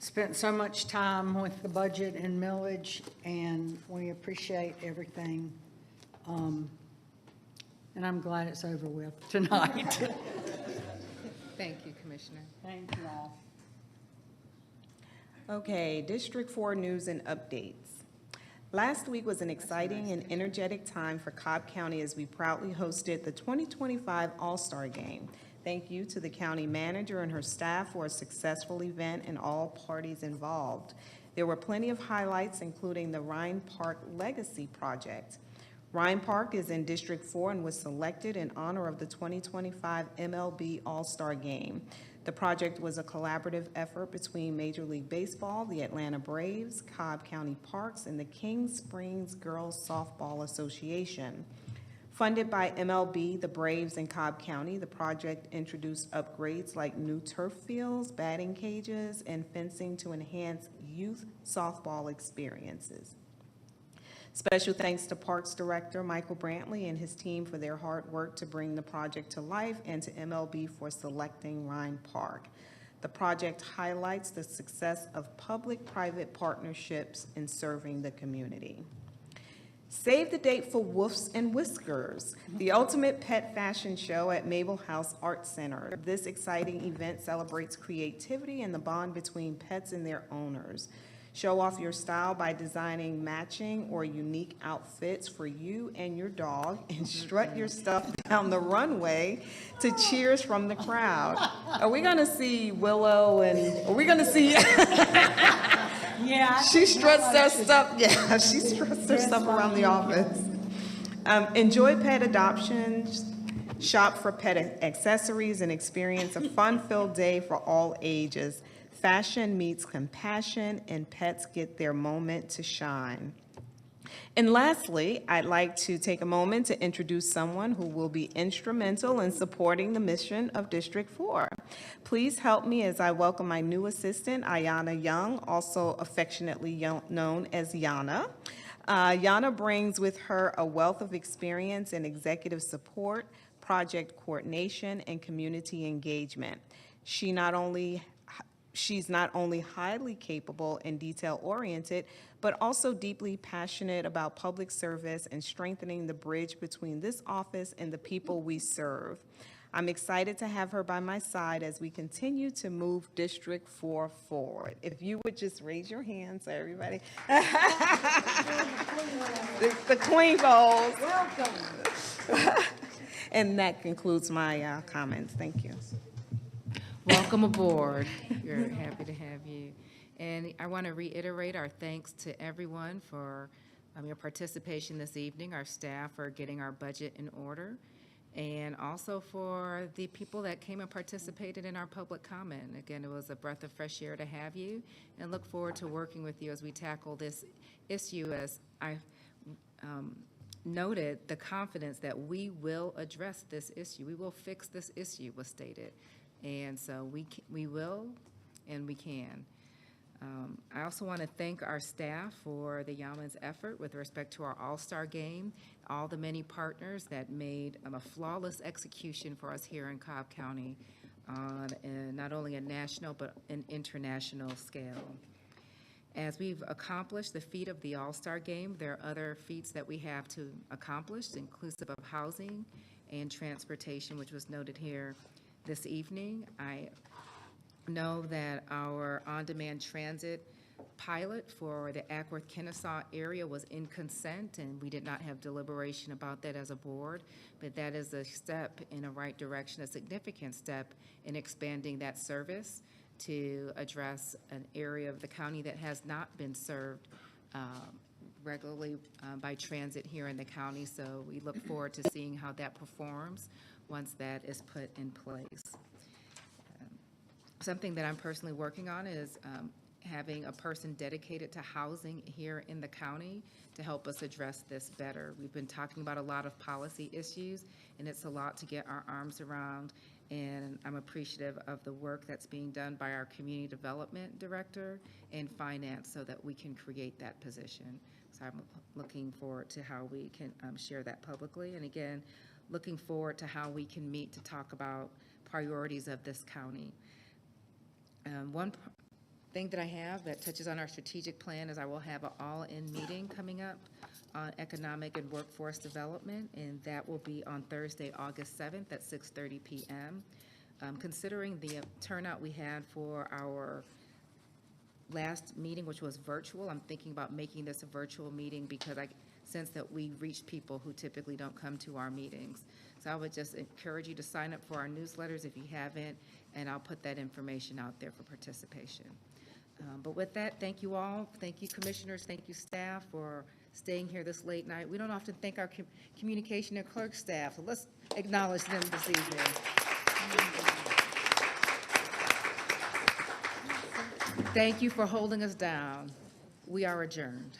Speaker 6: spent so much time with the budget and millage, and we appreciate everything. And I'm glad it's over with tonight.
Speaker 1: Thank you, Commissioner.
Speaker 6: Thank you all.
Speaker 23: Okay, District 4 news and updates. Last week was an exciting and energetic time for Cobb County as we proudly hosted the 2025 All-Star Game. Thank you to the county manager and her staff for a successful event and all parties involved. There were plenty of highlights, including the Rhine Park Legacy Project. Rhine Park is in District 4 and was selected in honor of the 2025 MLB All-Star Game. The project was a collaborative effort between Major League Baseball, the Atlanta Braves, Cobb County Parks, and the King Springs Girls Softball Association. Funded by MLB, the Braves, and Cobb County, the project introduced upgrades like new turf fields, batting cages, and fencing to enhance youth softball experiences. Special thanks to Parks Director Michael Brantley and his team for their hard work to bring the project to life, and to MLB for selecting Rhine Park. The project highlights the success of public-private partnerships in serving the community. Save the date for Woofs and Whiskers, the ultimate pet fashion show at Mabel House Art Center. This exciting event celebrates creativity and the bond between pets and their owners. Show off your style by designing matching or unique outfits for you and your dog, and strut your stuff down the runway to cheers from the crowd. Are we gonna see Willow and, are we gonna see?
Speaker 6: Yeah.
Speaker 23: She struts her stuff, yeah, she struts her stuff around the office. Enjoy pet adoptions, shop for pet accessories, and experience a fun-filled day for all ages. Fashion meets compassion, and pets get their moment to shine. And lastly, I'd like to take a moment to introduce someone who will be instrumental in supporting the mission of District 4. Please help me as I welcome my new assistant, Ayana Young, also affectionately known as Yana. Yana brings with her a wealth of experience in executive support, project coordination, and community engagement. She's not only highly capable and detail-oriented, but also deeply passionate about public service and strengthening the bridge between this office and the people we serve. I'm excited to have her by my side as we continue to move District 4 forward. If you would just raise your hands, everybody. The Queen goes. Welcome. And that concludes my comments. Thank you.
Speaker 1: Welcome aboard. We're happy to have you. And I want to reiterate our thanks to everyone for your participation this evening, our staff for getting our budget in order, and also for the people that came and participated in our public comment. Again, it was a breath of fresh air to have you, and look forward to working with you as we tackle this issue. As I noted, the confidence that we will address this issue. We will fix this issue was stated. And so we will and we can. I also want to thank our staff for the Yeoman's effort with respect to our All-Star Game, all the many partners that made a flawless execution for us here in Cobb County on not only a national but an international scale. As we've accomplished the feat of the All-Star Game, there are other feats that we have to accomplish, inclusive of housing and transportation, which was noted here this evening. I know that our on-demand transit pilot for the Ackworth-Kennesaw area was in consent, and we did not have deliberation about that as a board, but that is a step in the right direction, a significant step in expanding that service to address an area of the county that has not been served regularly by transit here in the county. So we look forward to seeing how that performs once that is put in place. Something that I'm personally working on is having a person dedicated to housing here in the county to help us address this better. We've been talking about a lot of policy issues, and it's a lot to get our arms around, and I'm appreciative of the work that's being done by our community development director and finance so that we can create that position. So I'm looking forward to how we can share that publicly, and again, looking forward to how we can meet to talk about priorities of this county. One thing that I have that touches on our strategic plan is I will have an all-in meeting coming up on economic and workforce development, and that will be on Thursday, August 7th at 6:30 p.m. Considering the turnout we had for our last meeting, which was virtual, I'm thinking about making this a virtual meeting because I sense that we reach people who typically don't come to our meetings. So I would just encourage you to sign up for our newsletters if you haven't, and I'll put that information out there for participation. But with that, thank you all. Thank you, commissioners. Thank you, staff, for staying here this late night. We don't often thank our communication and clerk staff, so let's acknowledge them this evening. Thank you for holding us down. We are adjourned.